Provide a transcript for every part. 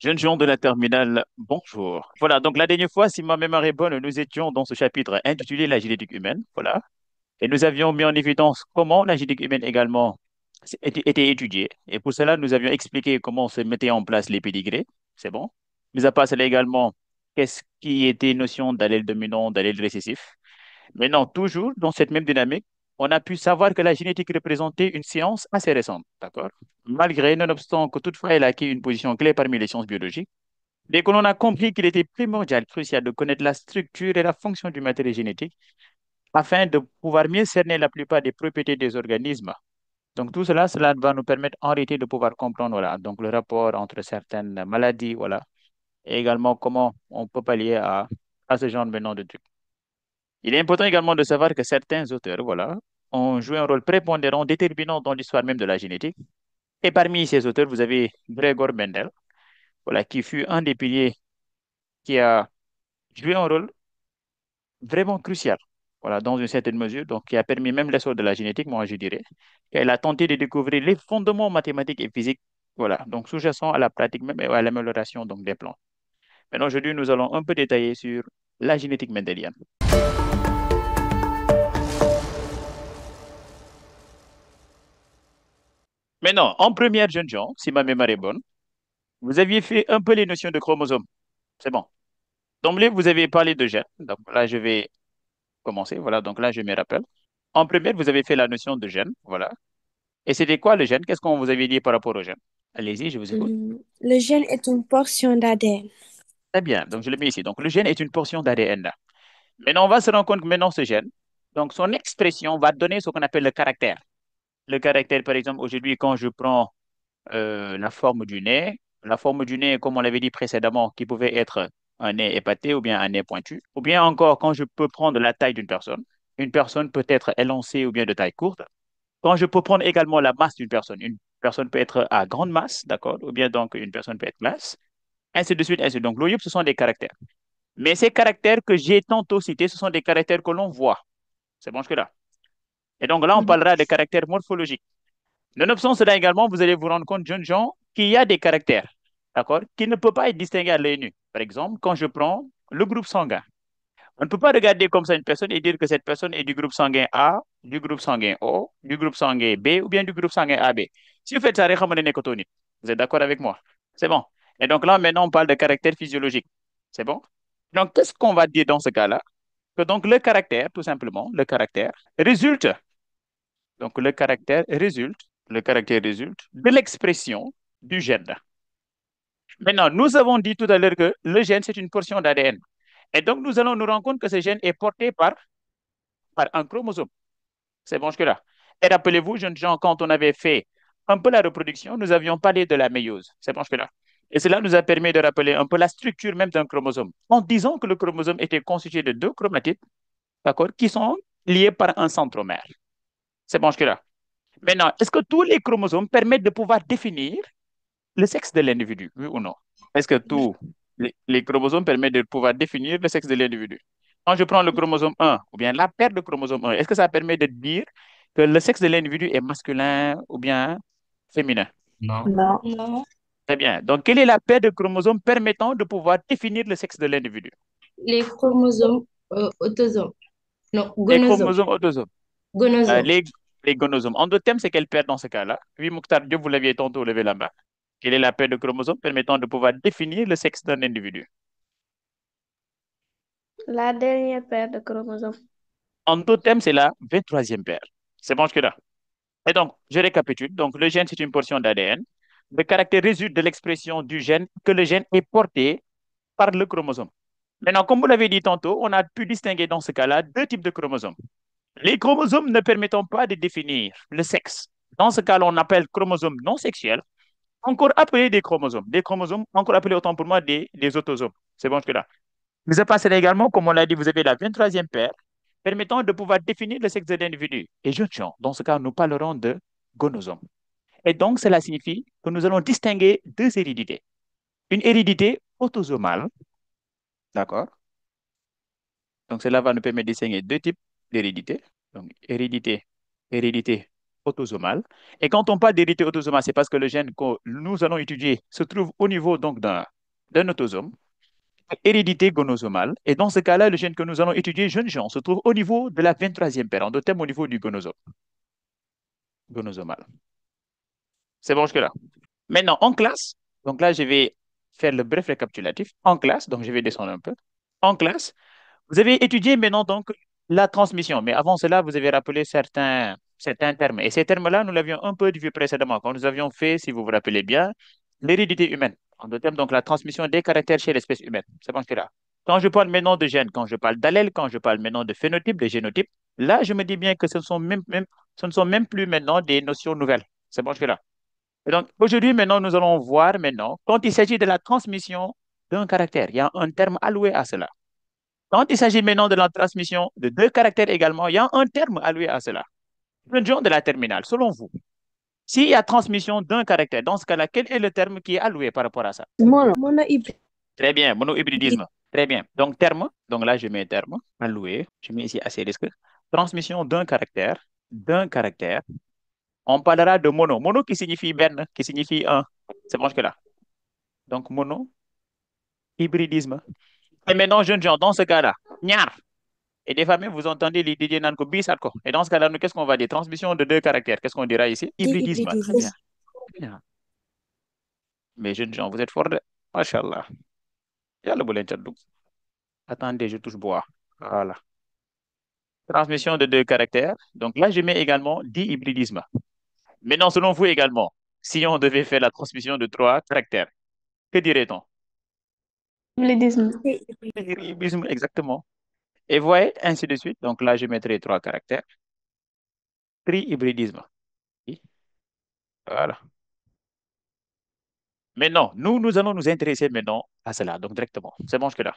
Jeunes gens de la terminale, bonjour. Voilà, donc la dernière fois, si ma mémoire est bonne, nous étions dans ce chapitre intitulé La génétique humaine. Voilà. Et nous avions mis en évidence comment la génétique humaine également était étudiée. Et pour cela, nous avions expliqué comment se mettait en place les pédigrés. C'est bon. Mis à part cela également, qu'est-ce qui était notion d'allèle dominant, d'allèle récessif. Maintenant, toujours dans cette même dynamique, on a pu savoir que la génétique représentait une science assez récente, d'accord? Malgré, nonobstant que toutefois elle a acquis une position clé parmi les sciences biologiques, dès que l'on a compris qu'il était primordial, crucial de connaître la structure et la fonction du matériel génétique afin de pouvoir mieux cerner la plupart des propriétés des organismes. Donc tout cela, cela va nous permettre en réalité de pouvoir comprendre voilà, donc le rapport entre certaines maladies, voilà, et également comment on peut pallier à ce genre maintenant de trucs. Il est important également de savoir que certains auteurs, voilà, ont joué un rôle prépondérant, déterminant dans l'histoire même de la génétique. Et parmi ces auteurs, vous avez Gregor Mendel, voilà, qui fut un des piliers qui a joué un rôle vraiment crucial, voilà, dans une certaine mesure, donc qui a permis même l'essor de la génétique, moi je dirais. Elle a tenté de découvrir les fondements mathématiques et physiques, voilà, donc sous-jacents à la pratique même et à l'amélioration donc des plantes. Maintenant, aujourd'hui, nous allons un peu détailler sur la génétique mendélienne. Maintenant, en première, jeunes gens, si ma mémoire est bonne, vous aviez fait un peu les notions de chromosomes. C'est bon. D'emblée, vous avez parlé de gènes. Donc là, je vais commencer. Voilà, donc là, je me rappelle. En première, vous avez fait la notion de gène. Voilà. Et c'était quoi le gène? Qu'est-ce qu'on vous avait dit par rapport au gène? Allez-y, je vous écoute. Le gène est une portion d'ADN. Très bien. Donc, je le mets ici. Donc, le gène est une portion d'ADN. Maintenant, on va se rendre compte que maintenant, ce gène, donc son expression va donner ce qu'on appelle le caractère. Le caractère, par exemple, aujourd'hui, quand je prends la forme du nez, comme on l'avait dit précédemment, qui pouvait être un nez épaté ou bien un nez pointu, ou bien encore quand je peux prendre la taille d'une personne. Une personne peut être élancée ou bien de taille courte. Quand je peux prendre également la masse d'une personne, une personne peut être à grande masse, d'accord, ou bien donc une personne peut être mince, ainsi de suite, ainsi de suite. Donc, l'OYUP, ce sont des caractères. Mais ces caractères que j'ai tantôt cités, ce sont des caractères que l'on voit. C'est bon jusque-là. Et donc là, on Mhm. parlera de caractères morphologiques. Nonobstant cela également, vous allez vous rendre compte, jeunes gens, qu'il y a des caractères, d'accord, qui ne peuvent pas être distingués à l'œil nu. Par exemple, quand je prends le groupe sanguin, on ne peut pas regarder comme ça une personne et dire que cette personne est du groupe sanguin A, du groupe sanguin O, du groupe sanguin B ou bien du groupe sanguin AB. Si vous faites ça, vous êtes d'accord avec moi? C'est bon. Et donc là, maintenant, on parle de caractère physiologique. C'est bon? Donc, qu'est-ce qu'on va dire dans ce cas-là? Que donc le caractère, tout simplement, le caractère résulte, donc le caractère résulte de l'expression du gène. Maintenant, nous avons dit tout à l'heure que le gène, c'est une portion d'ADN. Et donc, nous allons nous rendre compte que ce gène est porté par un chromosome. C'est bon jusque-là. Et rappelez-vous, jeunes gens, quand on avait fait un peu la reproduction, nous avions parlé de la méiose. C'est bon jusque-là. Et cela nous a permis de rappeler un peu la structure même d'un chromosome, en disant que le chromosome était constitué de deux chromatides, d'accord, qui sont liés par un centromère. C'est bon jusque-là. Maintenant, est-ce que tous les chromosomes permettent de pouvoir définir le sexe de l'individu, oui ou non? Est-ce que tous les chromosomes permettent de pouvoir définir le sexe de l'individu? Quand je prends le chromosome 1, ou bien la paire de chromosomes 1, est-ce que ça permet de dire que le sexe de l'individu est masculin ou bien féminin? Non. Non. Non. Très bien. Donc, quelle est la paire de chromosomes permettant de pouvoir définir le sexe de l'individu? Les chromosomes autosomes. Non, Les gonosomes. chromosomes autosomes. Euh, Gonosomes. les, les gonosomes. En deux termes, c'est quelle paire dans ce cas-là? Oui, Mokhtar Diop, vous l'aviez tantôt levé la main. Quelle est la paire de chromosomes permettant de pouvoir définir le sexe d'un individu? La dernière paire de chromosomes. En deux termes, c'est la 23e paire. C'est bon jusque-là. Et donc, je récapitule. Donc, le gène, c'est une portion d'ADN. Le caractère résulte de l'expression du gène que le gène est porté par le chromosome. Maintenant, comme vous l'avez dit tantôt, on a pu distinguer dans ce cas-là deux types de chromosomes. Les chromosomes ne permettant pas de définir le sexe. Dans ce cas-là, on appelle chromosomes non sexuels, encore appelés des chromosomes. Des chromosomes, encore appelés autant pour moi des autosomes. C'est bon jusque-là. Vous avez passé également, comme on l'a dit, vous avez la 23e paire permettant de pouvoir définir le sexe de l'individu. Et jeunes gens, dans ce cas, nous parlerons de gonosomes. Et donc, cela signifie que nous allons distinguer deux hérédités. Une hérédité autosomale, d'accord? Donc, cela va nous permettre de distinguer deux types d'hérédité. Donc, hérédité autosomale. Et quand on parle d'hérédité autosomale, c'est parce que le gène que nous allons étudier se trouve au niveau donc d'un d'un autosome, hérédité gonosomale. Et dans ce cas-là, le gène que nous allons étudier, jeunes gens, se trouve au niveau de la 23e paire, en d'autres termes, au niveau du gonosomal. C'est bon jusque-là. Maintenant, en classe, donc là, je vais faire le bref récapitulatif. En classe, donc je vais descendre un peu. En classe, vous avez étudié maintenant donc la transmission, mais avant cela, vous avez rappelé certains termes. Et ces termes-là, nous l'avions un peu vu précédemment, quand nous avions fait, si vous vous rappelez bien, l'hérédité humaine. En d'autres termes, donc la transmission des caractères chez l'espèce humaine. C'est bon jusque-là. Quand je parle maintenant de gènes, quand je parle d'allèles, quand je parle maintenant de phénotypes, de génotypes, là, je me dis bien que ce ne sont même plus maintenant des notions nouvelles. C'est bon jusque-là. Et donc, aujourd'hui, maintenant, nous allons voir maintenant, quand il s'agit de la transmission d'un caractère, il y a un terme alloué à cela. Quand il s'agit maintenant de la transmission de deux caractères également, il y a un terme alloué à cela. Le genre de la terminale, selon vous, s'il y a transmission d'un caractère, dans ce cas-là, quel est le terme qui est alloué par rapport à ça? Monohybride. Très bien, monohybridisme. Très bien. Donc, terme, donc là, je mets terme, alloué, je mets ici astérisque. Transmission d'un caractère. On parlera de mono. Mono qui signifie ben, qui signifie un. C'est bon que là. Donc, monohybridisme. Et maintenant, jeunes gens, dans ce cas-là, ñaar. Et des familles, vous entendez les DJ Nanko Bisatko. Et dans ce cas-là, nous, qu'est-ce qu'on va dire? Transmission de deux caractères. Qu'est-ce qu'on dira ici? Hybridisme. Très bien. Très bien. Mais jeunes gens, vous êtes forts. Machallah. Yalla bu leen cat dugg. Attendez, je touche bois. Voilà. Transmission de deux caractères. Donc là, je mets également dihybridisme. Maintenant, selon vous également, si on devait faire la transmission de trois caractères, que dirait-on? Hybridisme. Dihybridisme, exactement. Et voyez, ainsi de suite. Donc là, je mettrai trois caractères. Trihybridisme. Oui, voilà. Maintenant, nous allons nous intéresser maintenant à cela, donc directement. C'est bon jusque-là.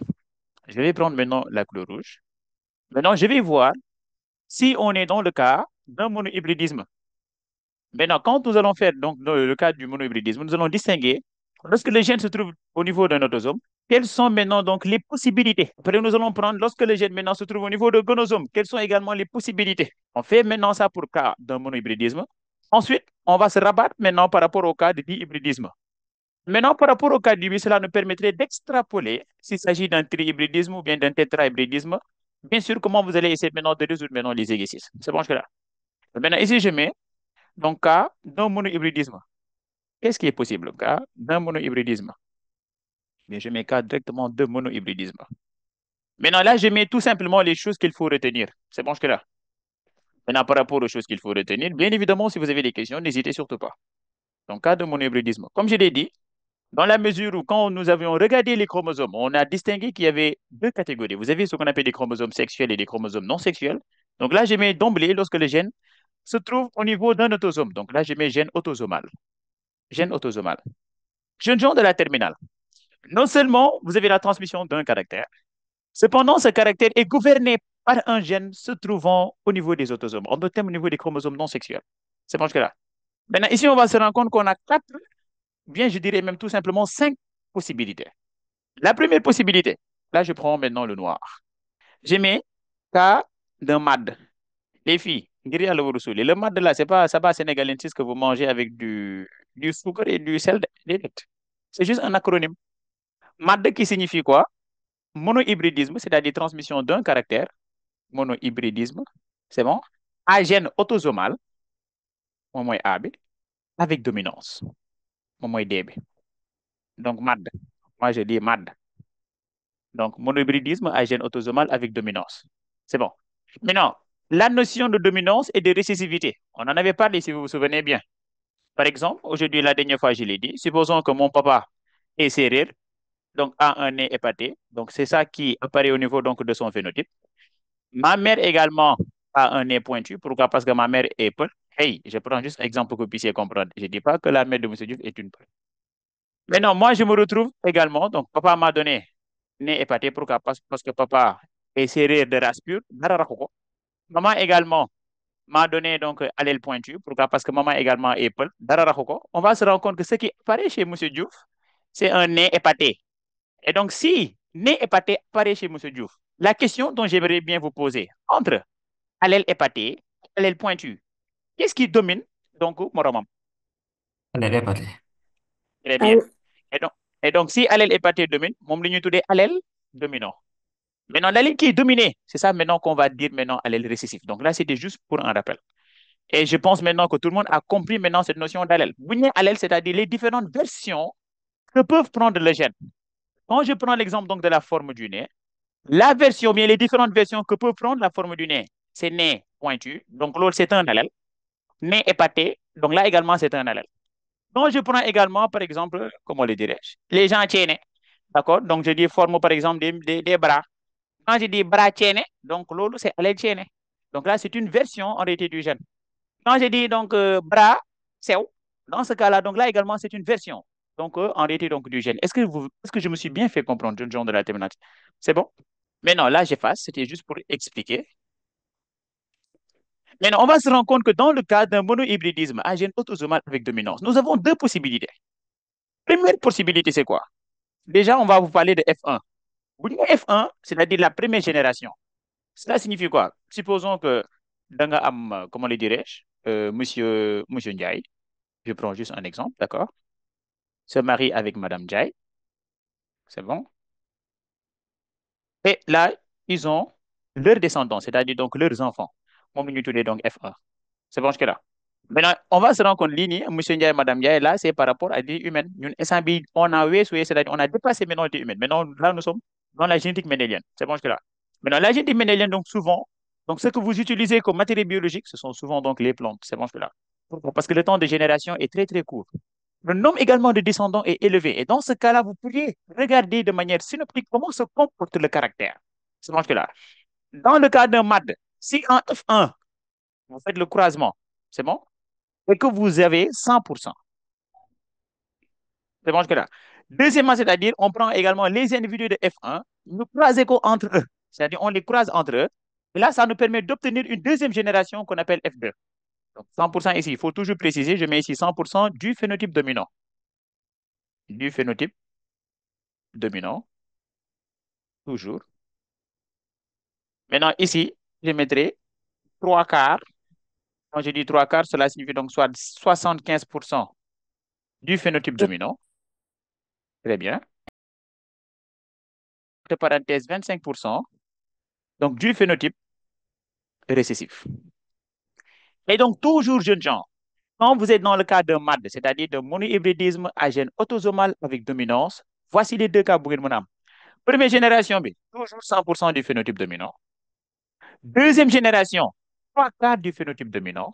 Je vais prendre maintenant la couleur rouge. Maintenant, je vais voir si on est dans le cas d'un monohybridisme. Maintenant, quand nous allons faire donc dans le cas du monohybridisme, nous allons distinguer, lorsque le gène se trouve au niveau d'un autosome, quelles sont maintenant donc les possibilités? Après, nous allons prendre, lorsque le gène maintenant se trouve au niveau d'un gonosome, quelles sont également les possibilités? On fait maintenant ça pour le cas d'un monohybridisme. Ensuite, on va se rabattre maintenant par rapport au cas de dihybridisme. Maintenant, par rapport au cas du B, cela nous permettrait d'extrapoler s'il s'agit d'un trihybridisme ou bien d'un tétrahybridisme. Bien sûr, comment vous allez essayer maintenant de résoudre maintenant les exercices. C'est bon jusque-là. Maintenant, ici, je mets donc cas d'un monohybridisme. Qu'est-ce qui est possible? Cas d'un monohybridisme. Bien, je mets cas directement de monohybridisme. Maintenant, là, je mets tout simplement les choses qu'il faut retenir. C'est bon jusque-là. Maintenant, par rapport aux choses qu'il faut retenir, bien évidemment, si vous avez des questions, n'hésitez surtout pas. Donc, cas de monohybridisme. Comme je l'ai dit, dans la mesure où, quand nous avions regardé les chromosomes, on a distingué qu'il y avait deux catégories. Vous avez ce qu'on appelle des chromosomes sexuels et des chromosomes non sexuels. Donc là, je mets d'emblée lorsque le gène se trouve au niveau d'un autosome. Donc là, je mets gène autosomal. Gène autosomal. Jeune gens de la terminale. Non seulement vous avez la transmission d'un caractère, cependant, ce caractère est gouverné par un gène se trouvant au niveau des autosomes, en d'autres termes, au niveau des chromosomes non sexuels. C'est bon jusque-là. Maintenant, ici, on va se rendre compte qu'on a quatre, bien, je dirais même tout simplement cinq possibilités. La première possibilité, là, je prends maintenant le noir. Je mets cas d'un mad. Les filles, le mad là, c'est pas ça sénégalensis que vous mangez avec du sucre et du sel. C'est juste un acronyme. MAD qui signifie quoi? Monohybridisme, c'est-à-dire transmission d'un caractère. Monohybridisme, c'est bon? À gène autosomal, au moins AB, avec dominance, au moins DB. Donc MAD. Moi, je dis MAD. Donc, monohybridisme à gène autosomal avec dominance. C'est bon. Maintenant, la notion de dominance et de récessivité. On en avait parlé, si vous vous souvenez bien. Par exemple, aujourd'hui, la dernière fois, je l'ai dit, supposons que mon papa est sérère, donc a un nez épaté. Donc, c'est ça qui apparaît au niveau donc, de son phénotype. Ma mère également a un nez pointu. Pourquoi? Parce que ma mère est peule. Hey, je prends juste un exemple pour que vous puissiez comprendre. Je ne dis pas que la mère de M. Diouf est une peule. Maintenant, moi, je me retrouve également. Donc, papa m'a donné nez épaté. Pourquoi? Parce que papa est serré de race pure. Maman également m'a donné donc allèle pointu. Pourquoi? Parce que maman également est peule. On va se rendre compte que ce qui apparaît chez M. Diouf, c'est un nez épaté. Et donc, si nez épaté apparaît chez M. Diouf, la question dont j'aimerais bien vous poser, entre allèle épaté, allèle pointu, qu'est-ce qui domine donc Moromam? Ada dapat ya. Très bien. Et donc, Et donc, si allèle hépaté domine, mon ligne tout est allèle dominant. Maintenant, l'allèle qui est dominé, c'est ça maintenant qu'on va dire maintenant allèle récessif. Donc là, c'était juste pour un rappel. Et je pense maintenant que tout le monde a compris maintenant cette notion d'allèle. Allèle, c'est-à-dire les différentes versions que peuvent prendre le gène. Quand je prends l'exemple donc de la forme du nez, la version, bien les différentes versions que peut prendre la forme du nez, c'est nez pointu, donc l'autre c'est un allèle, nez épaté, donc là également c'est un allèle. Donc je prends également, par exemple, comment le dirais-je, les gens tiennent, d'accord? Donc je dis forme par exemple des bras. Quand je dis bras tiennent, donc l'autre c'est allèle tiennent. Donc là c'est une version en réalité du gène. Quand je dis donc bras, c'est où? Dans ce cas-là, donc là également c'est une version. Donc en réalité donc du gène. Est-ce que je me suis bien fait comprendre le genre de la thématique? C'est bon? Mais non, là, j'efface. C'était juste pour expliquer. Maintenant, on va se rendre compte que dans le cas d'un monohybridisme à gène autosomal avec dominance, nous avons deux possibilités. Première possibilité, c'est quoi? Déjà, on va vous parler de F1. Vous dites F1, c'est-à-dire la première génération. Cela signifie quoi? Supposons que Danga Am, comment le dirais-je, monsieur Ndiaye, je prends juste un exemple, d'accord, se marie avec Madame Ndiaye, c'est bon? Et là, ils ont leurs descendants, c'est-à-dire donc leurs enfants. Mon minute est donc F1. C'est bon jusque-là. Maintenant, on va se rendre compte, ligne, monsieur Ndiaye, madame Ndiaye, là, c'est par rapport à des humaines. Nous, on a, c'est-à-dire, on a dépassé maintenant les humaines. Maintenant, là, nous sommes dans la génétique ménélienne. C'est bon jusque-là. Maintenant, la génétique ménélienne, donc, souvent, donc, ce que vous utilisez comme matériaux biologiques, ce sont souvent donc les plantes. C'est bon jusque-là. Pourquoi? Parce que le temps de génération est très, très court. Le nombre également de descendants est élevé. Et dans ce cas-là, vous pourriez regarder de manière synoptique comment se comporte le caractère. C'est bon jusque-là. Dans le cas d'un MAD, si en F1, vous faites le croisement, c'est bon? Et que vous avez 100%. C'est bon jusque-là. Deuxièmement, c'est-à-dire, on prend également les individus de F1, nous croisons entre eux. C'est-à-dire, on les croise entre eux. Et là, ça nous permet d'obtenir une deuxième génération qu'on appelle F2. Donc, 100% ici, il faut toujours préciser, je mets ici 100% du phénotype dominant. Du phénotype dominant, toujours. Maintenant, ici, je mettrai 3 quarts. Quand je dis 3 quarts, cela signifie donc soit 75% du phénotype dominant. Très bien. Entre parenthèses, 25%. Donc, du phénotype récessif. Et donc, toujours jeune gens, quand vous êtes dans le cas d'un MAD, c'est-à-dire de monohybridisme à gène autosomal avec dominance, voici les deux cas pour une première génération, toujours 100% du phénotype dominant. Deuxième génération, 3 quarts du phénotype dominant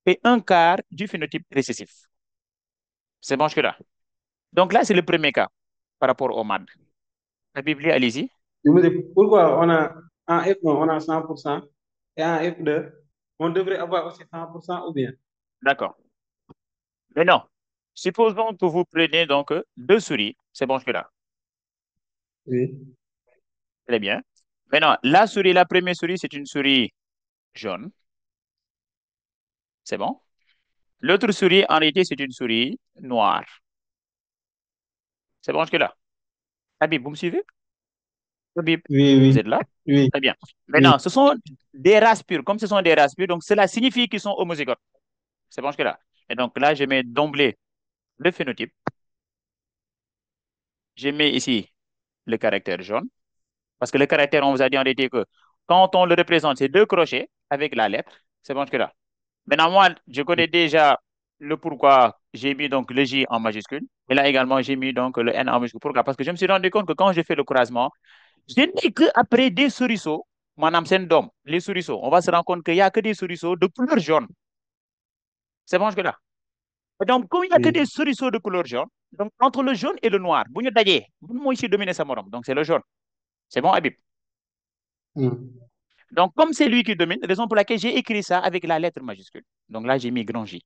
et 1 quart du phénotype récessif. C'est bon jusque-là. Donc là, c'est le premier cas par rapport au MAD. La Bible, allez-y. Je me dis, pourquoi on a en F1, on a 100% et en F2, on devrait avoir aussi 100% ou bien? D'accord. Mais non. Supposons que vous prenez donc deux souris. C'est bon jusque-là. Oui. Très bien. Maintenant, la souris, la première souris, c'est une souris jaune. C'est bon. L'autre souris, en réalité, c'est une souris noire. C'est bon jusque-là. Habib, vous me suivez? Habib, Oui, vous oui, êtes là? oui, Très bien. oui. Maintenant, ce sont des races pures. Comme ce sont des races pures, donc cela signifie qu'ils sont homozygotes. C'est bon jusque-là. Et donc là, je mets d'emblée le phénotype. Je mets ici le caractère jaune. Parce que le caractère, on vous a dit en réalité que quand on le représente, c'est deux crochets avec la lettre. C'est bon jusque-là. Maintenant, moi, je connais déjà le pourquoi j'ai mis donc le J en majuscule. Et là également, j'ai mis donc le N en majuscule. Pourquoi? Parce que je me suis rendu compte que quand je fais le croisement, je n'ai qu'après des souriceaux, madame Sendom, les souriceaux, on va se rendre compte qu'il n'y a que des souriceaux de couleur jaune. C'est bon jusque-là. Et donc, comme il n'y a que des Oui. souriceaux de couleur jaune, donc entre le jaune et le noir, vous n'avez pas ici dominer sa morom. Donc, c'est le jaune. C'est bon, Habib. Hmm. Donc, comme c'est lui qui domine, raison pour laquelle j'ai écrit ça avec la lettre majuscule. Donc là, j'ai mis grand J.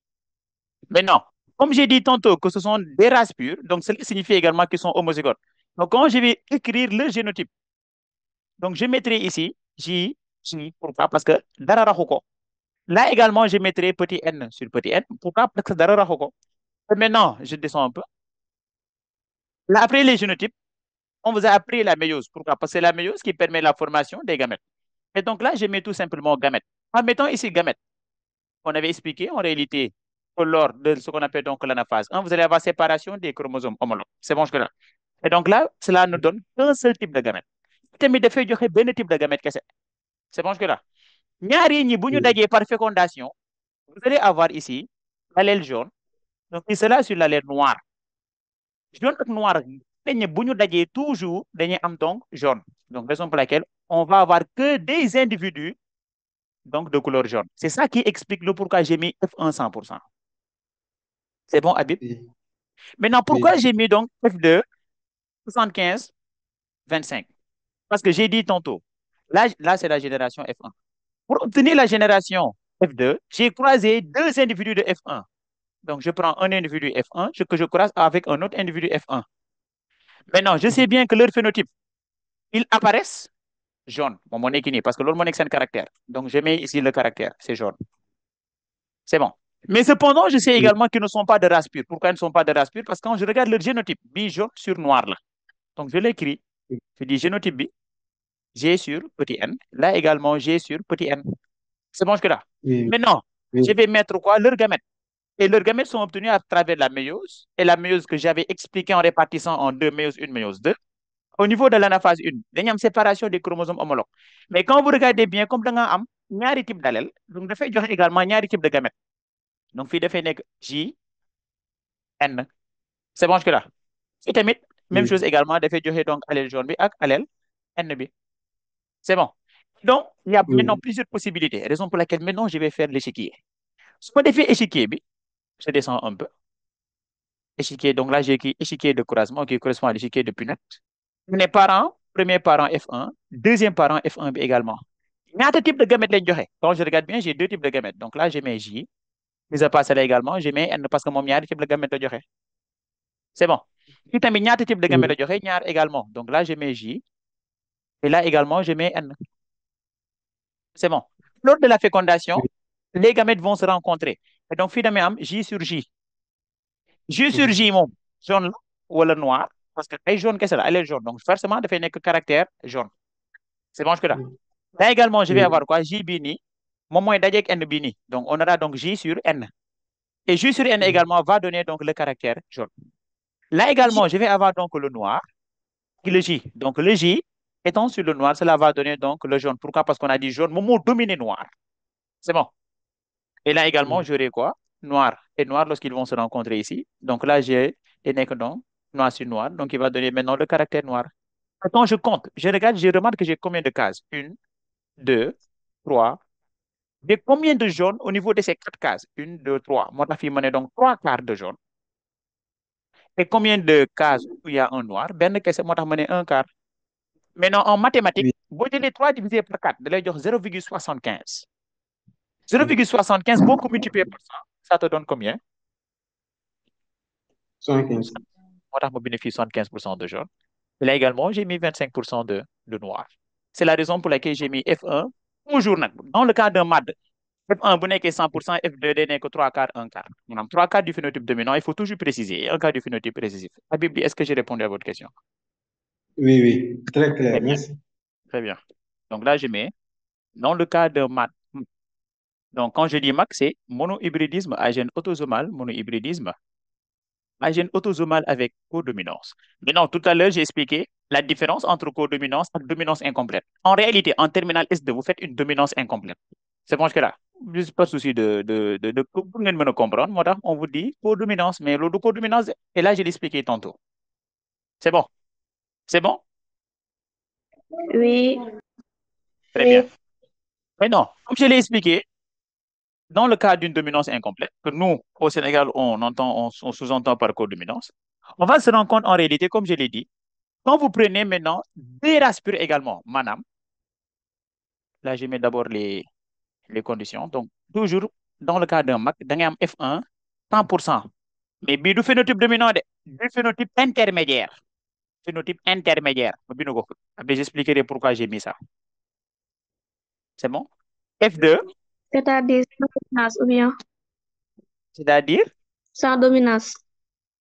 Maintenant, comme j'ai dit tantôt que ce sont des races pures, donc cela signifie également qu'ils sont homozygotes. Donc, quand je vais écrire le génotype, donc je mettrai ici J, J, pourquoi? Parce que dara raxu ko. Là également, je mettrai petit n sur petit n. Pourquoi? Parce que dara raxu ko. Et maintenant, je descends un peu. Là, après les génotypes, on vous a appris la méiose. Pourquoi? Parce que c'est la méiose qui permet la formation des gamètes. Et donc là, je mets tout simplement gamètes. En mettant ici gamètes, on avait expliqué en réalité lors de ce qu'on appelle donc l'anaphase 1, vous allez avoir séparation des chromosomes homologues. C'est bon jusque-là. Et donc là, cela ne donne qu'un seul type de gamète. tamit dafay joxe benn type de gamète kese. C'est bon jusque-là. ñaari ñi bu ñu Oui. dajee par fécondation, vous allez avoir ici l'allèle jaune, donc il sera sur l'allèle noir. Jaune ak noir, dañ ne bu ñu dajee toujours dañuy am donc jaune. Donc raison pour laquelle on va avoir que des individus donc de couleur jaune. C'est ça qui explique le pourquoi j'ai mis F1 100%. C'est bon, Habib? Oui. Maintenant, pourquoi j'ai mis donc F2 75 25? Parce que j'ai dit tantôt, là c'est la génération F1. Pour obtenir la génération F2, j'ai croisé deux individus de F1. Donc, je prends un individu F1 que je croise avec un autre individu F1. Maintenant, je sais bien que leur phénotype, ils apparaissent jaune. Bon, mon équiné, parce que l'autre mon c'est un caractère. Donc, je mets ici le caractère, c'est jaune. C'est bon. Mais cependant, je sais Oui. également qu'ils ne sont pas de race pure. Pourquoi ils ne sont pas de race pure? Parce que quand je regarde leur génotype, B jaune sur noir là. Donc, je l'écris. Je dis génotype B, G sur petit n. Là également, G sur petit n. C'est bon jusque-là. Oui. Maintenant, Oui. je vais mettre quoi? Leurs gamètes. Et leurs gamètes sont obtenus à travers la méiose. Et la méiose que j'avais expliquée en répartissant en deux méiose 1, méiose 2. Au niveau de l'anaphase 1, il y a une séparation des chromosomes homologues. Mais quand vous regardez bien, comme dans un ñaari type d'allèle, donc dafay joxe également ñaari type de gamètes. Donc fii dafay nekk J, N. C'est bon jusque-là. Et tamit, même Oui. chose également, dafay joxe donc allèle jaune bi ak allèle N bi. C'est bon. Donc, il y a maintenant Oui. plusieurs possibilités. Raison pour laquelle maintenant, je vais faire l'échiquier. Ce qu'on fait échiquier bi, je descends un peu. Échiquier, donc là, j'ai écrit échiquier de croisement qui correspond à l'échiquier de Punnett. Mes parents, premier parent F1, deuxième parent F1 bi également. Ñaata type de gamètes lañ joxe? Quand je regarde bien, j'ai deux types de gamètes. Donc là, j'ai mes J. Mis à part cela également, j'ai mes N parce que moom ñaari type de gamètes la joxe. C'est bon. Fii tamit ñaata type de gamètes Oui. la joxe? Ñaar également. Donc là, j'ai mes J. Et là également, j'ai mes N. C'est bon. Lors de la fécondation, Oui. les gamètes vont se rencontrer. Et donc, fii damay am J sur J. J sur J moom jaune la wala noir parce que ay jaune kese la elle est jaune. Donc forcément, dafay nekk caractère jaune. C'est bon jusque-là. Là également, je vais Oui. avoir quoi? J bii nii moom mooy dajeeg N bii nii. Donc, on aura donc J sur N. Et J sur N Oui. également va donner donc le caractère jaune. Là également, je vais avoir donc le noir et le J. Donc, le J étant sur le noir, cela va donner donc le jaune. Pourquoi? Parce qu'on a dit jaune, moom moo dominé noir. C'est bon. Et là également, Oui. j'aurai quoi? Noir et noir lorsqu'ils vont se rencontrer ici. Donc là, j'ai des nekk donc noir sur noir. Donc, il va donner maintenant le caractère noir. Quand je compte, je regarde, je remarque que j'ai combien de cases? Une, deux, trois. J'ai combien de jaunes au niveau de ces quatre cases? Une, deux, trois. Moi, ma fille m'en est donc trois quarts de jaune. Et combien de cases où il y a un noir? Ben, que c'est moi, m'en est un quart. Maintenant, en mathématiques, Oui. vous avez 3 divisé par 4, de lay jox 0,75. Oui. 0,75, beaucoup multiplié par ça te donne combien? 75. Moi, je bénéficie 75% de jaune. Et là également, j'ai mis 25% de noir. C'est la raison pour laquelle j'ai mis F1 toujours. Dans le cas d'un MAD, F1 bu nekkee 100%, F2 day nekk 3 quarts, 1 quart. Maanaam 3 quarts du phénotype dominant, il faut toujours préciser. 1 quart du phénotype récessif. Habib, est-ce que j'ai répondu à votre question? Oui, oui. Très Très clair. bien, Merci. très bien. Donc là, je mets, dans le cas d'un MAD, donc quand je dis MAC, c'est monohybridisme à gène autosomal, monohybridisme à gène autosomal avec codominance. Maintenant, tout à l'heure, j'ai expliqué la différence entre codominance et dominance incomplète. En réalité, en terminale S2, vous faites une dominance incomplète. C'est bon jusque-là. Juste pas de souci pour ngeen mën a comprendre. Moo tax, on vous dit codominance, mais loolu du codominance. Et là, je l'ai expliqué tantôt. C'est bon? C'est bon? Oui. Très bien. Maintenant, comme je l'ai expliqué, dans le cas d'une dominance incomplète, que nous, au Sénégal, on sous-entend par codominance, on va se rendre compte en réalité, comme je l'ai dit, quand vous prenez maintenant des races pures également, madame, là, je mets d'abord les conditions. Donc, toujours dans le cas d'un MAC, da ngay am F1 100%. Mais bii du phénotype dominant du phénotype intermédiaire. Phénotype intermédiaire. Après, j'expliquerai pourquoi j'ai mis ça. C'est bon? F2, C'est-à-dire sans dominance ou bien c'est-à-dire sans dominance.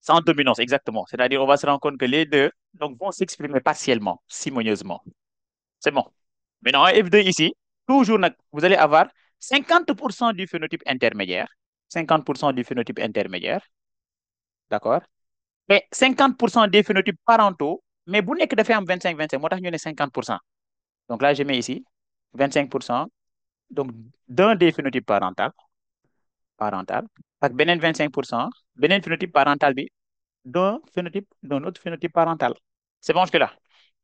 sans dominance, exactement. C'est-à-dire, on va se rendre compte que les deux donc, vont s'exprimer partiellement, simonieusement. C'est bon. Maintenant, F2 ici, toujours, vous allez avoir 50% du phénotype intermédiaire, 50% du phénotype intermédiaire, d'accord? Et 50% des phénotypes parentaux, mais vous n'êtes que de faire 25-25, moi, je 50%. Donc là, je mets ici 25%, donc d'un des phénotypes parental, avec benen 25%, benen phénotype parental, d'un autre phénotype parental. C'est bon jusque-là.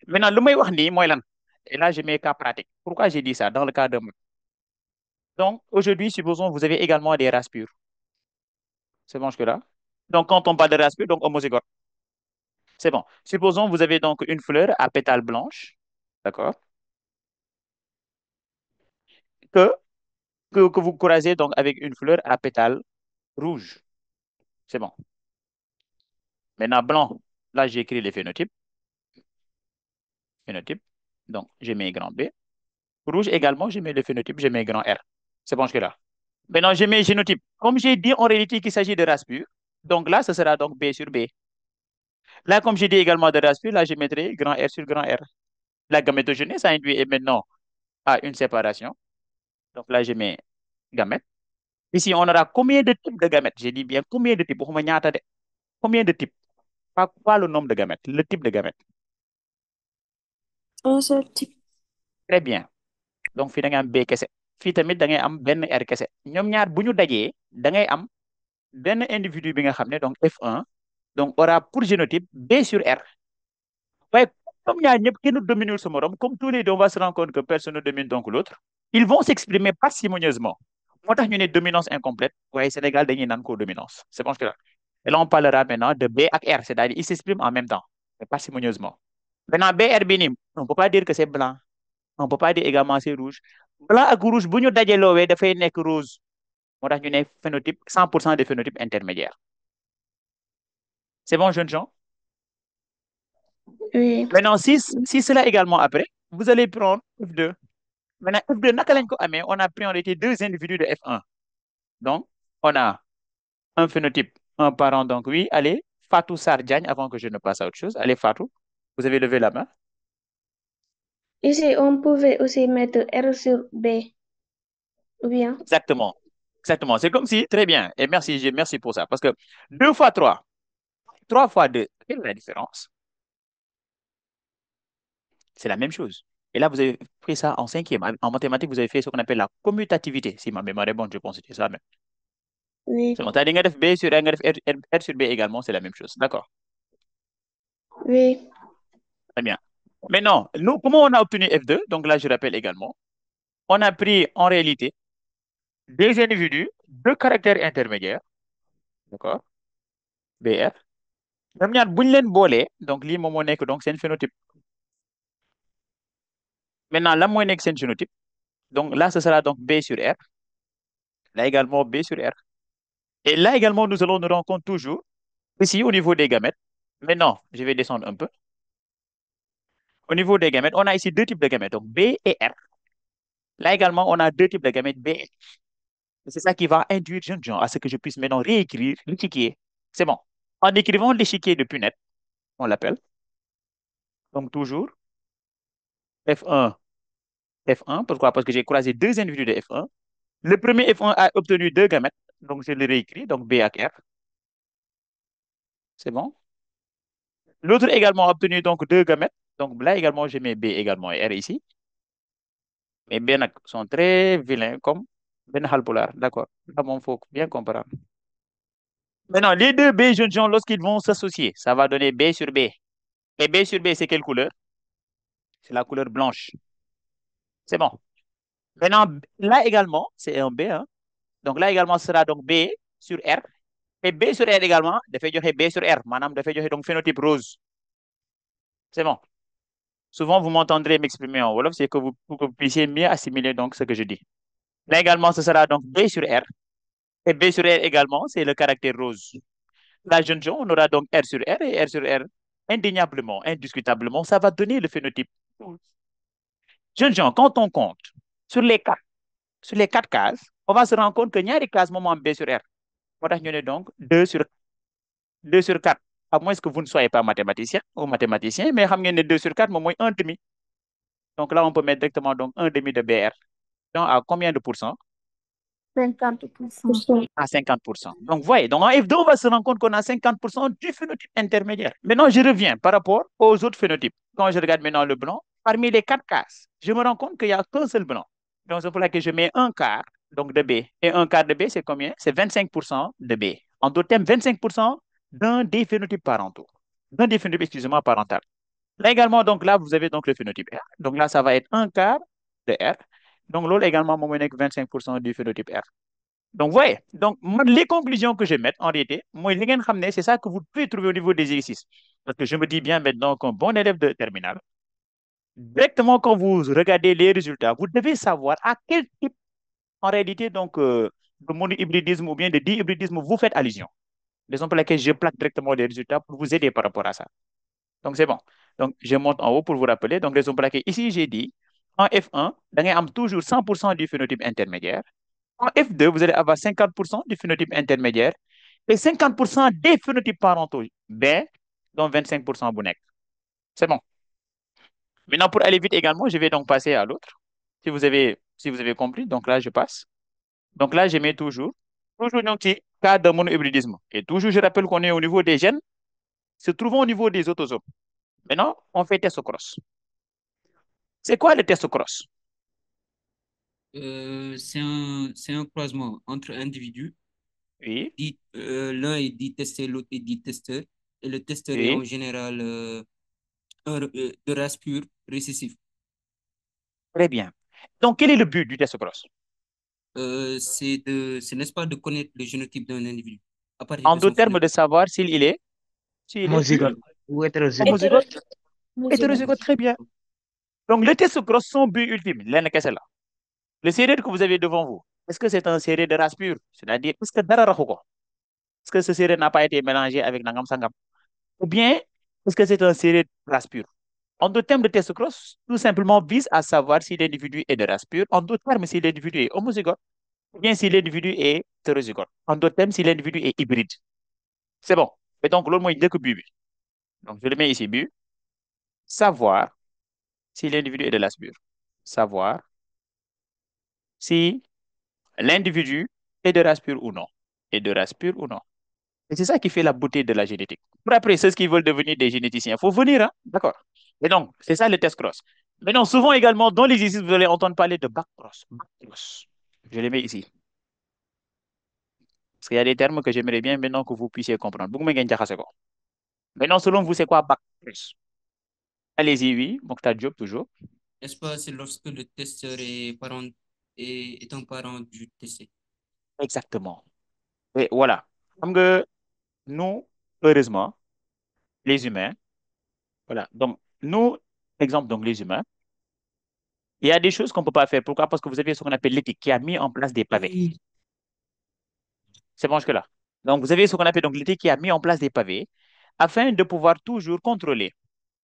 Maintenant, le may wax ni moy lan. Et là, je mets cas pratique. Pourquoi j'ai dit ça dans le cas de... Donc, aujourd'hui, supposons que vous avez également des races pures. C'est bon jusque-là. Donc, quand on parle de race pure, donc homozygote. C'est bon. Supposons que vous avez donc une fleur à pétales blanches, d'accord, que, que vous croisez donc avec une fleur à pétales rouges. C'est bon. Maintenant, blanc, là, j'ai écrit les phénotypes. Phénotype. Donc, je mets grand B. Rouge également, je mets le phénotype, je mets grand R. C'est bon jusque-là. Maintenant, je mets génotype. Comme j'ai dit en réalité qu'il s'agit de race pure, donc là, ce sera donc B sur B. Là, comme j'ai dit également de race pure, là, je mettrai grand R sur grand R. La gamétogénèse, ça induit et maintenant à une séparation. Donc là, je mets gamète. Ici, on aura combien de types de gamètes? J'ai dit bien combien de types? Combien de types? Pas le nombre de gamètes, le type de gamète. Un seul type. Très bien. Donc, fii da ngay am B kese. Fii tamit da ngay am benn R kese. ñoom ñaar bu ñu dajee da ngay am benn individu bi nga xam ne donc F1 donc aura pour génotype B sur R. Ouais, comme ñaar ñëpp kenn domine sa morom, comme tous les deux, on va se rendre compte que personne ne domine donc l'autre, ils vont s'exprimer parcimonieusement. Moo tax ñu ne dominance incomplète, waaye Sénégal dañuy naan co-dominance. C'est bon que là. Et là, on parlera maintenant de B ak R, c'est-à-dire ils s'expriment en même temps, mais parcimonieusement. Maintenant, BR bi nii, on ne peut pas dire que c'est blanc, on ne peut pas dire également c'est rouge. Blanc ak rouge bu ñu dajeloowee dafay nekk rose. Moo tax ñu ne phénotype 100% des phénotypes intermédiaires. C'est bon, jeunes gens? Oui. Maintenant, si cela également après, vous allez prendre F2. Maintenant, F2, naka lañ ko amee, on a pris en réalité deux individus de F1. Donc, on a un phénotype, un parent. Donc, oui, allez, Fatou Sardiagne, avant que je ne passe à autre chose. Allez, Fatou, vous avez levé la main. Ici, on pouvait aussi mettre R sur B, ou bien? Exactement. Exactement. C'est comme si, très bien. Et merci, merci pour ça. Parce que 2 fois 3, 3 fois 2, quelle est la différence? C'est la même chose. Et là, vous avez pris ça en cinquième. En mathématiques, vous avez fait ce qu'on appelle la commutativité. Si ma mémoire est bonne, je pense que c'est ça même. Oui. C'est bon. T'as dit nga def B sur R, nga def R sur B également, c'est la même chose. D'accord. Oui. Très bien. Maintenant, nous, comment on a obtenu F2? Donc là, je rappelle également, on a pris en réalité des individus de caractère intermédiaire, d'accord, BR. ñoom ñaar bu ñu leen boolee, donc lii moom moo nekk donc seen phénotype. Maintenant, lan mooy nekk seen génotype? Donc là, ce sera donc B sur R. Là également, B sur R. Et là également, nous allons nous rendre compte toujours, ici au niveau des gamètes. Maintenant, je vais descendre un peu. Au niveau des gamètes, on a ici deux types de gamètes, donc B et R. Là également, on a deux types de gamètes, B et R. C'est ça qui va induire jeune gens à ce que je puisse maintenant réécrire l'échiquier. C'est bon. En écrivant l'échiquier de Punnett, on l'appelle. Donc toujours F1, F1. Pourquoi? Parce que j'ai croisé deux individus de F1. Le premier F1 a obtenu deux gamètes. Donc je le réécris, donc B avec R. C'est bon. L'autre également a obtenu donc deux gamètes. Donc là également, je mets B également et R ici. Mais B sont très vilains comme Ben Halpolar. D'accord. Là, il faut bien comprendre. Maintenant, les deux B jeunes gens, lorsqu'ils vont s'associer, ça va donner B sur B. Et B sur B, c'est quelle couleur? C'est la couleur blanche. C'est bon. Maintenant, là également, c'est un B. Hein. Donc là également, ce sera donc B sur R. Et B sur R également, dafay joxe B sur R. Madame, dafay joxe donc phénotype rose. C'est bon. Souvent, vous m'entendrez m'exprimer en Wolof, c'est que pour que vous puissiez mieux assimiler donc ce que je dis. Là également, ce sera donc B sur R. Et B sur R également, c'est le caractère rose. Là, jeune gens, on aura donc R sur R et R sur R. Indéniablement, indiscutablement, ça va donner le phénotype. Jeunes gens, quand on compte sur sur les quatre cases, on va se rendre compte que ñaari cases moom moo am B sur R. Moo tax ñu ne donc 2 sur 4. À moins que vous ne soyez pas mathématicien ou mathématicien, mais xam ngeen ne 2 sur 4 moom mooy 1 demi. Donc là, on peut mettre directement donc 1 demi de BR. Donc à combien de pourcents? 50%. À 50%. Donc, voyez, donc en F2, on va se rendre compte qu'on a 50% du phénotype intermédiaire. Maintenant, je reviens par rapport aux autres phénotypes. Quand je regarde maintenant le blanc, parmi les quatre cases, je me rends compte qu'il n'y a qu'un seul blanc. Donc, c'est pour ça que je mets un quart donc de B. Et un quart de B, c'est combien? C'est 25% de B. En d'autres termes, 25% d'un des phénotypes parentaux. D'un des phénotypes, excusez-moi, parental. Là également, donc là, vous avez donc le phénotype R. Donc là, ça va être un quart de R. Donc l'autre également, mon 25% du phénotype R. Donc, vous voyez, donc, les conclusions que je mets, en réalité, moi, c'est ça que vous pouvez trouver au niveau des exercices. Parce que je me dis bien maintenant qu'un bon élève de terminale, directement quand vous regardez les résultats, vous devez savoir à quel type, en réalité, donc, de monohybridisme ou bien de dihybridisme vous faites allusion. Raison pour laquelle je plaque directement les résultats pour vous aider par rapport à ça. Donc, c'est bon. Donc, je monte en haut pour vous rappeler. Donc, raison pour laquelle ici, j'ai dit, en F1, vous avez toujours 100% du phénotype intermédiaire. En F2, vous allez avoir 50% du phénotype intermédiaire et 50% des phénotypes parentaux B, dont 25% Bounek. C'est bon. Maintenant, pour aller vite également, je vais donc passer à l'autre. Si vous avez compris, donc là, je passe. Donc là, je mets toujours donc, cas de monohybridisme. Et toujours, je rappelle qu'on est au niveau des gènes, se trouvant au niveau des autosomes. Maintenant, on fait test cross. C'est quoi le test cross? C'est un croisement entre individus. Oui, L'un est dit testé, l'autre est dit testeur. Et le testeur est en oui, général de race pure récessive. très bien. Donc, quel est le but du test cross? N'est-ce pas, de connaître le génotype d'un individu à partir En de son d'autres termes, phénotype. de savoir s'il est Homozygote ou hétérozygote. homozygote, hétérozygote, très bien. Donc, le test cross, son but ultime, l'un qu'est-ce là? Le série que vous avez devant vous, est-ce que c'est un série de race pure? C'est-à-dire, est-ce que dara raxu ko? Est-ce que ce série n'a pas été mélangé avec Nangam Sangam? Ou bien, est-ce que c'est un série de race pure? En d'autres termes, le test cross, tout simplement, vise à savoir si l'individu est de race pure. En d'autres termes, si l'individu est homozygote, ou bien si l'individu est hétérozygote. En d'autres termes, si l'individu est hybride. C'est bon. Et donc, l'autre, moi, il dit que but. Donc, je le mets ici, but. Savoir si l'individu est de race pure. Savoir si l'individu est de race pure ou non. Est de race pure ou non. Et c'est ça qui fait la beauté de la génétique. Pour après, ceux qui veulent devenir des généticiens, il faut venir, hein? D'accord. Et donc, c'est ça le test cross. Maintenant, souvent également, dans l'exercice, vous allez entendre parler de back cross. Back cross. Je les mets ici. Parce qu'il y a des termes que j'aimerais bien maintenant que vous puissiez comprendre. Maintenant, selon vous, c'est quoi back cross? Allez-y, oui. Mokhtar Diop, toujours. N'est-ce pas, c'est lorsque le testeur est un parent du testé. Exactement. Et voilà. Comme que nous, heureusement, les humains, voilà. Donc, nous, exemple, donc les humains, il y a des choses qu'on ne peut pas faire. Pourquoi? Parce que vous avez ce qu'on appelle l'éthique qui a mis en place des pavés. Oui. C'est bon jusque-là. Donc, vous avez ce qu'on appelle donc l'éthique qui a mis en place des pavés afin de pouvoir toujours contrôler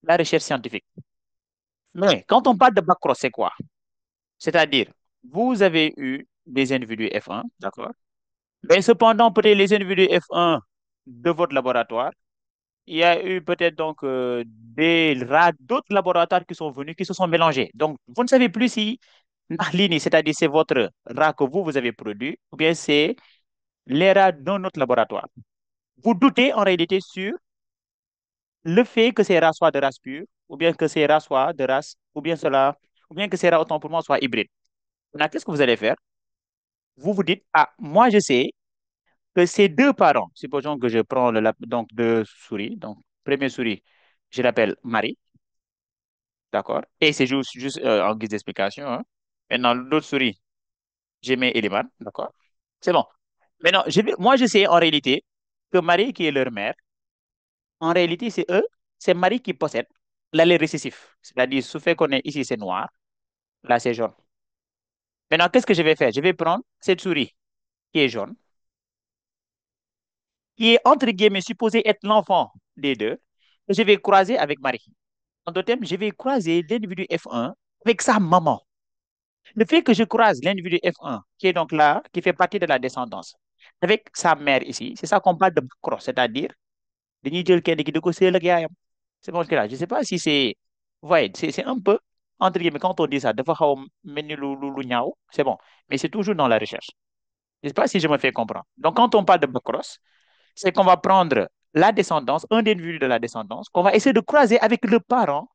la recherche scientifique. Mais quand on parle de bac cross, c'est quoi? C'est-à-dire, vous avez eu des individus F1, d'accord? Mais cependant, peut-être les individus F1 de votre laboratoire, il y a eu peut-être donc des rats d'autres laboratoires qui sont venus, qui se sont mélangés. Donc, vous ne savez plus si Nahlini, c'est-à-dire c'est votre rat que vous avez produit, ou bien c'est les rats d'un autre laboratoire. Vous doutez en réalité sur le fait que ces rats soient de race pure, ou bien que ces rats soient de race, ou bien que ces rats, autant pour moi, soient hybrides. Maintenant, qu'est-ce que vous allez faire? Vous vous dites, ah, moi je sais que ces deux parents, supposons que je prends donc deux souris, donc première souris, je l'appelle Marie, d'accord? Et c'est juste en guise d'explication, hein. Maintenant, l'autre souris, je mets Eliman, d'accord? C'est bon. Maintenant, moi je sais en réalité que Marie, qui est leur mère, en réalité, c'est Marie qui possède l'allèle récessif. C'est-à-dire, ce fait qu'on est ici, c'est noir, là, c'est jaune. Maintenant, qu'est-ce que je vais faire? Je vais prendre cette souris qui est jaune, qui est entre guillemets supposée être l'enfant des deux, et je vais croiser avec Marie. En d'autres termes, je vais croiser l'individu F1 avec sa maman. Le fait que je croise l'individu F1, qui est donc là, qui fait partie de la descendance, avec sa mère ici, c'est ça qu'on parle de cross, c'est-à-dire, dañuy jël kenn ki di ko séel ak yaayam. C'est bon, là. Je ne sais pas si c'est. Vous voyez, c'est un peu, entre guillemets, quand on dit ça, des fois, c'est bon. Mais c'est toujours dans la recherche. Je ne sais pas si je me fais comprendre. Donc, quand on parle de backcross, c'est qu'on va prendre la descendance, un individu de la descendance, qu'on va essayer de croiser avec le parent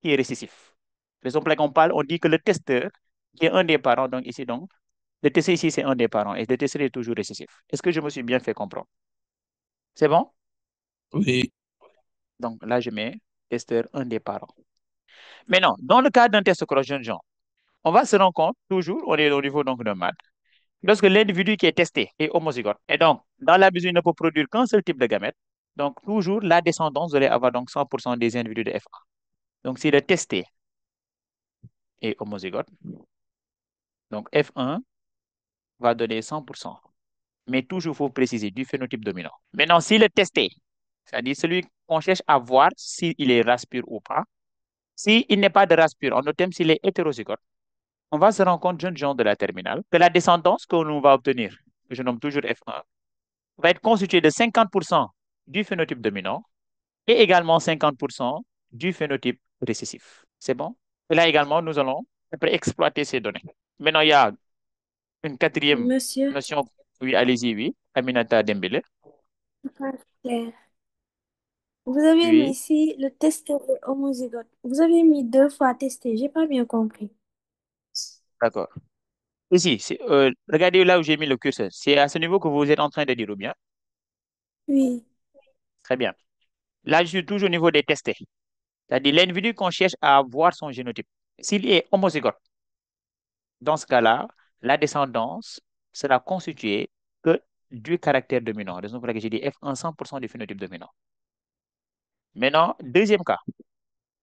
qui est récessif. Par exemple, quand on parle, on dit que le testeur, qui est un des parents, donc ici, donc, le testeur ici, c'est un des parents, et le testeur est toujours récessif. Est-ce que je me suis bien fait comprendre? C'est bon? Oui, Donc là, je mets testeur, un des parents. Maintenant, dans le cas d'un test cross-jeune genre, on va se rendre compte, toujours, on est au niveau donc de maths, lorsque l'individu qui est testé est homozygote, et donc, dans la mesure où il ne peut produire qu'un seul type de gamète, donc toujours la descendance devrait avoir donc 100% des individus de F1. Donc, si le testé est homozygote, donc F1 va donner 100%. Mais toujours, il faut préciser du phénotype dominant. Maintenant, si le testé, c'est-à-dire celui qu'on cherche à voir s'il est race pure ou pas, s'il n'est pas de race pure, en d'autres termes, s'il est hétérozygote, on va se rendre compte, jeunes gens de la terminale, que la descendance que l'on va obtenir, que je nomme toujours F1, va être constituée de 50% du phénotype dominant et également 50% du phénotype récessif. C'est bon? Et là également, nous allons après exploiter ces données. Maintenant, il y a une quatrième Monsieur, notion. Oui, allez-y, oui. Aminata Dembélé. c'est pas clair. Vous avez mis Oui, ici le testeur est homozygote. Vous avez mis deux fois testé. J'ai pas bien compris. d'accord. Ici, regardez là où j'ai mis le curseur. C'est à ce niveau que vous êtes en train de dire, ou bien? Oui, Très bien. Là, je suis toujours au niveau des testés. C'est-à-dire l'individu qu'on cherche à voir son génotype. S'il est homozygote, dans ce cas-là, la descendance sera constituée que du caractère dominant. Raison pour laquelle j'ai dit F1 100% du phénotype dominant. Maintenant, deuxième cas.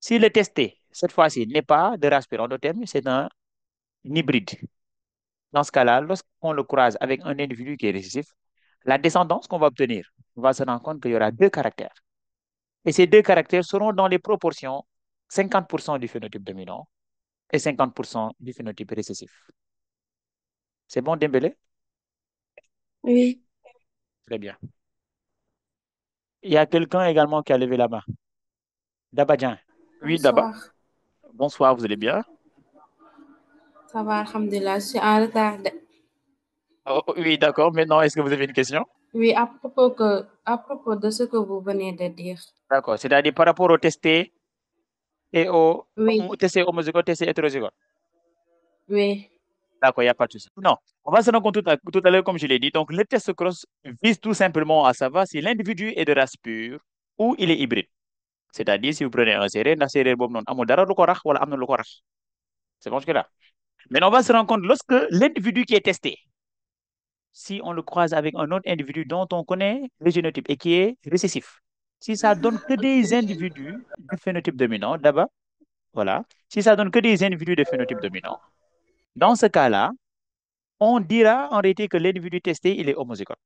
Si le testé, cette fois-ci, n'est pas de race pure endotherme, c'est un hybride. Dans ce cas-là, lorsqu'on le croise avec un individu qui est récessif, la descendance qu'on va obtenir, on va se rendre compte qu'il y aura deux caractères. Et ces deux caractères seront dans les proportions 50% du phénotype dominant et 50% du phénotype récessif. C'est bon, Dembélé? oui. Très bien. Il y a quelqu'un également qui a levé la main. Dabadjan. Oui, Daba. Bonsoir, Bonsoir, vous allez bien? ça va, alhamdulillah, je suis en retard. Oh, oui, d'accord. Maintenant, est-ce que vous avez une question? Oui, à propos de ce que vous venez de dire. D'accord. C'est-à-dire par rapport au testé et Oui, au testé homozygote, testé hétérozygote. oui, D'accord, il n'y a pas de souci. Non, on va se rendre compte tout à l'heure, comme je l'ai dit. Donc, le test cross vise tout simplement à savoir si l'individu est de race pure ou il est hybride. C'est-à-dire, si vous prenez un séeréer, la séeréer boobu noonu amul dara lu ko rax wala am na lu ko rax. C'est bon jusque-là. Mais on va se rendre compte lorsque l'individu qui est testé, si on le croise avec un autre individu dont on connaît le génotype et qui est récessif, si ça donne que des individus du phénotype dominant, d'abord, voilà, si ça donne que des individus de phénotype dominant, dans ce cas-là, on dira en réalité que l'individu testé, il est homozygote.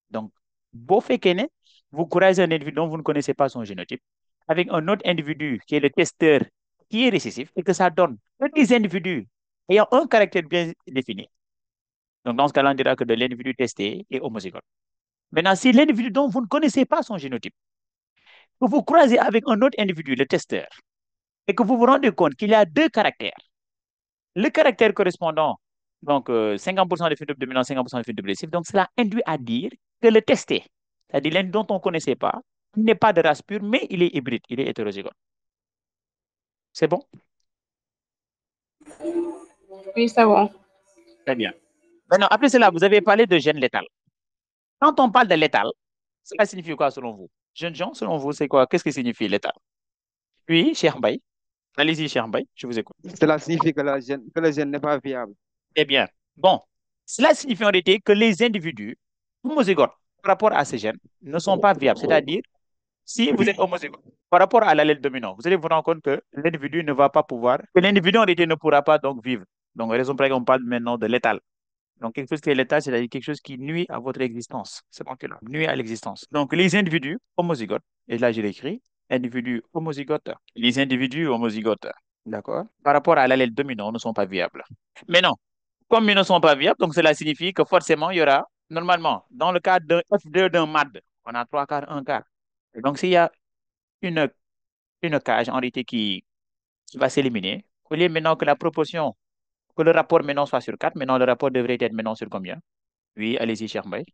Donc, beau fait qu'elle vous croisez un individu dont vous ne connaissez pas son génotype avec un autre individu qui est le testeur qui est récessif et que ça donne que des individus ayant un caractère bien défini. Donc, dans ce cas-là, on dira que de l'individu testé est homozygote. Maintenant, si l'individu dont vous ne connaissez pas son génotype, que vous croisez avec un autre individu, le testeur, et que vous vous rendez compte qu'il y a deux caractères, le caractère correspondant, donc 50% de phénotype dominant, 50% de phénotype récessif, donc cela induit à dire que le testé, c'est-à-dire l'un dont on ne connaissait pas, il n'est pas de race pure, mais il est hybride, il est hétérozygote. C'est bon? oui, c'est bon. Très bien. Maintenant, après cela, vous avez parlé de gène létal. Quand on parle de létal, cela signifie quoi selon vous? Jeunes gens, selon vous, c'est quoi? Qu'est-ce que signifie létal? Oui, Cheikh Mbaye. Allez-y, Cheikh Mbaye, je vous écoute. Cela signifie que, que le gène n'est pas viable. Eh bien, bon, cela signifie en réalité que les individus homozygotes par rapport à ces gènes ne sont pas viables. C'est-à-dire, si vous êtes homozygote par rapport à l'allèle dominant, vous allez vous rendre compte que l'individu ne va pas pouvoir, que l'individu en réalité ne pourra pas donc vivre. Donc, raison pour laquelle on parle maintenant de létal. Donc, quelque chose qui est létal, c'est-à-dire quelque chose qui nuit à votre existence. C'est bon que là, nuit à l'existence. Donc, les individus homozygotes, et là, je l'écris, individus homozygotes, les individus homozygotes, d'accord, par rapport à l'allèle dominant, ne sont pas viables. Mais non, comme ils ne sont pas viables, donc cela signifie que forcément, il y aura, normalement, dans le cas d'un F2 d'un MAD, on a trois quarts, un quart. Et donc, s'il y a une, une cage en réalité qui va s'éliminer, au lieu maintenant que la proportion, que le rapport maintenant soit sur 4, maintenant le rapport devrait être maintenant sur combien? Oui, allez-y, cher Mbaye.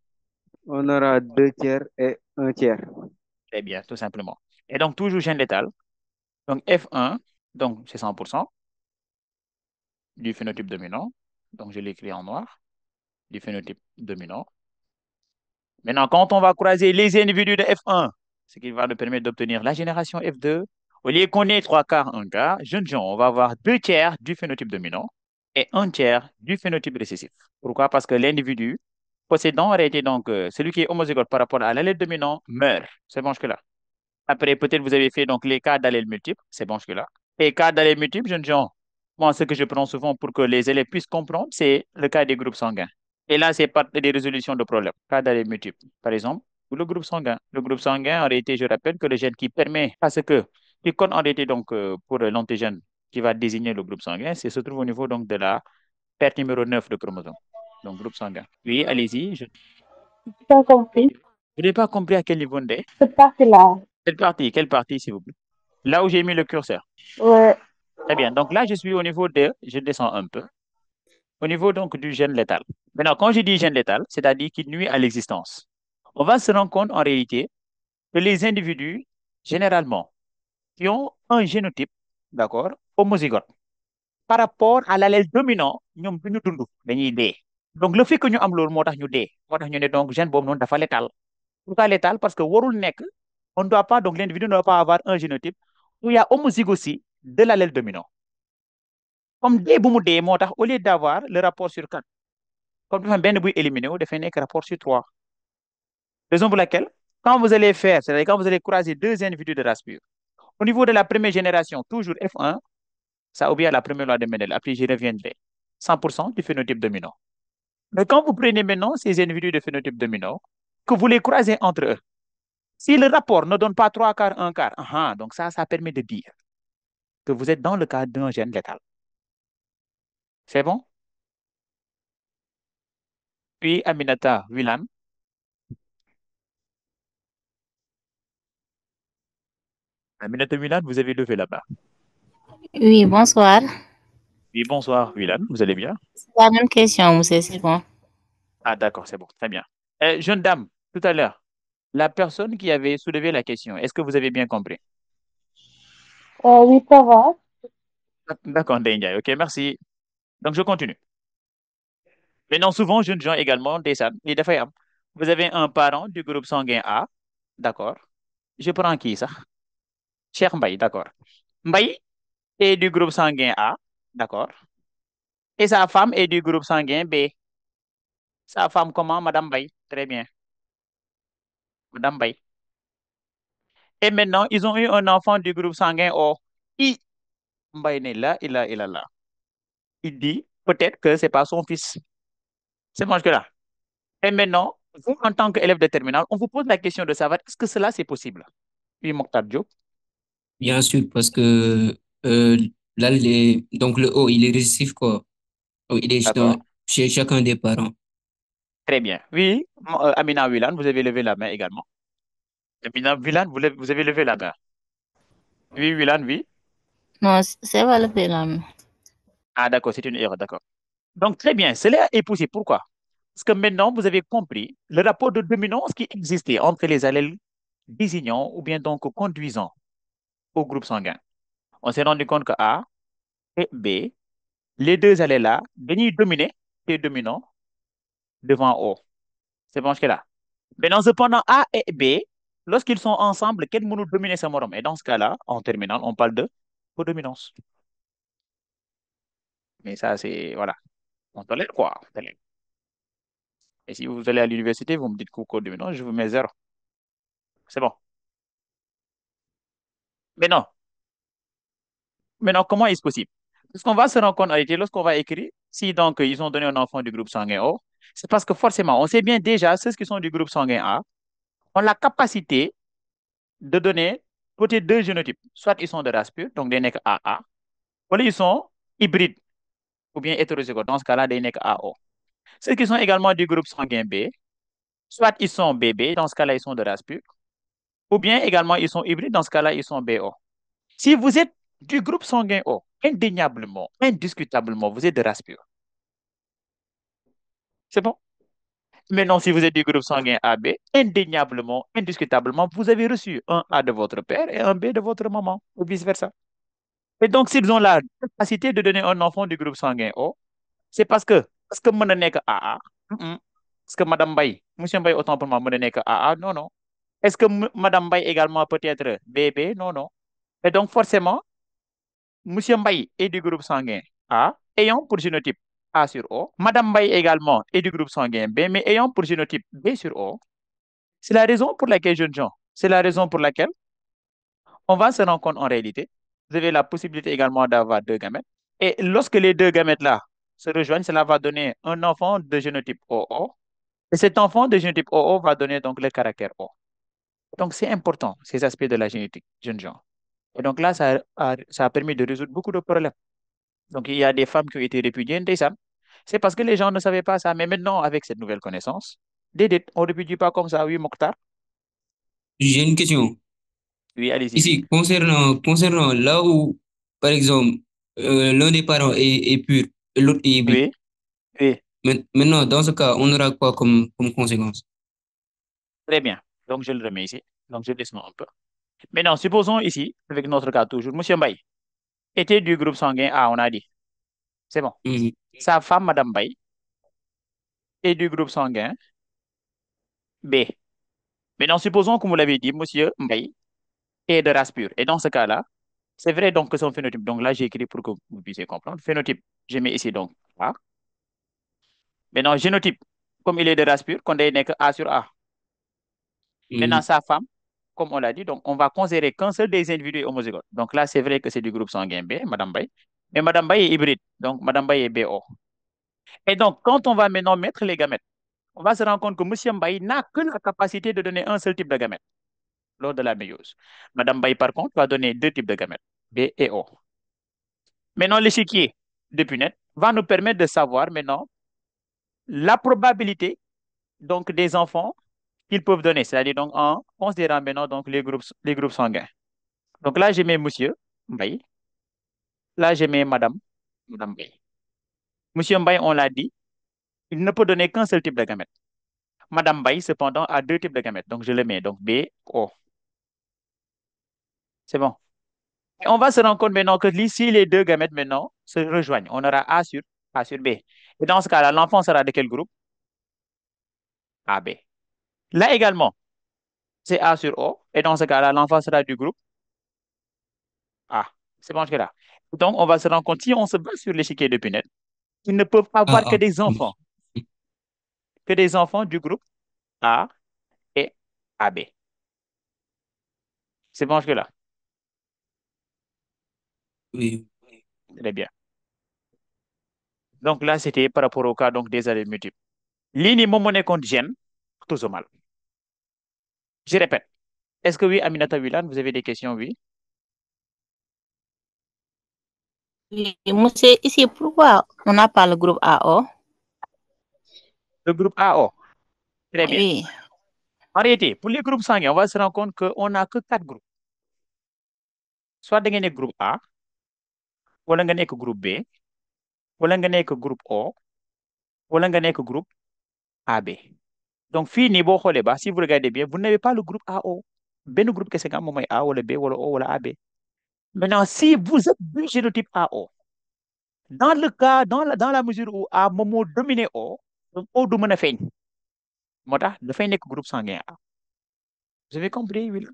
On aura 2 tiers et 1 tiers. Très bien, tout simplement. Et donc, toujours gène létal. Donc, F1, donc c'est 100% du phénotype dominant. Donc, je l'écris en noir, du phénotype dominant. Maintenant, quand on va croiser les individus de F1, ce qui va nous permettre d'obtenir la génération F2, au lieu qu'on ait 3 quarts, 1 quart, jeunes gens, on va avoir 2 tiers du phénotype dominant et 1 tiers du phénotype récessif. Pourquoi? Parce que l'individu possédant aurait été donc celui qui est homozygote par rapport à l'allèle dominant meurt. C'est bon jusque-là. Après, peut-être vous avez fait donc les cas d'allèles multiples. C'est bon jusque-là. Et cas d'allèles multiples, jeunes gens, moi, ce que je prends souvent pour que les élèves puissent comprendre, c'est le cas des groupes sanguins. Et là, c'est pas des résolutions de problèmes. Cas d'allèles multiples, par exemple, ou le groupe sanguin. Le groupe sanguin aurait été, je rappelle, que le gène qui permet à ce que, qui code aurait été donc pour l'antigène qui va désigner le groupe sanguin, c'est se trouve au niveau donc de la paire numéro 9 de chromosome. Donc, groupe sanguin. Oui, allez-y. Pas compris. Je n'ai pas compris à quel niveau on est. Cette partie-là. Quelle partie, s'il vous plaît? Là où j'ai mis le curseur. Ouais. Très bien. Donc là, je suis au niveau de, je descends un peu, au niveau donc du gène létal. Maintenant, quand je dis gène létal, c'est-à-dire qu'il nuit à l'existence. On va se rendre compte en réalité que les individus, généralement, qui ont un génotype, d'accord, homozygote, par rapport à l'allèle dominant, ñoom duñu dund dañuy dee. Donc le fait que ñu am loolu moo tax ñu dee moo tax ñu ne donc gène boobu noonu dafa létal. Pourquoi létal? Parce que warul nekk, on ne doit pas, donc l'individu ne doit pas avoir un génotype où il y a homozygosie de l'allèle dominant. Comme dee bu mu dee moo tax au lieu d'avoir le rapport sur 4, comme dafa am benn buy éliminé wu dafay nekk rapport sur 3. Raison pour laquelle, quand vous allez faire, c'est-à-dire quand vous allez croiser deux individus de race pure, au niveau de la première génération, toujours F1, ça obéit à la première loi de Mendel. Après, j'y reviendrai. 100% du phénotype dominant. Mais quand vous prenez maintenant ces individus de phénotype dominant, que vous les croisez entre eux, si le rapport ne donne pas 3 quarts, 1 quart, donc ça permet de dire que vous êtes dans le cas d'un gène létal. C'est bon? Puis Aminata Willan. Aminata Willan, vous avez levé la main. Oui, bonsoir. Oui, bonsoir Willan, vous allez bien? C'est la même question, monsieur, c'est bon. Ah, d'accord, c'est bon, très bien. Jeune dame, tout à l'heure, la personne qui avait soulevé la question, est-ce que vous avez bien compris? Oui, ça va. D'accord, Ndeye Ndiaye, ok, merci. Donc, je continue. Maintenant, souvent, jeunes gens également, des fois, vous avez un parent du groupe sanguin A, d'accord? Je prends qui, ça? Cheikh Mbaye, d'accord. Mbaye est du groupe sanguin A, d'accord? Et sa femme est du groupe sanguin B. Sa femme, comment? Madame Mbaye. Très bien. Madame Mbaye. Et maintenant, ils ont eu un enfant du groupe sanguin O. I. Mbaye n'est là, il a là. Il dit peut-être que c'est pas son fils. C'est bon jusque-là. Et maintenant, vous, en tant qu'élève de terminale, on vous pose la question de savoir est-ce que cela c'est possible? Oui, Mokhtar Diop. Bien sûr, parce que euh, là, donc le O, il est récessif, quoi. Donc, il est D'accord. chez chacun des parents. Très bien. Oui, Amina Willan, vous avez levé la main également. Amina Willan, vous avez levé la main. Oui, Willan, oui. Non, c'est pas le problème. Ah, d'accord, c'est une erreur, d'accord. Donc, très bien, cela est possible. Pourquoi? Parce que maintenant, vous avez compris le rapport de dominance qui existait entre les allèles désignant ou bien donc conduisant au groupe sanguin. On s'est rendu compte que A et B, les deux allèles-là, dañuy dominer et dominants devant O. C'est bon jusque-là. Maintenant, cependant, A et B, lorsqu'ils sont ensemble, quel mënul dominer sa morom? Et dans ce cas-là, en terminale, on parle de codominance. Mais ça, c'est, voilà, on tolère quoi? On tolère. Et si vous allez à l'université, vous me dites codominance, je vous mets 0. C'est bon. Maintenant, comment est-ce possible? Parce qu'on va se rendre compte en réalité, lorsqu'on va écrire, si donc ils ont donné un enfant du groupe sanguin O, c'est parce que forcément, on sait bien déjà, ceux qui sont du groupe sanguin A ont la capacité de donner peut-être deux génotypes. Soit ils sont de race pure, donc des NEC AA, ou ils sont hybrides ou bien hétérozygotes. Dans ce cas-là, des NEC AO. Ceux qui sont également du groupe sanguin B, soit ils sont BB, dans ce cas-là, ils sont de race pure, ou bien également ils sont hybrides, dans ce cas-là, ils sont BO. Si vous êtes du groupe sanguin O, indéniablement, indiscutablement, vous êtes de race pure. C'est bon? Maintenant, si vous êtes du groupe sanguin AB, indéniablement, indiscutablement, vous avez reçu un A de votre père et un B de votre maman, ou vice-versa. Et donc, s'ils ont la capacité de donner un enfant du groupe sanguin O, c'est parce que mën na nekk AA. Mm-mm. Est-ce que Madame Mbaye, Monsieur Mbaye, autant pour moi, mën na nekk AA? Non, non. Est-ce que Madame Mbaye également peut être BB? Non, non. Et donc, forcément, Monsieur Mbaye est du groupe sanguin A, ayant pour génotype A sur O. Madame Mbaye également est du groupe sanguin B, mais ayant pour génotype B sur O. C'est la raison pour laquelle, jeunes gens, c'est la raison pour laquelle on va se rendre compte en réalité, vous avez la possibilité également d'avoir deux gamètes. Et lorsque les deux gamètes-là se rejoignent, cela va donner un enfant de génotype OO. Et cet enfant de génotype OO va donner donc le caractère O. Donc, c'est important, ces aspects de la génétique, jeunes gens. Et donc là, ça a permis de résoudre beaucoup de problèmes. Donc, il y a des femmes qui ont été répudiées, ndeysaan. C'est parce que les gens ne savaient pas ça. Mais maintenant, avec cette nouvelle connaissance, on ne répudie pas comme ça. Oui, Mokhtar. J'ai une question. Oui, allez-y. Ici, concernant là où, par exemple, l'un des parents est pur et l'autre est hybride. Oui, oui, Maintenant, dans ce cas, on aura quoi comme conséquence? très bien. Donc, je le remets ici. Donc, je descends un peu. Maintenant, supposons ici, avec notre cas toujours, Monsieur Mbaye était du groupe sanguin A, on a dit. C'est bon. Mhm. Sa femme, Madame Mbaye, est du groupe sanguin B. Maintenant, supposons, comme vous l'avez dit, Monsieur Mbaye est de race pure. Et dans ce cas-là, c'est vrai donc que son phénotype, donc là j'ai écrit pour que vous puissiez comprendre. Phénotype, je mets ici donc A. Maintenant, génotype, comme il est de race pure, qu'on n'est que A sur A. Maintenant, Mhm. sa femme, comme on l'a dit, donc on va considérer qu'un seul des individus est homozygote. Donc là, c'est vrai que c'est du groupe sanguin B, Madame Baye. Mais Madame Baye est hybride, donc Madame Baye est BO. Et donc, quand on va maintenant mettre les gamètes, on va se rendre compte que Monsieur Mbaye n'a que la capacité de donner un seul type de gamète lors de la méiose. Madame Baye, par contre, va donner deux types de gamètes, B et O. Maintenant, l'échiquier de Punnett va nous permettre de savoir maintenant la probabilité donc des enfants qu'ils peuvent donner, c'est-à-dire donc en considérant maintenant donc les groupes sanguins. Donc là, j'ai mis Monsieur Mbaye, là, j'ai mis Madame Mbaye. Monsieur Mbaye, on l'a dit, il ne peut donner qu'un seul type de gamète. Madame Mbaye, cependant, a deux types de gamètes. Donc, je le mets, donc B, O. C'est bon. Et on va se rendre compte maintenant que si les deux gamètes maintenant se rejoignent, on aura A sur B. Et dans ce cas-là, l'enfant sera de quel groupe? AB. Là également, c'est A sur O. Et dans ce cas-là, l'enfant sera du groupe A. C'est bon jusque-là. Donc, on va se rendre compte, si on se base sur l'échiquier de Punnett, ils ne peuvent avoir Ah, ah. que des enfants du groupe A et AB. C'est bon jusque-là. Oui. Très bien. Donc là, c'était par rapport au cas donc, des arrêts multiples. L'ini momone contre gène, tout mal. Je répète. Est-ce que oui, Aminata Willan, vous avez des questions? Oui. Oui, monsieur, ici, pourquoi on n'a pas le groupe AO? Le groupe AO. Très bien. Oui, En réalité, pour les groupes sanguins, on va se rendre compte qu'on n'a que quatre groupes. Soit vous avez groupe A, wala nga nekk groupe B, wala nga nekk groupe O, wala nga nekk groupe AB. Donc, fini, si vous regardez bien, vous n'avez pas le groupe AO. Ben groupe que c'est quand même A, ou le B, ou le O, ou le AB. Maintenant, si vous êtes du génotype AO, dans la mesure où A momo dominé O, donc O du mën a feeñ. moo tax dafay nekk groupe sanguin A. Vous avez compris, oui?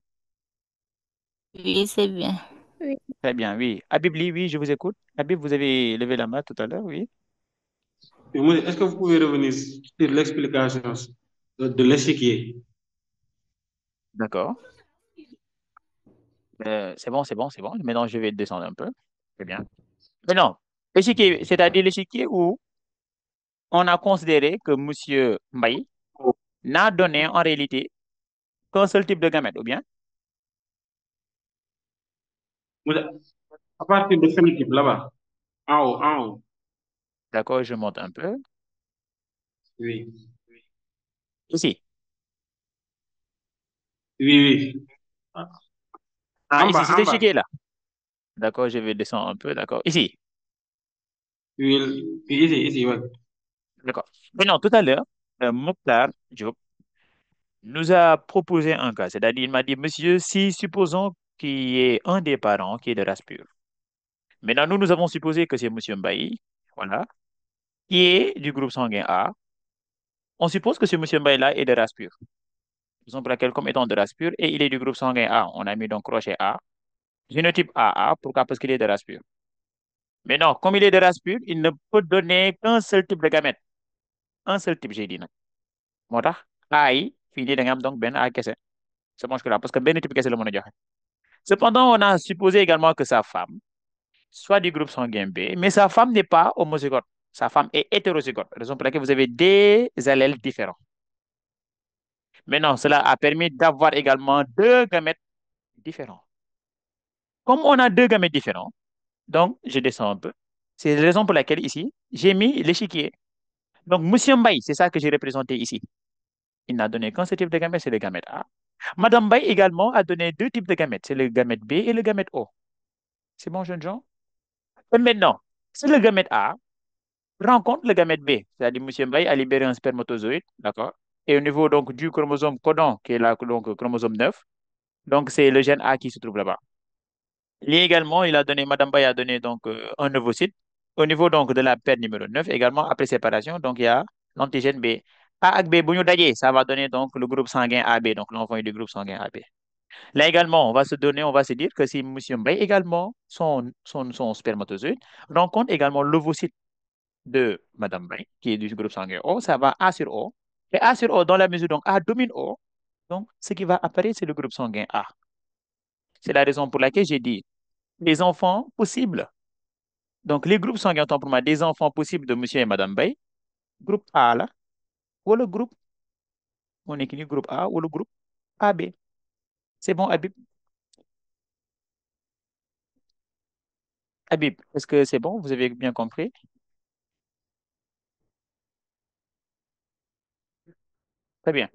oui, c'est bien. Oui. Très bien, oui. Habib, oui, je vous écoute. Habib, vous avez levé la main tout à l'heure, oui. Est-ce que vous pouvez revenir sur l'explication de l'échiquier? D'accord. C'est bon, c'est bon, c'est bon. Maintenant, je vais descendre un peu. Très bien. Maintenant, l'échiquier, c'est-à-dire l'échiquier où on a considéré que M. Mbaye n'a donné en réalité qu'un seul type de gamète, ou bien? À partir de phénotype là-bas, en haut. D'accord, je monte un peu. Oui, Ici. oui. Ah, En ici, bas, c'est en bas. l'échiquier là. D'accord, je vais descendre un peu, d'accord. Ici. Oui, ici, ouais. D'accord. Maintenant, tout à l'heure, Mokhtar Diop nous a proposé un cas, c'est-à-dire il m'a dit, monsieur, si supposons qu'il y ait un des parents qui est de race pure. Maintenant, nous avons supposé que c'est monsieur Mbaye, voilà, qui est du groupe sanguin A. On suppose que ce monsieur Mbaye-là est de race pure. Raison pour laquelle, comme étant de race pure, et il est du groupe sanguin A, on a mis donc crochet A. Génotype AA, pourquoi? Parce qu'il est de race pure. Mais non, comme il est de race pure, il ne peut donner qu'un seul type de gamète. Un seul type, j'ai dit. Moo tax A yi fii nii da nga am donc benn A kese. C'est bon là parce que benn type kese la mën a joxe. Cependant, on a supposé également que sa femme soit du groupe sanguin B, mais sa femme n'est pas homozygote. Sa femme est hétérozygote, raison pour laquelle vous avez des allèles différents. Maintenant, cela a permis d'avoir également deux gamètes différents. Comme on a deux gamètes différents, donc je descends un peu. C'est la raison pour laquelle ici, j'ai mis l'échiquier. Donc, Monsieur Mbaye, c'est ça que j'ai représenté ici. Il n'a donné qu'un seul type de gamète, c'est le gamète A. Madame Mbaye également a donné deux types de gamètes, c'est le gamète B et le gamète O. C'est bon, jeunes gens? Et maintenant, si le gamète A rencontre le gamète B, c'est-à-dire Monsieur Mbaye a libéré un spermatozoïde, d'accord? Et au niveau donc du chromosome codon, qui est là, donc chromosome 9, donc c'est le gène A qui se trouve là-bas. Lui également, Madame Mbaye a donné donc un ovocyte. Au niveau donc de la paire numéro 9, également après séparation, donc il y a l'antigène B. A avec B, bu ñu dajee, ça va donner donc le groupe sanguin AB, donc l'enfant est du groupe sanguin AB. Là également, on va se dire que si M. Mbaye également, son spermatozoïde rencontre également l'ovocyte de Madame Mbaye, qui est du groupe sanguin O, ça va A sur O. Et A sur O, dans la mesure donc A domine O, donc ce qui va apparaître, c'est le groupe sanguin A. C'est la raison pour laquelle j'ai dit les enfants possibles. Donc, les groupes sanguins sont pour moi des enfants possibles de monsieur et madame Bay. Groupe A là, ou le groupe, on écrit groupe A ou le groupe AB. C'est bon, Habib? Habib, est-ce que c'est bon? Vous avez bien compris? Très bien.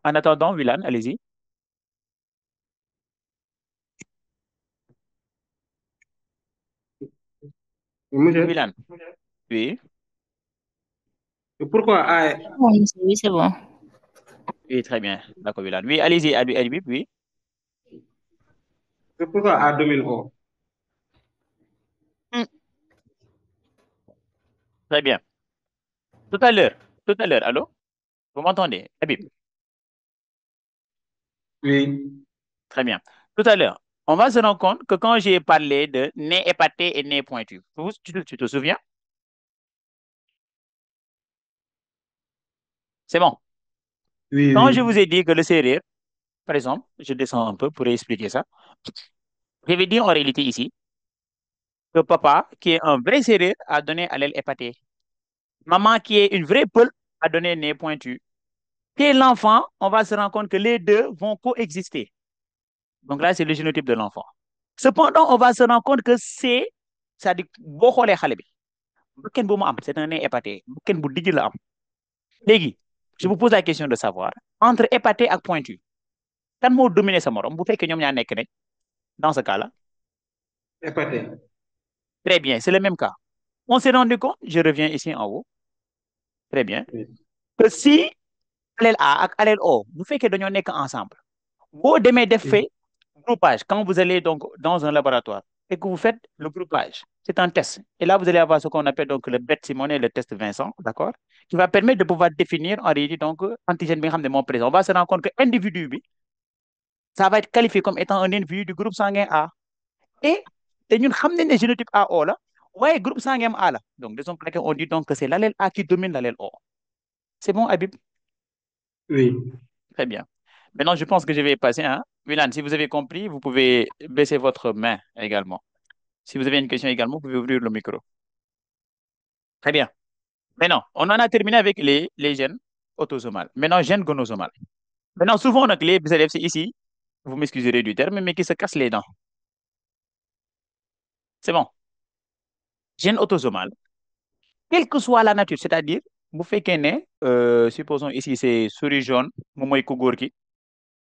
En attendant, Wilan, allez-y. Monsieur, Wilan, oui, pourquoi A est... Bon, monsieur, oui, c'est bon. oui, très bien. D'accord, Wilan. Oui, allez-y, Habib, oui. Pourquoi A domine O? Hmm, très bien. Tout à l'heure, allô? Vous m'entendez? Habib, Oui, très bien. Tout à l'heure, on va se rendre compte que quand j'ai parlé de nez épaté et nez pointu, tu te souviens? C'est bon. oui, Quand je oui. vous ai dit que le serrure, par exemple, je descends un peu pour expliquer ça. Je vais dire en réalité ici que papa, qui est un vrai serrure, a donné allèle épaté. Maman, qui est une vraie peule, a donné nez pointu. Et l'enfant, on va se rendre compte que les deux vont coexister. Donc là, c'est le génotype de l'enfant. Cependant, on va se rendre compte que c'est-à-dire, boo xoolee xale bi, bukken bu mu am, c'est un nez épaté. Bukken bu dijj la am. Léegi, je vous pose la question de savoir, entre épaté et pointu, kan moo dominé sa morom bu fekkee ñoom ñaar nekk nañ dans ce cas-là? Épaté. Très bien, c'est le même cas. On s'est rendu compte, je reviens ici en haut, très bien, Oui. que si allèle A et allèle O, vous faites que nous sommes ensemble. Vous demee def fait groupage, quand vous allez donc dans un laboratoire et que vous faites le groupage, c'est un test. Et là, vous allez avoir ce qu'on appelle donc le BET Simon et le test Vincent, d'accord, qui va permettre de pouvoir définir en réalité donc antigène bi nga xam ne moo présent. On va se rendre compte que l'individu, ça va être qualifié comme étant un individu du groupe sanguin A. Et ñun xam nañ ne génotype AO la, ouais, groupe sanguin A là. Donc, de son on dit donc que c'est l'allèle A qui domine l'allèle O. C'est bon, Habib? Oui. Très bien. Maintenant, je pense que je vais passer. Hein. Milan, si vous avez compris, vous pouvez baisser votre main également. Si vous avez une question également, vous pouvez ouvrir le micro. Très bien. Maintenant, on en a terminé avec les gènes autosomales. Maintenant, gènes gonosomales. Maintenant, souvent, on a les BZF, c'est ici, vous m'excuserez du terme, mais qui se cassent les dents. C'est bon. Gène autosomal, quelle que soit la nature, c'est-à-dire, vous faites qu'un nez, supposons ici, c'est souris jaune, moom ku góor ki,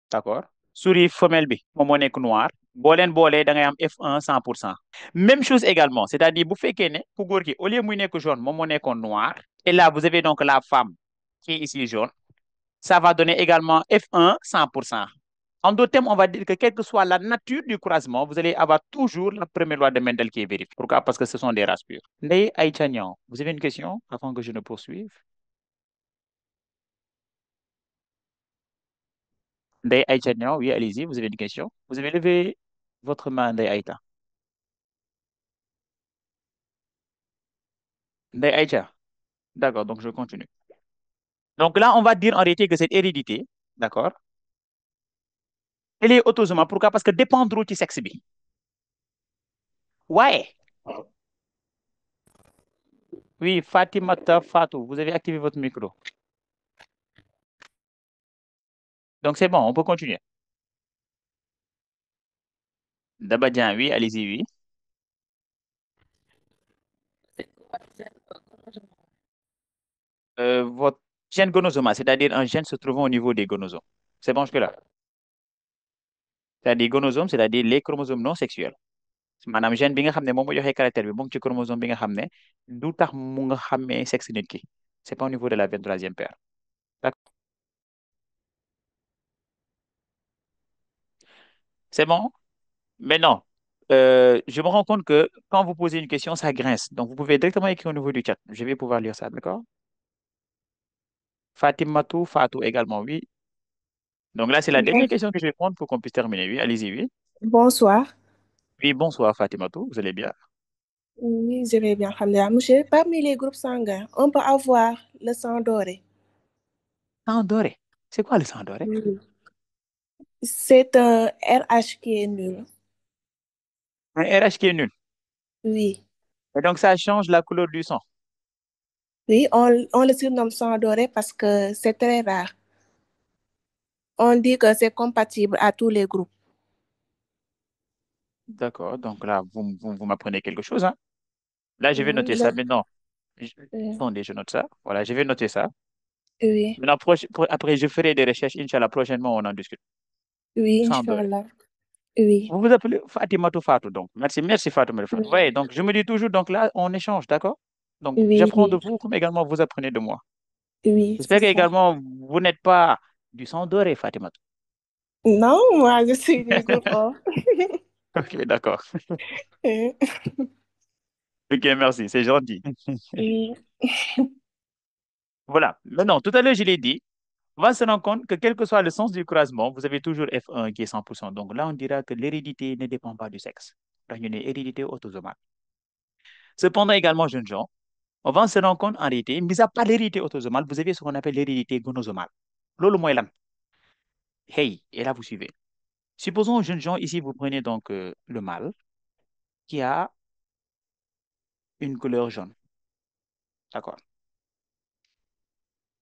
d'accord? Souris femelle bi, moom moo nekk noir. Boo leen boolee da ngay am F1 100%. Même chose également, c'est-à-dire, vous faites qu'un nez, ku góor ki, au lieu muy nekk jaune, moom moo nekkoon noir. Et là, vous avez donc la femme qui est ici jaune, ça va donner également F1 100%. En d'autres termes, on va dire que quelle que soit la nature du croisement, vous allez avoir toujours la première loi de Mendel qui est vérifiée. Pourquoi? Parce que ce sont des races pures. Ndeye Aïcha Niang, vous avez une question avant que je ne poursuive? Ndeye Aïcha Niang, oui, allez-y, vous avez une question? Vous avez levé votre main, Ndeye Aïcha. Ndeye Aïcha, d'accord, donc je continue. Donc là, on va dire en réalité que cette hérédité, d'accord, elle est autosomal. Pourquoi? Parce que dépendre du sexe. Ouais. Oui, Fatimata Fatou, vous avez activé votre micro. Donc c'est bon, on peut continuer. Dabadjan, oui, allez-y, oui. Votre gène gonosoma, c'est-à-dire un gène se trouvant au niveau des gonosomes. C'est bon jusque-là? C'est-à-dire gonosomes, c'est-à-dire les chromosomes non sexuels. Maanaam gène bi nga xam ne moom moo joxe caractère bi mu ngi ci chromosome bi nga xam ne du tax mu nga xàmmee sexe nit ki. C'est pas au niveau de la 23e paire. D'accord? C'est bon? Maintenant, je me rends compte que quand vous posez une question, ça grince. Donc, vous pouvez directement écrire au niveau du chat. Je vais pouvoir lire ça, d'accord? Fatimatou, Fatou également, oui. Donc là, c'est la dernière question que je vais prendre pour qu'on puisse terminer. Oui, allez-y, oui. Bonsoir. Oui, bonsoir Fatimatou, vous allez bien? Oui, je vais bien, alhamdoulilah. Monsieur, parmi les groupes sanguins, on peut avoir le sang doré. Sang doré. C'est quoi le sang doré? Oui. C'est un RH qui est nul. Un RH qui est nul. Oui. Et donc, ça change la couleur du sang. Oui, on le surnomme sang doré parce que c'est très rare. On dit que c'est compatible à tous les groupes. D'accord, donc là, vous m'apprenez quelque chose, hein? Là, je vais noter ça Le- maintenant. euh, Attendez, je note ça. Voilà, je vais noter ça. Oui, Maintenant, après, je ferai des recherches. Inch'Allah, prochainement, on en discute. oui, Sang doré. Inch'Allah. Oui, Vous vous appelez Fatimatou Fatou, donc. Merci, merci Fatou Fatou. oui, Oui, donc je me dis toujours, donc là, on échange, d'accord? Donc, oui, j'apprends de oui, vous comme également vous apprenez de moi. oui, c'est J'espère que ça. également, vous n'êtes pas du sang doré, Fatimatou. Non, moi, je suis du groupe O. Ok, d'accord. Euh, Ok, merci, c'est gentil. Oui, Voilà. Maintenant, tout à l'heure, je l'ai dit, on va se rendre compte que quel que soit le sens du croisement, vous avez toujours F1 qui est 100%. Donc là, on dira que l'hérédité ne dépend pas du sexe. Donc, il y a une hérédité autosomale. Cependant, également, jeunes gens, on va se rendre compte en réalité, mis à part l'hérédité autosomale, vous avez ce qu'on appelle l'hérédité gonosomale. Lolo mooy lan? Hey, et là, vous suivez. Supposons, jeunes gens, ici, vous prenez donc le mâle qui a une couleur jaune. D'accord.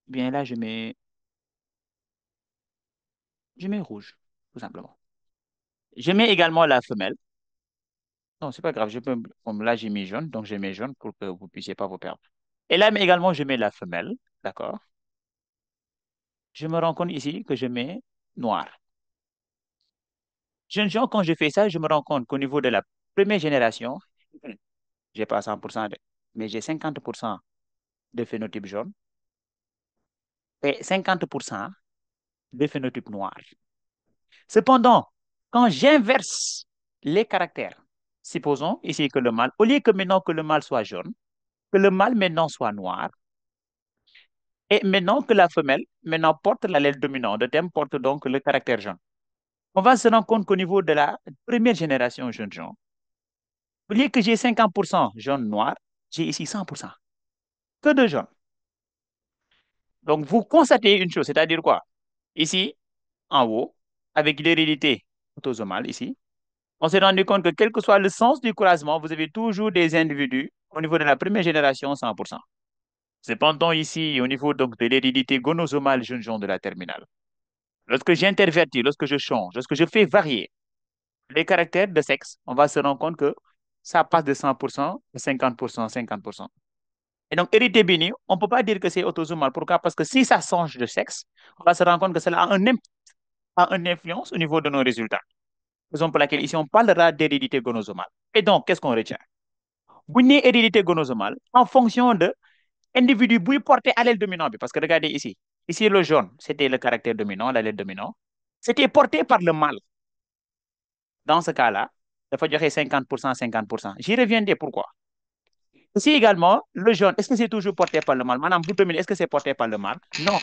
Bien là, je mets rouge, tout simplement. Je mets également la femelle. Non, c'est pas grave. Comme là, j'ai mis jaune, donc je mets jaune pour que vous puissiez pas vous perdre. Et là, mais également, je mets la femelle. D'accord. Je me rends compte ici que je mets noir. Jeunes gens, quand je fais ça, je me rends compte qu'au niveau de la première génération, j'ai pas 100%, mais j'ai 50% de phénotype jaune et 50% de phénotype noir. Cependant, quand j'inverse les caractères, supposons ici que le mâle, au lieu que maintenant que le mâle soit jaune, que le mâle maintenant soit noir, et maintenant que la femelle maintenant porte l'allèle dominant, de thème porte donc le caractère jaune. On va se rendre compte qu'au niveau de la première génération jeune jaune, au lieu que j'ai 50% jaune noir, j'ai ici 100%. Que de jaune. Donc vous constatez une chose, c'est-à-dire quoi? Ici, en haut, avec l'hérédité autosomale ici, on s'est rendu compte que quel que soit le sens du croisement, vous avez toujours des individus au niveau de la première génération 100%. Cependant, ici, au niveau donc de l'hérédité gonosomale jeune jaune de la terminale, lorsque j'intervertis, lorsque je change, lorsque je fais varier les caractères de sexe, on va se rendre compte que ça passe de 100% à 50%, 50%. Et donc, hérité béni, on ne peut pas dire que c'est autosomal. Pourquoi? Parce que si ça change de sexe, on va se rendre compte que cela a une influence au niveau de nos résultats. Raison pour laquelle ici, on parlera d'hérédité gonosomale. Et donc, qu'est-ce qu'on retient? Vous n'avez hérédité gonosomale en fonction de individu buy porter allèle dominant parce que regardez ici. Ici, le jaune, c'était le caractère dominant, l'allèle dominant. C'était porté par le mâle. Dans ce cas-là, il faut dire 50%, 50%. J'y reviendrai pourquoi. Ici également, le jaune, est-ce que c'est toujours porté par le mâle? Madame, vous dominez, est-ce que c'est porté par le mâle? Non.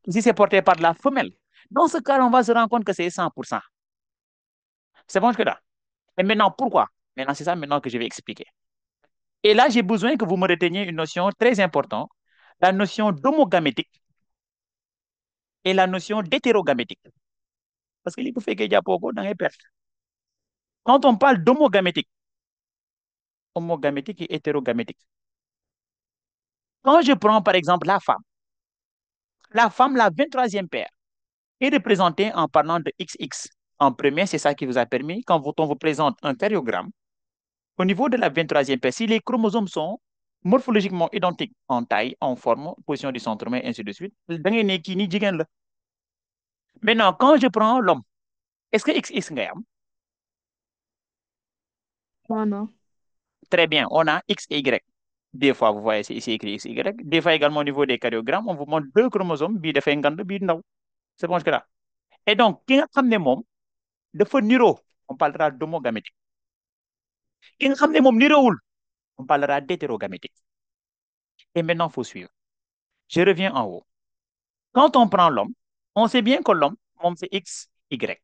Ici, c'est porté par la femelle. Dans ce cas, on va se rendre compte que c'est 100%. C'est bon que là. Et maintenant, pourquoi? Maintenant, c'est ça maintenant que je vais expliquer. Et là, j'ai besoin que vous me reteniez une notion très importante, la notion d'homogamétique et la notion d'hétérogamétique. Parce que il fait que y a beaucoup dans les pertes. Quand on parle d'homogamétique, homogamétique et hétérogamétique, quand je prends par exemple la femme, la 23e paire, est représentée en parlant de XX. En premier, c'est ça qui vous a permis, quand on vous présente un karyogramme, au niveau de la 23e paire, si les chromosomes sont morphologiquement identiques en taille, en forme, position du centromère, et ainsi de suite, maintenant, quand je prends l'homme, est-ce que XX ngay am? Non, non. Très bien, on a X et Y. Des fois, vous voyez, c'est ici écrit X, Y. Des fois, également, au niveau des karyogrammes, on vous montre deux chromosomes, bii dafay ngand, bii ndaw. C'est bon jusque-là. Et donc, ki nga xam ne moom dafa niroo, on parlera d'homogamétique. Ki nga xam ne moom niroowul, on parlera d'hétérogamétique. Et maintenant, il faut suivre. Je reviens en haut. Quand on prend l'homme, on sait bien que l'homme, c'est X, Y.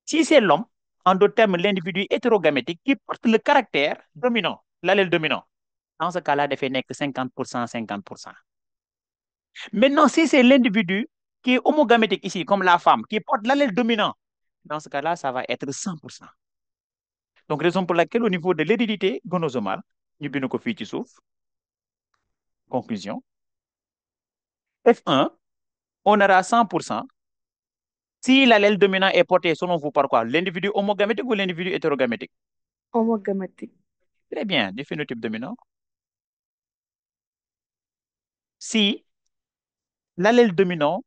Si c'est l'homme, en d'autres termes, l'individu hétérogamétique qui porte le caractère dominant, l'allèle dominant, dans ce cas-là, il fait que 50%, 50%. Maintenant, si c'est l'individu qui est homogamétique ici, comme la femme, qui porte l'allèle dominant, dans ce cas-là, ça va être 100%. Donc, raison pour laquelle, au niveau de l'hérédité gonosomale, ñu bind ko fii ci suuf, conclusion, F1, on aura 100% si l'allèle dominant est porté, selon vous, par quoi? L'individu homogamétique ou l'individu hétérogamétique? Homogamétique. Très bien, du phénotype dominant. Si l'allèle dominant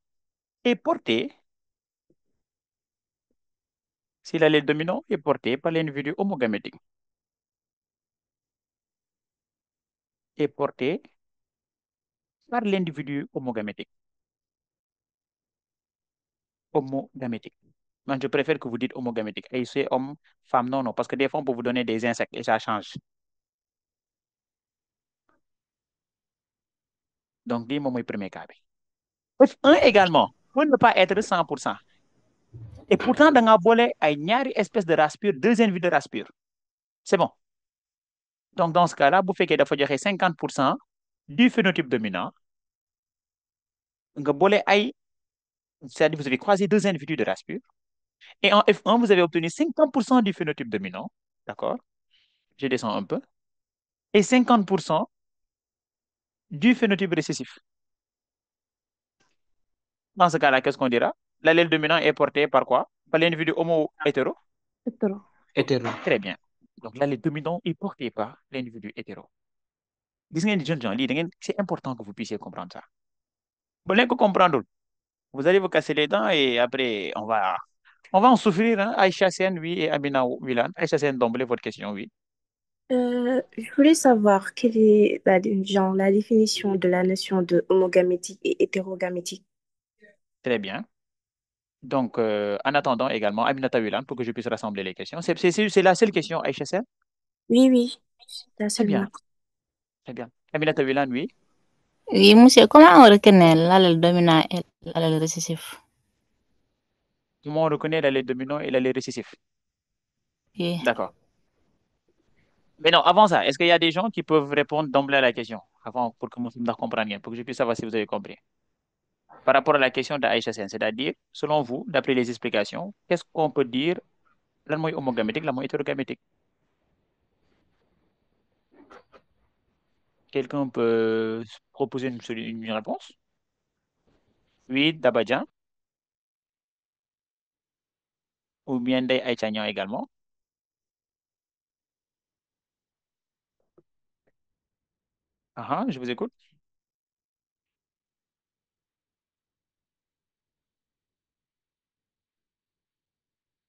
est porté, si l'allèle dominant est porté par l'individu homogamétique, est porté par l'individu homogamétique. Homogamétique. Moi, je préfère que vous dites homogamétique. Et c'est homme, femme, non, non, parce que des fois, on peut vous donner des insectes et ça change. Donc, dis-moi mon premier cas. Un également, pour ne pas être 100%. Et pourtant, dans la bolée, il y a une espèce de race pure, deux individus de race pure. C'est bon. Donc, dans ce cas-là, vous faites qu'il faut dire 50% du phénotype dominant. C'est-à-dire vous avez croisé deux individus de race pure. Et en F1, vous avez obtenu 50% du phénotype dominant. D'accord? Je descends un peu. Et 50% du phénotype récessif. Dans ce cas-là, qu'est-ce qu'on dira? L'allèle dominant est porté par quoi? Par l'individu homo-hétéro? Hétéro. Hétéro. Très bien. Donc l'allèle dominant est porté par l'individu hétéro. Gis ngeen di jeunes gens, c'est important que vous puissiez comprendre ça. Vous voulez comprendre? Vous allez vous casser les dents et après, on va en souffrir. Hein? Aïcha Sen, oui, et Amina Wilan. Aïcha Sen, d'emblée, votre question, oui. Je voulais savoir quelle est la définition de la notion de homogamétique et hétérogamétique. Très bien. Donc, en attendant également, Aminata Wilan, pour que je puisse rassembler les questions. C'est la seule question, Aïcha Sen? Oui, oui, la Très bien. seulement. Très bien. Aminata Wilan, oui. Oui, monsieur, comment on reconnaît l'allèle dominant et l'allèle récessif? Comment on reconnaît l'allèle dominant et l'allèle récessif? Oui. D'accord. Mais non, avant ça, est-ce qu'il y a des gens qui peuvent répondre d'emblée à la question, avant, pour que moi, je comprenne bien, pour que je puisse savoir si vous avez compris? Par rapport à la question d'Aïcha Sen, c'est-à-dire, selon vous, d'après les explications, qu'est-ce qu'on peut dire, lan mooy homogamétique, lan mooy hétérogamétique? Quelqu'un peut proposer une réponse? Oui, Dabadjan, ou bien Ndeye Aïcha Niang également. Ah, je vous écoute.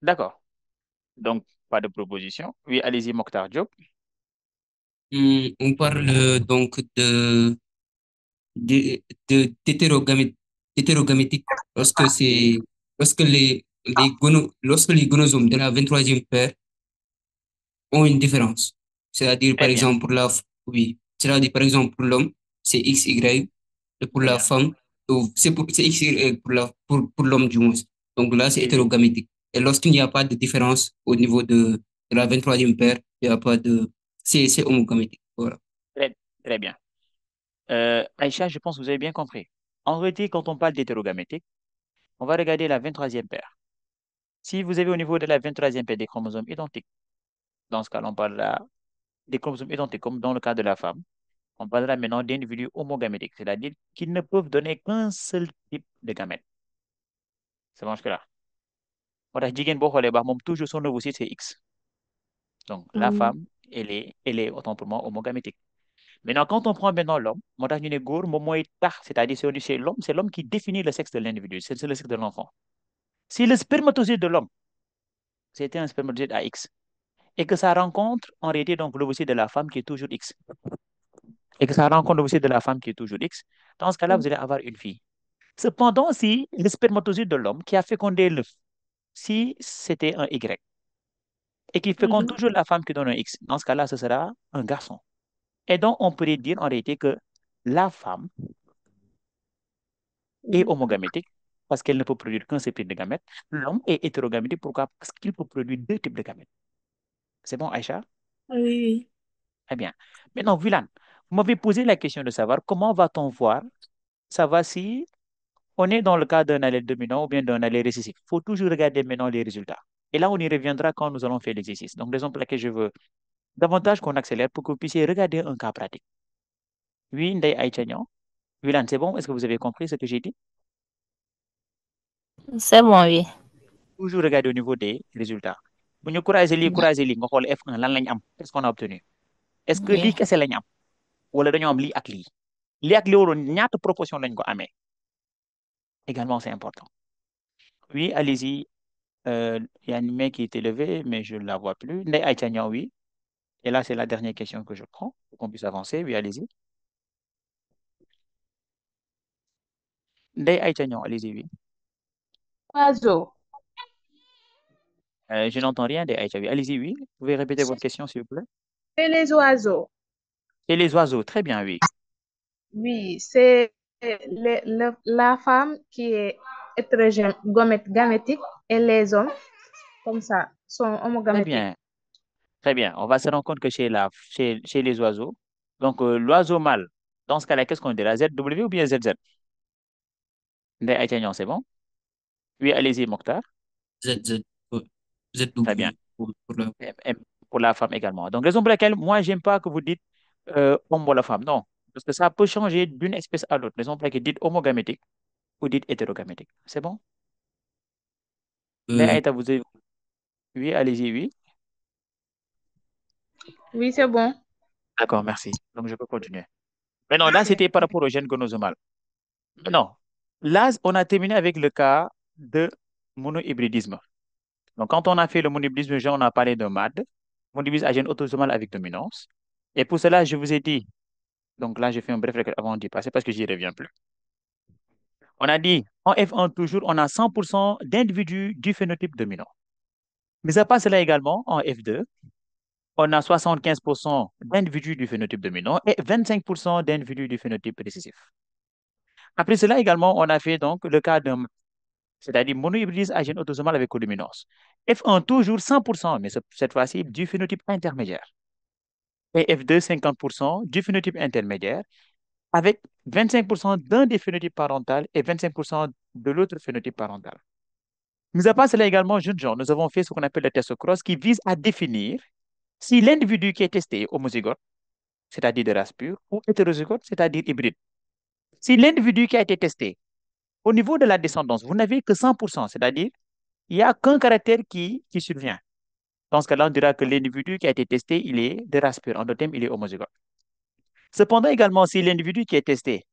D'accord. Donc, pas de proposition. Oui, allez-y, Mokhtar Diop. On parle donc de, d'hétérogamétique lorsque lorsque les gonosomes de la 23e paire ont une différence. C'est-à-dire, Très par bien, exemple, oui. C'est-à-dire, par exemple, pour l'homme, c'est XY, et pour très la bien. femme, c'est XY pour l'homme du moins. Donc là, c'est Oui, oui. hétérogamétique. Et lorsqu'il n'y a pas de différence au niveau de la 23e paire, il n'y a pas de, c'est homogamétique. Voilà. Très, très bien. Aïcha, je pense que vous avez bien compris. En réalité, quand on parle d'hétérogamétique, on va regarder la 23e paire. Si vous avez au niveau de la 23e paire des chromosomes identiques, dans ce cas, on parlera des chromosomes identiques, comme dans le cas de la femme, on parlera maintenant d'individus homogamétiques, c'est-à-dire qu'ils ne peuvent donner qu'un seul type de gamète. Ça marche que là. Moo tax jigéen boo xoolee baax moom toujours son ovocyte c'est X. Donc la Mm. femme, elle est autant pour moi homogamétique. Maintenant, quand on prend maintenant l'homme, moo tax ñu ne góor moom mooy tax, c'est-à-dire c'est l'homme qui définit le sexe de l'individu, c'est le sexe de l'enfant. Si le spermatozoïde de l'homme, c'était un spermatozoïde à X, et que ça rencontre en réalité donc l'ovocyte de la femme qui est toujours X, et que ça rencontre l'ovocyte de la femme qui est toujours X, dans ce cas-là, vous allez avoir une fille. Cependant, si le spermatozoïde de l'homme qui a fécondé l'œuf, si c'était un Y, et qui féconde Mhm. toujours la femme qui donne un X, dans ce cas-là, ce sera un garçon. Et donc, on pourrait dire en réalité que la femme est Mhm. homogamétique parce qu'elle ne peut produire qu'un seul type de gamètes. L'homme est hétérogamétique, pourquoi? Parce qu'il peut produire deux types de gamètes. C'est bon, Aïcha? Oui, oui. Très bien. Maintenant, Vulan, vous m'avez posé la question de savoir comment va-t-on voir, savoir si on est dans le cas d'un allèle dominant ou bien d'un allèle récessif. Il faut toujours regarder maintenant les résultats. Et là, on y reviendra quand nous allons faire l'exercice. Donc, raison pour laquelle je veux davantage qu'on accélère pour que vous puissiez regarder un cas pratique. Oui, Ndeye Aïcha Niang. Vulan, c'est bon? Est-ce que vous avez compris ce que j'ai dit? C'est bon, oui. Toujours regarder au niveau des résultats. Bu ñu croiser lii nga xool F1 lan lañ am qu'est-ce qu'on a obtenu est-ce que Oui. lii kese lañ am wala dañoo am lii ak lii lii ak lii woon ñaata proportion lañ ko amee également c'est important. Oui, allez-y. Il y a une main qui est élevée, mais je ne la vois plus. Ndeye Aïcha Niang, oui. Et là, c'est la dernière question que je prends pour qu'on puisse avancer. Oui, allez-y. Ndeye Aïcha Niang, allez-y, oui. Oiseau. Je n'entends rien, Ndeye Aïcha, oui. Allez-y, oui. Vous pouvez répéter votre question, s'il vous plaît. C'est les oiseaux. Et les oiseaux, très bien, oui. Oui, c'est la femme qui est gamétique et les hommes, comme ça, sont Très homogamétiques. bien, très bien. On va se rendre compte que chez les oiseaux, donc l'oiseau mâle, dans ce cas-là, qu'est-ce qu'on dira? ZW ou bien ZZ? Ndeye Aïcha Niang, c'est bon? Oui, allez-y, Mokhtar. Z, ouais. Très bien. ZW pour la. Et pour la femme également. Donc, raison pour laquelle moi, j'aime pas que vous dites homme ou la femme. Non, parce que ça peut changer d'une espèce à l'autre. Raison pour laquelle dites homogamétique ou dites hétérogamétique. C'est bon? Euh, Oui, allez-y, oui. Oui, c'est bon. D'accord, merci. Donc, je peux continuer. Mais non, là, c'était par rapport au gène gonosomal. Non, là, on a terminé avec le cas de monohybridisme. Donc, quand on a fait le monohybridisme, on a parlé d'un MAD, monohybridisme à gène autosomal avec dominance. Et pour cela, je vous ai dit, donc là, j'ai fait un bref récap avant d'y passer parce que j'y reviens plus. On a dit, en F1 toujours, on a 100% d'individus du phénotype dominant. Mais à part cela également, en F2, on a 75% d'individus du phénotype dominant et 25% d'individus du phénotype récessif. Après cela également, on a fait donc le cas d'un, c'est-à-dire monohybridisme à gène autosomal avec codominance. F1 toujours 100%, mais cette fois-ci du phénotype intermédiaire. Et F2, 50% du phénotype intermédiaire avec 25% d'un des phénotypes parentaux et 25% de l'autre phénotype parental. Mis à part cela également, jeunes gens, nous avons fait ce qu'on appelle le test cross qui vise à définir si l'individu qui est testé est homozygote, c'est-à-dire de race pure, ou hétérozygote, c'est-à-dire hybride. Si l'individu qui a été testé, au niveau de la descendance, vous n'avez que 100%, c'est-à-dire il n'y a qu'un caractère qui survient. Dans ce cas-là, on dira que l'individu qui a été testé, il est de race pure. En d'autres termes, il est homozygote. Cependant, également, si l'individu qui est testé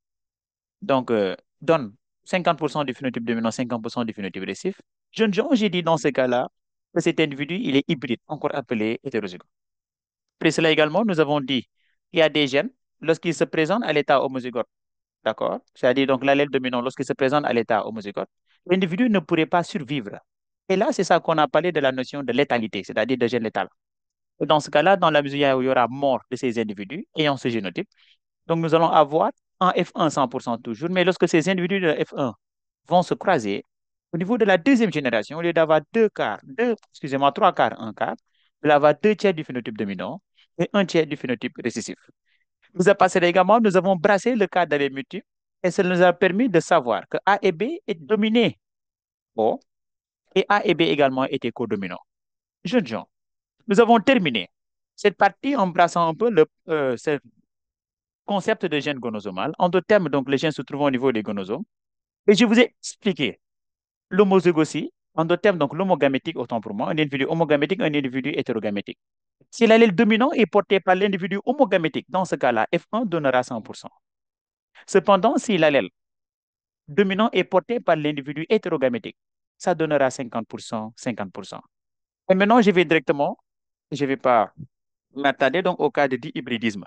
donc, donne 50% du phénotype dominant, 50% du phénotype récessif, jeune gens, j'ai dit dans ce cas-là que cet individu, il est hybride, encore appelé hétérozygote. Après cela également, nous avons dit il y a des gènes, lorsqu'ils se présentent à l'état homozygote, d'accord? C'est-à-dire donc l'allèle dominant, lorsqu'il se présente à l'état homozygote, l'individu ne pourrait pas survivre. Et là, c'est ça qu'on a parlé de la notion de létalité, c'est-à-dire de gène létal. Et dans ce cas-là, dans la mesure où il y aura mort de ces individus ayant ce génotype, donc nous allons avoir un F1 100% toujours, mais lorsque ces individus de F1 vont se croiser, au niveau de la deuxième génération, au lieu d'avoir excusez-moi, trois quarts, un quart, il va avoir deux tiers du phénotype dominant et un tiers du phénotype récessif. Nous a passé également, nous avons brassé le cas des multiples et cela nous a permis de savoir que A et B est dominé O et A et B également étaient codominants. Jeunes gens, nous avons terminé cette partie en brassant un peu ce concept de gène gonosomal. En d'autres termes, donc, les gènes se trouvent au niveau des gonosomes. Et je vous ai expliqué l'homozygosie, en d'autres termes, donc l'homogamétique, autant pour moi, un individu homogamétique, un individu hétérogamétique. Si l'allèle dominant est porté par l'individu homogamétique, dans ce cas-là, F1 donnera 100%. Cependant, si l'allèle dominant est porté par l'individu hétérogamétique, ça donnera 50%, 50%. Et maintenant, je vais directement, je ne vais pas m'attarder donc au cas de dihybridisme.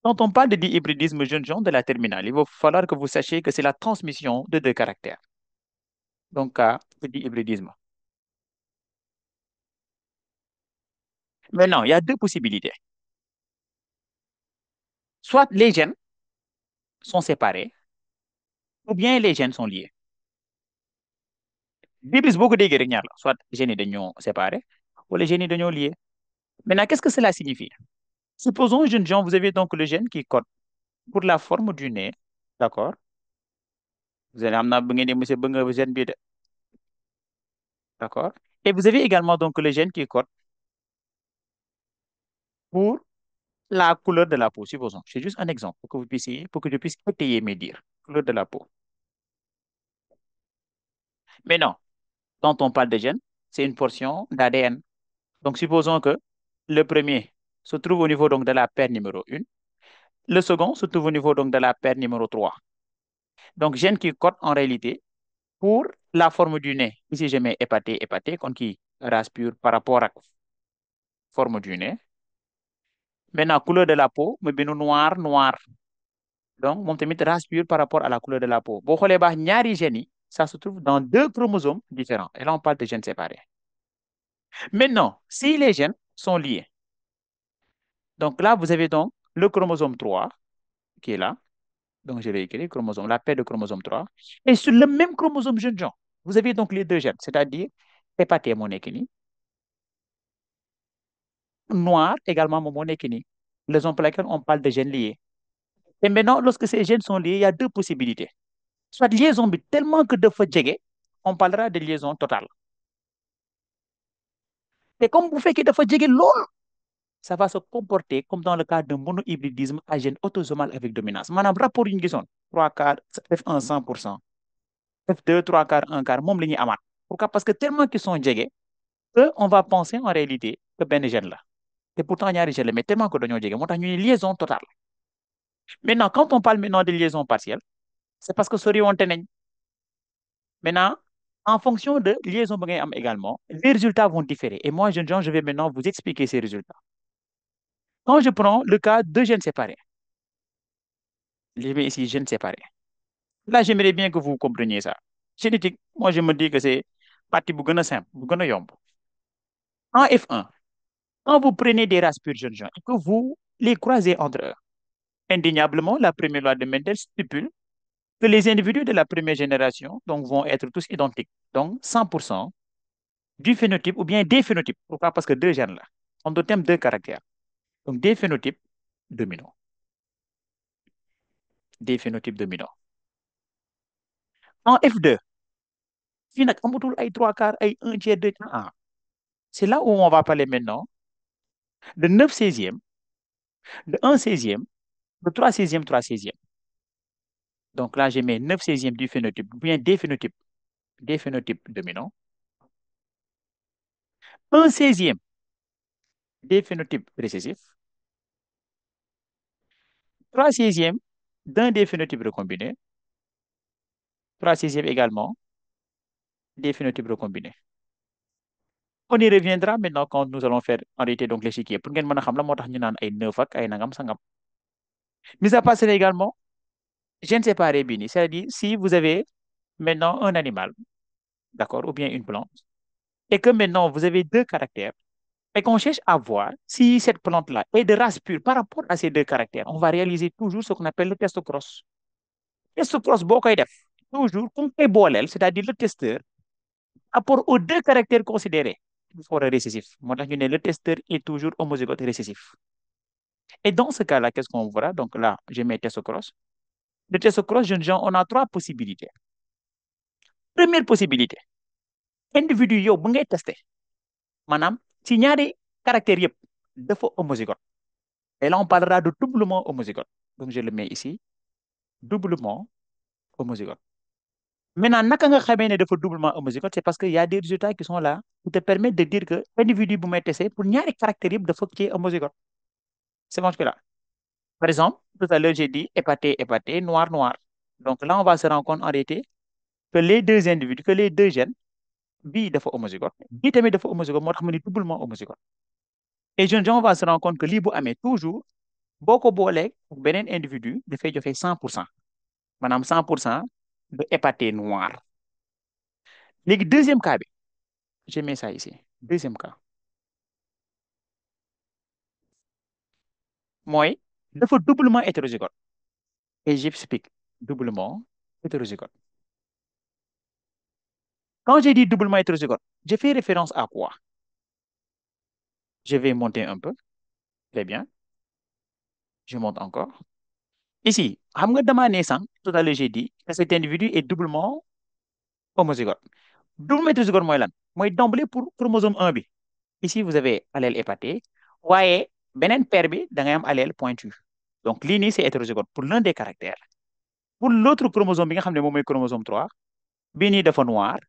Quand on parle de dihybridisme jeunes gens de la terminale, il va falloir que vous sachiez que c'est la transmission de deux caractères. Donc, cas de dihybridisme. Maintenant, il y a deux possibilités. Soit les gènes sont séparés, ou bien les gènes sont liés. Biblis beaucoup de guerrières, soit les gènes sont séparés, ou les gènes sont liés. Maintenant, qu'est-ce que cela signifie? Supposons, jeunes gens, vous avez donc le gène qui code pour la forme du nez, d'accord? Vous allez amener un gène, d'accord? Et vous avez également donc le gène qui code pour la couleur de la peau, supposons. C'est juste un exemple pour que vous puissiez, pour que je puisse étayer mes dires. Couleur de la peau. Mais non, quand on parle de gènes, c'est une portion d'ADN. Donc, supposons que le premier se trouve au niveau donc, de la paire numéro 1. Le second se trouve au niveau donc, de la paire numéro 3. Donc, gène qui code en réalité pour la forme du nez. Ici, je mets hépaté, hépaté, comme qui race pure par rapport à la forme du nez. Maintenant, couleur de la peau, me bino noir, noir. Donc, mon tamit race pure par rapport à la couleur de la peau. Bon, ñaari gènes, ça se trouve dans deux chromosomes différents. Et là, on parle de gènes séparés. Maintenant, si les gènes sont liés, donc là, vous avez donc le chromosome 3 qui est là. Donc, je vais écrire chromosome, la paire de chromosome 3. Et sur le même chromosome jeune gens, vous avez donc les deux gènes, c'est-à-dire hépaté monekini, noir également monekini. Raison pour laquelle on parle de gènes liés. Et maintenant, lorsque ces gènes sont liés, il y a deux possibilités. Soit liaison bi tellement que de fois on parlera de liaison totale. Et comme vous faites que de fois l'eau, ça va se comporter comme dans le cas d'un monohybridisme à gène autosomal avec dominance. Madame, rapport une guison, 3 quarts, F1 100%, F2, 3 quarts, 1 quart, mom ligne amat. Pourquoi? Parce que tellement qu'ils sont djégés, on va penser en réalité que ben gène là. Et pourtant, il y a des gènes, mais tellement que nous avons une liaison totale. Maintenant, quand on parle maintenant de liaison partielle, c'est parce que ce on tenait. Maintenant, en fonction de liaison également, les résultats vont différer. Et moi, jeune gens, je vais maintenant vous expliquer ces résultats. Quand je prends le cas de gènes séparés, je vais ici gènes séparés. Là, j'aimerais bien que vous compreniez ça. Génétique, moi, je me dis que c'est partie simple, yomb. En F1, quand vous prenez des races pures jeunes gens et que vous les croisez entre eux, indéniablement, la première loi de Mendel stipule que les individus de la première génération donc, vont être tous identiques. Donc, 100% du phénotype ou bien des phénotypes. Pourquoi? Parce que deux gènes là. On doit deux caractères. Donc, des phénotypes dominants. Des phénotypes dominants. En F2, fii nag amatul ay 3 quarts, ay 1 tiers, 2 tiers. Ah. C'est là où on va parler maintenant de 9 16e, de 1 16e, de 3 16e, 3 16e. Donc là, j'ai mis 9 16e du phénotype, ou bien des phénotypes dominants. 1 16e des phénotypes récessifs. 3 16e d'un des phénotypes recombinés. 3 16e également des phénotypes recombinés. On y reviendra maintenant quand nous allons faire en réalité donc l'échiquier. Pour ngeen mën a xam la moo tax ñu naan ay 9 ak ay nangam sangam. Mis à part cela également, gènes séparés bini, c'est-à-dire si vous avez maintenant un animal, d'accord, ou bien une plante, et que maintenant vous avez deux caractères, et qu'on cherche à voir si cette plante-là est de race pure par rapport à ces deux caractères, on va réaliser toujours ce qu'on appelle le test cross. Test cross, beaucoup toujours, qu'on fait bolel, c'est-à-dire le testeur, rapport aux deux caractères considérés, il faut récessif. Moi, le testeur est toujours homozygote récessif. Et dans ce cas-là, qu'est-ce qu'on verra? Donc là, je mets test cross. Le test cross, jeunes gens, on a trois possibilités. Première possibilité, individu yow bu ngay testé maanaam si ñaari caractères yëpp dafa homozygote. Et là, on parlera de doublement homozygote. Donc, je le mets ici, doublement homozygote. Maintenant, naka nga xamee ne dafa doublement homozygote, c'est parce qu'il y a des résultats qui sont là qui te permettent de dire que l'individu bu may testé pour ñaari caractères yëpp dafa ci homozygote. C'est bon là. Par exemple, tout à l'heure, j'ai dit hépaté, hépaté, noir, noir. Donc là, on va se rendre compte en réalité que les deux individus, que les deux gènes, bii dafa homozygote, bii tamit dafa homozygote, moo tax ma ni doublement homozygote. Et jeunes gens, on va se rendre compte que lii bu amee toujours boo ko boolee beneen individu dafay joxe 100%. Maanaam 100% de hépaté noir. Léegi deuxième cas bi, je mets ça ici. Deuxième cas. mooy dafa doublement hétérozygote. Et j'explique doublement hétérozygote. Quand j'ai dit doublement hétérozygote, je fais référence à quoi? Je vais monter un peu. Très bien. Je monte encore. Ici, xam nga dama ne sànq, tout à l'heure j'ai dit que cet individu est doublement homozygote. Doublement hétérozygote mooy lan? Mooy d'emblée pour chromosome 1 bi. Ici, vous avez allèle hépaté. waaye beneen paire bi da ngay am allèle pointu. Donc lii nii c'est hétérozygote pour l'un des caractères. Pour l'autre chromosome bi nga xam ne moom mooy chromosome 3, bii nii dafa noir,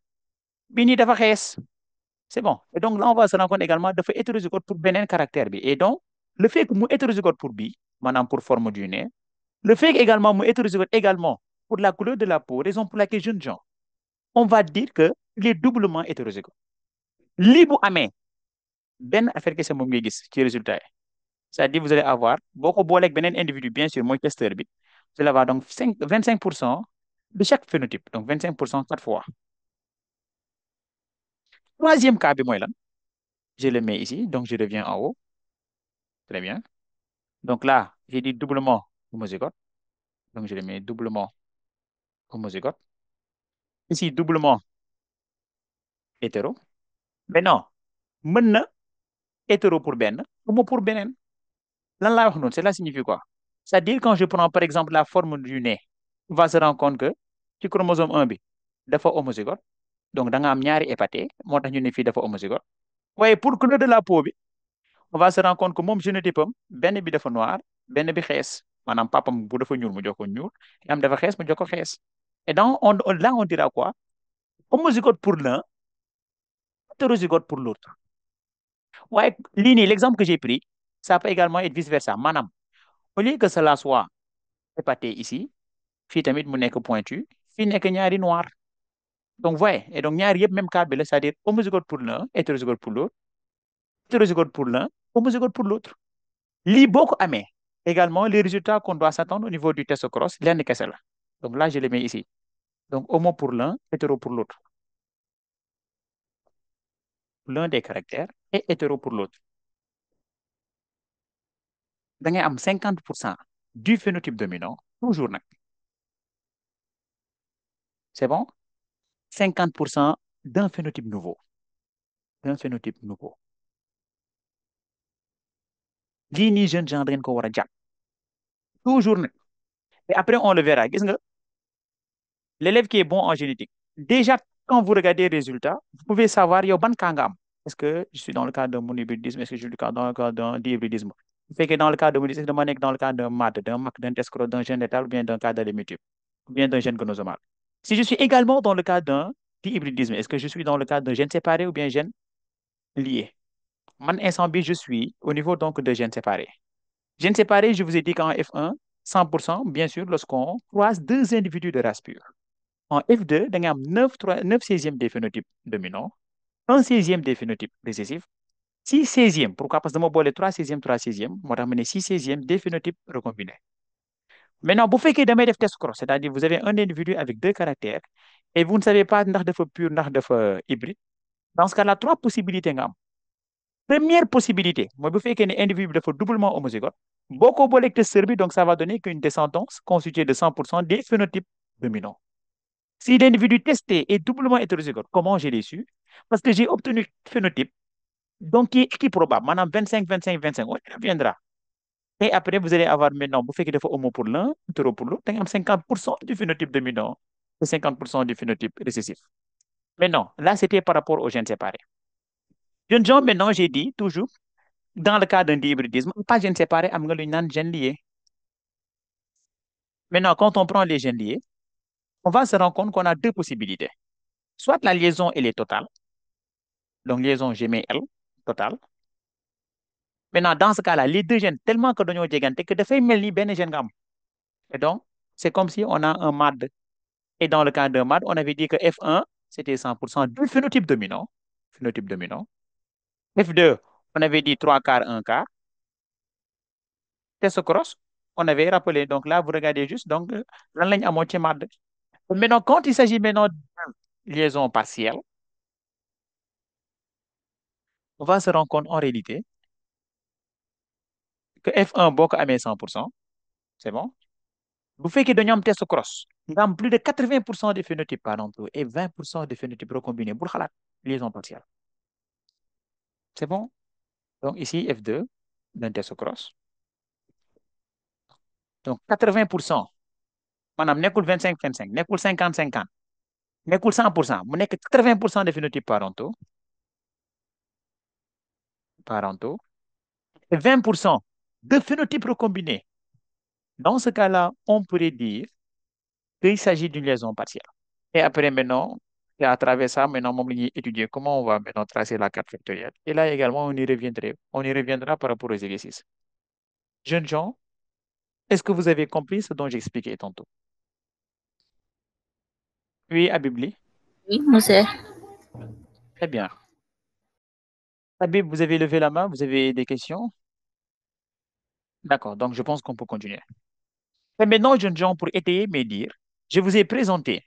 bii nii dafa xees. C'est bon. Et donc là, on va se rendre compte également dafa hétérozygote pour beneen caractère bi. Et donc, le fait que mu hétérozygote pour bii, maanaam pour forme du nez, le fait également mu hétérozygote également pour la couleur de la peau, raison pour laquelle jeunes gens, on va dire que il est doublement hétérozygote. Lii bu amee benn affaire kese moom ngay gis ci résultat yi. C'est-à-dire vous allez avoir boo ko booleeg beneen individu bien sûr mooy testeur bi, vous allez avoir donc 25% de chaque phénotype. Donc 25% 4 fois. Troisième cas bi mooy lan? Je le mets ici, donc je reviens en haut. Très bien. Donc là, j'ai dit doublement homozygote. Donc je le mets doublement homozygote. Ici, doublement hétéro. Mais non, mën na hétéro pour benn, homo pour beneen. Lan laa wax noonu, cela signifie quoi? C'est-à-dire quand je prends par exemple la forme du nez, on va se rendre compte que ci chromosome 1 bi dafa homozygote. Donc da nga am ñaari hépaté, moo tax ñu ne fii dafa homozygote. waaye pour couleur de la peau bi, on va se rendre compte que moom génotype am benn bi dafa noir, benn bi xees. Maanaam papam bu dafa ñuul mu jox ko ñuul, am dafa xees mu jox ko xees. Et donc là on dira quoi? Homozygote pour l'un, hétérozygote pour l'autre. waaye lii nii l'exemple que j'ai pris, ça peut également être vice-versa. Maanaam au lieu que cela soit hépaté ici, fii tamit mu nekk pointu, fii nekk ñaari noir. Donc voyez, et donc ñaari yëpp même cas bi la, c'est-à-dire homozygote pour l'un, hétérozygote pour l'autre, hétérozygote pour l'un, homozygote pour l'autre. Lii boo ko amee également les résultats qu'on doit s'attendre au niveau du test cross lenn kese la. Donc là je le mets ici. Donc homo pour l'un, hétéro pour l'autre. L'un des caractères et hétéro pour l'autre. Da ngay am 50% du phénotype dominant toujours nag. C'est bon? 50% d'un phénotype nouveau. D'un phénotype nouveau. Lii nii jeune gens da ngeen ko war a jàpp. Toujours nag. Et après on le verra. Gis nga l'élève qui est bon en génétique, déjà quand vous regardez les résultats, vous pouvez savoir yow ban cas nga am. Est-ce que je suis dans le cadre d'un monohybridisme? Est-ce que je suis dans le cadre d'un dihybridisme? Bu fekkee dans le cadre de monohybridisme, dama nekk dans le cadre d'un MAD, d'un MAC, d'un test cross, d'un gène létal ou bien d'un cadre de multiple, ou bien d'un gène gonosomal. Si je suis également dans le cadre d'un dihybridisme, est-ce que je suis dans le cadre d'un gène séparé ou bien gène lié? Man instant bi, je suis au niveau donc de gènes séparés. Gènes séparés, je vous ai dit qu'en F1, 100%, bien sûr, lorsqu'on croise deux individus de race pure. En F2, da nga am 9 16e des phénotypes dominants, 1 16e des phénotypes récessifs, 6 16e. Pourquoi? Parce que dama boole 3 16e, 3 16e, moo tax ma ne 6 16e des phénotypes recombinés. Maintenant, vous faites que damay def test cross, c'est-à-dire vous avez un individu avec deux caractères et vous ne savez pas ndax dafa pur, ndax dafa hybride. Dans ce cas-là, trois possibilités nga am. Première possibilité, moi, vous faites qu'un individu bi dafa doublement homozygote. Beaucoup de testeur bi, donc ça va donner qu'une descendance constituée de 100% des phénotypes dominants. Si l'individu testé est doublement hétérozygote, comment j'ai les su? Parce que j'ai obtenu le phénotype, donc qui est équiprobable. Maintenant, 25, 25, 25, on y reviendra. Et après, vous allez avoir maintenant, vous faites qu'il faut homo pour l'un, hétéro pour l'autre, 50% du phénotype dominant et 50% du phénotype récessif. Maintenant, là, c'était par rapport aux gènes séparés. Jeunes gens, maintenant, j'ai dit toujours, dans le cas d'un dihybridisme, pas gènes séparés, am nga lu ñu naan gènes liés. Maintenant, quand on prend les gènes liés, on va se rendre compte qu'on a deux possibilités. Soit la liaison, elle est totale, donc liaison G-L, totale. Maintenant, dans ce cas-là, les deux gènes, tellement que dañoo jegante que dafay mel ni benn gène nga am. Et donc, c'est comme si on a un MAD. Et dans le cas d'un MAD, on avait dit que F1, c'était 100% du phénotype dominant. Phénotype dominant. F2, on avait dit 3 quarts, 1 quart. Test cross, on avait rappelé. Donc là, vous regardez juste, donc, lan lañ amoon ci MAD. Maintenant, quand il s'agit maintenant de liaison partielle, on va se rendre compte en réalité que F1 boo ko amee 100%, c'est bon. Vous faites que dañoo am test cross, nga am plus de 80% des phénotypes parentaux et 20% des phénotypes recombinés bul xalaat liaison partielle. C'est bon? Donc ici, F2 d'un test cross. Donc 80%, maanaam nekkul 25-25, nekkul 50-50, nekkul 100%, mu nekk 80% des phénotypes parentaux et 20% de phénotypes recombinés. Dans ce cas-là, on pourrait dire qu'il s'agit d'une liaison partielle. Et après, maintenant, et à travers ça, maintenant, on va étudier comment on va maintenant tracer la carte factorielle. Et là également, on y reviendra par rapport aux exercices. Jeunes gens, est-ce que vous avez compris ce dont j'ai expliqué tantôt? Oui, Abibli? Oui, monsieur. Très bien. Habib, vous avez levé la main, vous avez des questions? D'accord, donc je pense qu'on peut continuer. Et maintenant, jeunes gens, pour étayer mes dires, je vous ai présenté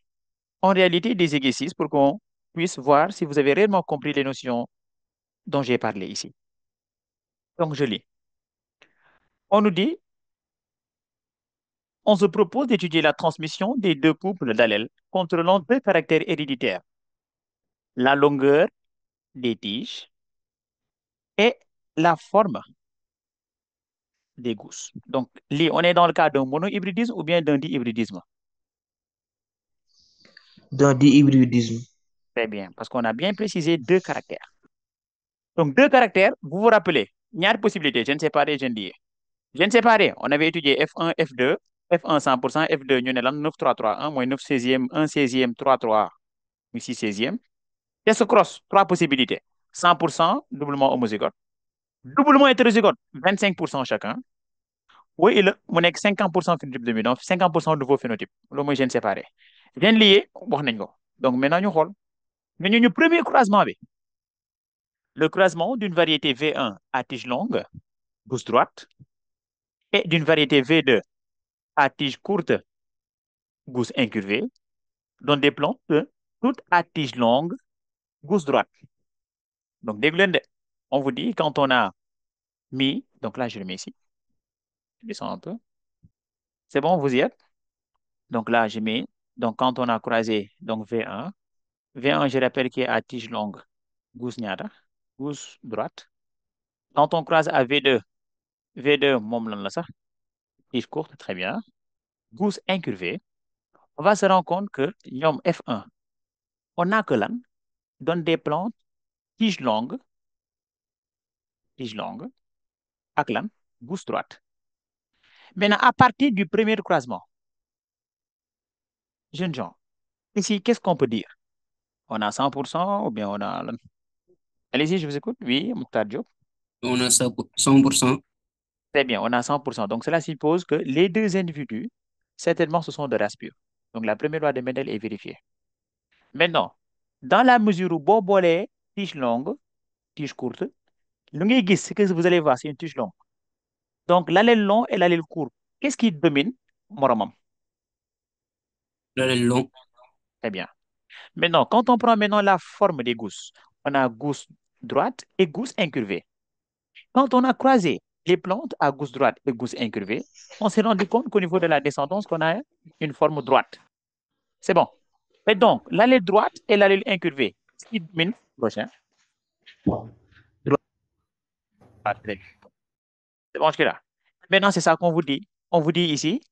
en réalité des exercices pour qu'on puisse voir si vous avez réellement compris les notions dont j'ai parlé ici. Donc, je lis. On nous dit, on se propose d'étudier la transmission des deux couples d'allèles contrôlant deux caractères héréditaires, la longueur des tiges et la forme des gousses. Donc, on est dans le cas d'un monohybridisme ou bien d'un dihybridisme. D'un dihybridisme. Très bien, parce qu'on a bien précisé deux caractères. Donc, deux caractères, vous vous rappelez, il y a une possibilité, gènes séparés, gènes liés. Gènes séparés, on avait étudié F1, F2, F1 100%, F2, ñu ne lan 9, 3, 3, 1, moins 9 16e, 1 16e, 3, 3, 6 16e. Test cross, trois possibilités. 100%, doublement homozygote. Doublement hétérozygote, 25% chacun. Oui, il mu nekk 50% phénotype dominant, 50% nouveau phénotype. Loolu mooy gène séparé. Gène lié, wax nañ ko. Donc maintenant, ñu xool. Ñu premier croisement bi. Le croisement d'une variété V1 à tige longue, gauche droite, et d'une variété V2 à tige courte, gauche incurvée, donne des plantes toutes à tige longue, gauche droite. Donc, déglu leen de. On vous dit, quand on a mis, donc là, je le mets ici. Je descends un peu. C'est bon, vous y êtes? Donc là, je mets, donc quand on a croisé, donc V1, V1, je rappelle qu'il est à tige longue, gauche ñaata, gauche droite. Quand on croise à V2, V2, moom lan la sax, tige courte, très bien. Gauche incurvée. On va se rendre compte que ñoom F1, on a que lan, donne des plantes, tige longue, ak lan, gauche droite. Maintenant, à partir du premier croisement, jeunes gens, ici, qu'est-ce qu'on peut dire? On a 100% ou bien on a... Allez-y, je vous écoute. Oui, Mokhtar Diop. On a ça pour 100%. Très bien, on a 100%. Donc, cela suppose que les deux individus, certainement, ce sont de race pure. Donc, la première loi de Mendel est vérifiée. Maintenant, dans la mesure où boo boolee tige longue, tige courte, lu ngay gis, ce que vous allez voir, c'est une tige longue. Donc, l'allèle long et l'allèle court, qu'est-ce qui domine? moromam. L'allèle long. Très bien. Maintenant, quand on prend maintenant la forme des gousses, on a gousse droite et gousse incurvée. Quand on a croisé les plantes à gousse droite et gousse incurvée, on s'est rendu compte qu'au niveau de la descendance, qu'on a une forme droite. C'est bon. Et donc, l'allée droite et l'allée incurvée, ce qui domine, prochain. Ah, très bien. C'est bon jusque-là. Maintenant, c'est ça qu'on vous dit. On vous dit ici,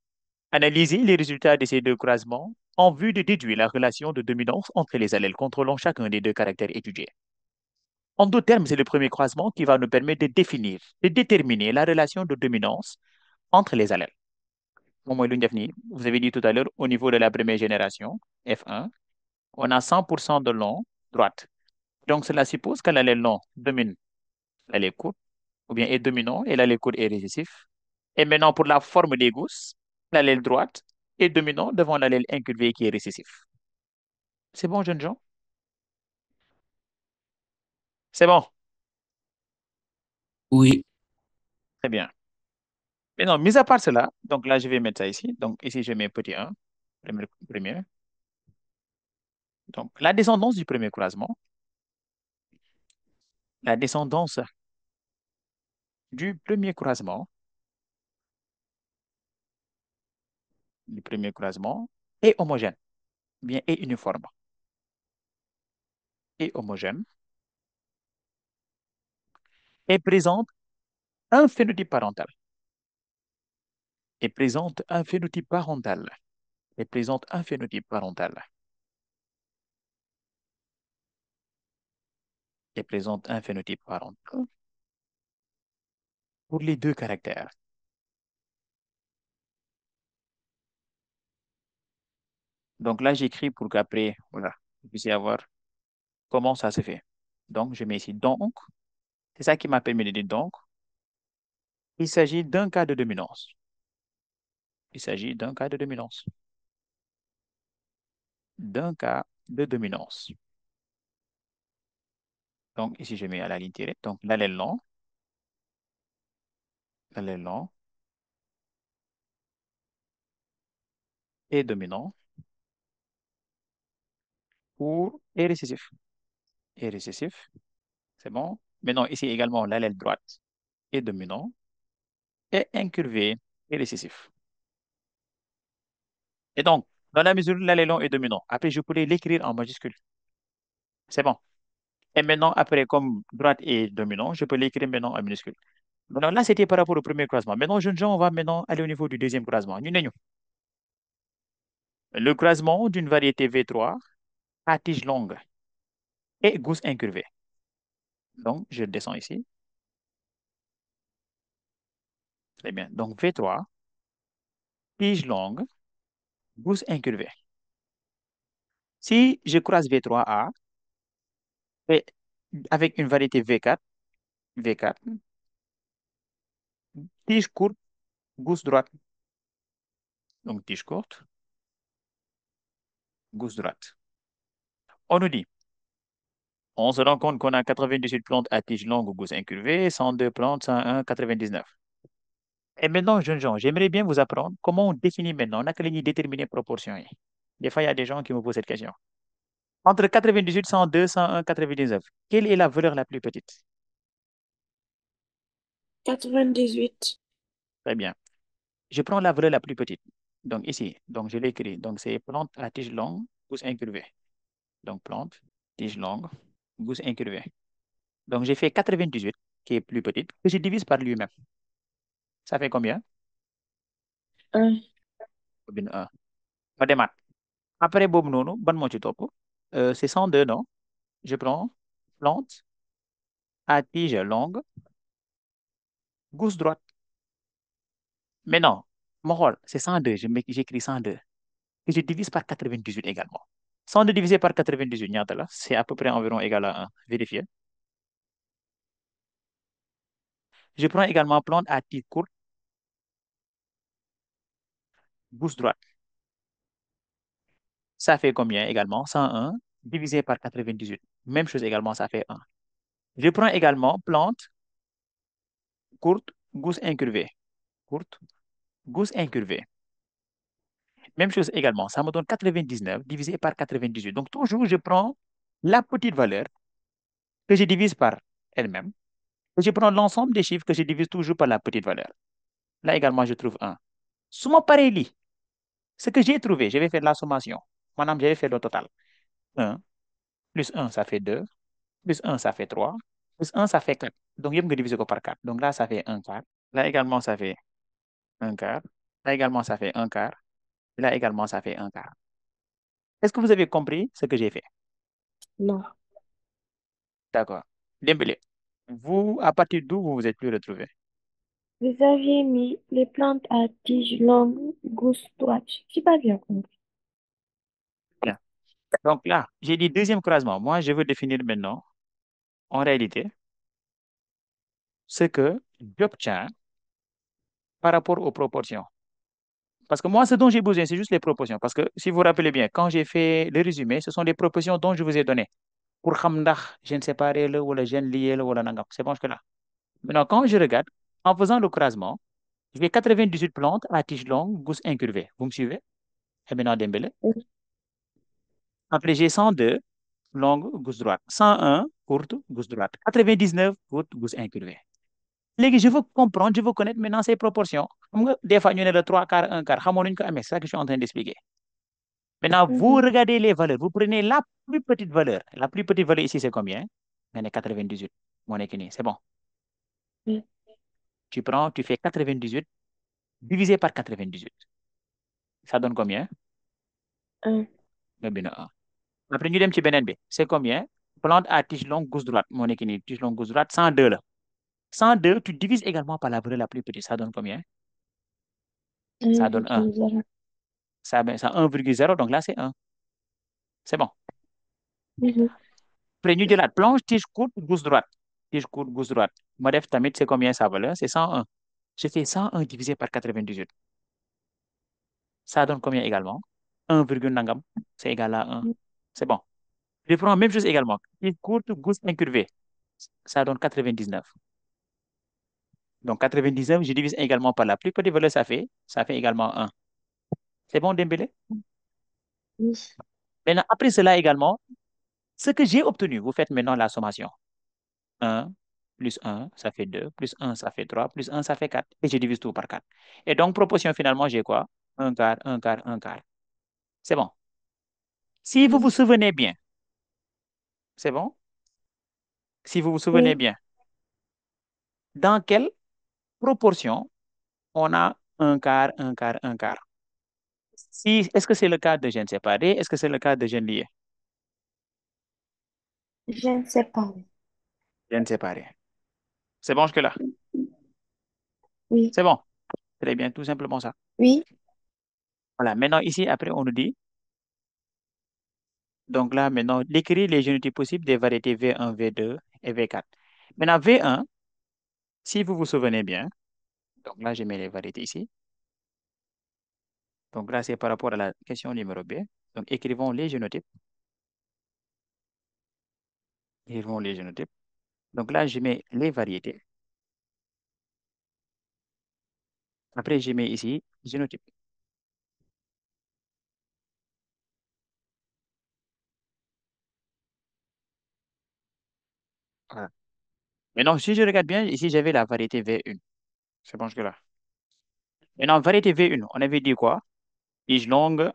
analysez les résultats de ces deux croisements en vue de déduire la relation de dominance entre les allèles contrôlant chacun des deux caractères étudiés. En d'autres termes, c'est le premier croisement qui va nous permettre de définir, de déterminer la relation de dominance entre les allèles. Vous avez dit tout à l'heure, au niveau de la première génération, F1, on a 100% de long droite. Donc, cela suppose que l'allèle long domine l'allèle court, ou bien est dominant et l'allèle court est récessif. Et maintenant, pour la forme des gousses, l'allèle droite est dominant devant l'allèle incurvé qui est récessif. C'est bon, jeunes gens? C'est bon? Oui. Très bien. Maintenant, mis à part cela, donc là, je vais mettre ça ici. Donc, ici, je mets petit 1, premier. Donc, la descendance du premier croisement, la descendance du premier croisement, est homogène, bien est uniforme, est homogène, et présente un phénotype parental, et présente un phénotype parental, et présente un phénotype parental, et présente un phénotype parental pour les deux caractères. Donc là, j'écris pour qu'après, voilà, vous puissiez avoir comment ça se fait. Donc, je mets ici donc. C'est ça qui m'a permis de dire donc. Il s'agit d'un cas de dominance. Il s'agit d'un cas de dominance. D'un cas de dominance. Donc, ici, je mets à la ligne tirée. Donc, l'allèle long est dominant pour est récessif. Est récessif. C'est bon. Maintenant, ici également, l'allèle droite est dominant et incurvé est récessif. Et donc, dans la mesure où l'allèle long est dominant, après, je pourrais l'écrire en majuscule. C'est bon. Et maintenant, après, comme droite est dominant, je peux l'écrire maintenant en minuscule. Maintenant, là, c'était par rapport au premier croisement. Maintenant, jeunes gens, on va maintenant aller au niveau du deuxième croisement. Le croisement d'une variété V3 à tige longue et gousse incurvée. Donc, je descends ici. Très bien. Donc, V3, tige longue, gousse incurvée. Si je croise V3A et avec une variété V4, tige courte, gousse droite. Donc, tige courte, gousse droite. On nous dit, on se rend compte qu'on a 98 plantes à tige longue ou gousse incurvée, 102 plantes, 101, 99. Et maintenant, jeunes gens, j'aimerais bien vous apprendre comment on définit maintenant, on a que les déterminer proportions. Des fois, il y a des gens qui me posent cette question. Entre 98, 102, 101, 99, quelle est la valeur la plus petite? 98. Très bien. Je prends la valeur la plus petite. Donc ici, donc je l'écris. Donc c'est plante à tige longue, gousse incurvée. Donc plante, tige longue, gousse incurvée. Donc j'ai fait 98, qui est plus petite, que je divise par lui-même. Ça fait combien? 1. Bin 1. Ma démat. Après boobu noonu, ban moo ci topp? C'est 102, non? Je prends plante à tige longue, gousse droite. Maintenant, ma xool, c'est 102, j'écris 102. Et je divise par 98 également. 102 divisé par 98, ñaata la? C'est à peu près environ égal à 1. Vérifiez. Je prends également plante à tige courte, gousse droite. Ça fait combien également? 101 divisé par 98. Même chose également, ça fait 1. Je prends également plante courte, gousse incurvée. Courte, gousse incurvée. Même chose également, ça me donne 99 divisé par 98. Donc, toujours, je prends la petite valeur que je divise par elle-même. Et je prends l'ensemble des chiffres que je divise toujours par la petite valeur. Là également, je trouve 1. Suma pareil, ce que j'ai trouvé, je vais faire la sommation. Madame, je vais faire le total. 1 plus 1, ça fait 2. Plus 1, ça fait 3. Plus 1, ça fait 4. Donc, je vais diviser par 4. Donc là, ça fait un quart. Là également, ça fait un quart. Là également, ça fait un quart. Là également, ça fait un quart. Est-ce que vous avez compris ce que j'ai fait? Non. D'accord. Dembélé, vous, à partir d'où vous vous êtes plus retrouvé? Vous aviez mis les plantes à tiges longues, gauche droite. Je n'ai pas bien compris. Bien. Donc là, j'ai dit deuxième croisement. Moi, je veux définir maintenant, en réalité, ce que j'obtiens par rapport aux proportions. Parce que moi, ce dont j'ai besoin, c'est juste les proportions. Parce que si vous vous rappelez bien, quand j'ai fait le résumé, ce sont les proportions dont je vous ai donné. Pour xam ndax gène séparé la wala gène lié la wala nangam. C'est bon jusque là. Maintenant, quand je regarde, en faisant le croisement, je vais 98 plantes à tige longue, gousse incurvée. Vous me suivez? Et maintenant, Dembélé. Oui. Après, j'ai 102 longue, gousse droite. 101 courte, gousse droite. 99 courte, gousse incurvée. Léegi, je veux comprendre, je veux connaître maintenant ces proportions. Xam nga, des fois, ñu ne le 3 quarts, 1 quart. Xamoon nañu ko amee, c'est ça que je suis en train d'expliquer. Maintenant, vous Mhm. regardez les valeurs. Vous prenez la plus petite valeur. La plus petite valeur ici, c'est combien? On est 98. Mon équilibre, c'est bon. Oui. Tu prends, tu fais 98 divisé par 98. Ça donne combien? Un. Nga bind 1. Après, ñu dem ci beneen bi. C'est combien? Plante à tige longue, gauche droite. Mon équilibre, tige longue, gauche droite, 102 là. 102, tu divises également par la valeur la plus petite. Ça donne combien? Ça donne 1. 1,0. Ça, 1,0, donc là, c'est 1. C'est bon. Mhm. Après, ñu jëlaat planche, tige courte, gauche droite. Tige courte, gauche droite. Ma def tamit, c'est combien sa valeur? C'est 101. Je fais 101 divisé par 98. Ça donne combien également? 1, nangam. C'est égal à 1. C'est bon. Je prends la même chose également. Tige courte, gauche incurvée. Ça donne 99. Donc 99, je divise également par la plus petite valeur, ça fait également 1. C'est bon, Dembélé? Oui. Maintenant, après cela également, ce que j'ai obtenu, vous faites maintenant la sommation. 1 plus 1, ça fait 2, plus 1, ça fait 3, plus 1, ça fait 4. Et je divise tout par 4. Et donc, proportion finalement, j'ai quoi? Un quart, un quart, un quart. C'est bon. Si vous vous souvenez bien, c'est bon? Si vous vous souvenez Oui. bien, dans quelle proportion on a un quart, un quart, un quart? Si, est-ce que c'est le cas de gènes séparés? Est-ce que c'est le cas de gènes liés? Je ne sais pas. Gènes séparés. C'est bon jusque-là? Oui. C'est bon. Très bien, tout simplement ça. Oui. Voilà, maintenant ici, après, on nous dit, donc là, maintenant, d'écrire les génotypes possibles des variétés V1, V2 et V4. Maintenant, V1, si vous vous souvenez bien, donc là, je mets les variétés ici. Donc là, c'est par rapport à la question numéro B. Donc, écrivons les génotypes. Écrivons les génotypes. Donc là, je mets les variétés. Après, je mets ici génotype. Voilà. Maintenant, si je regarde bien, ici, j'avais la variété V1. C'est bon jusque-là. Maintenant, variété V1, on avait dit quoi? Tige longue,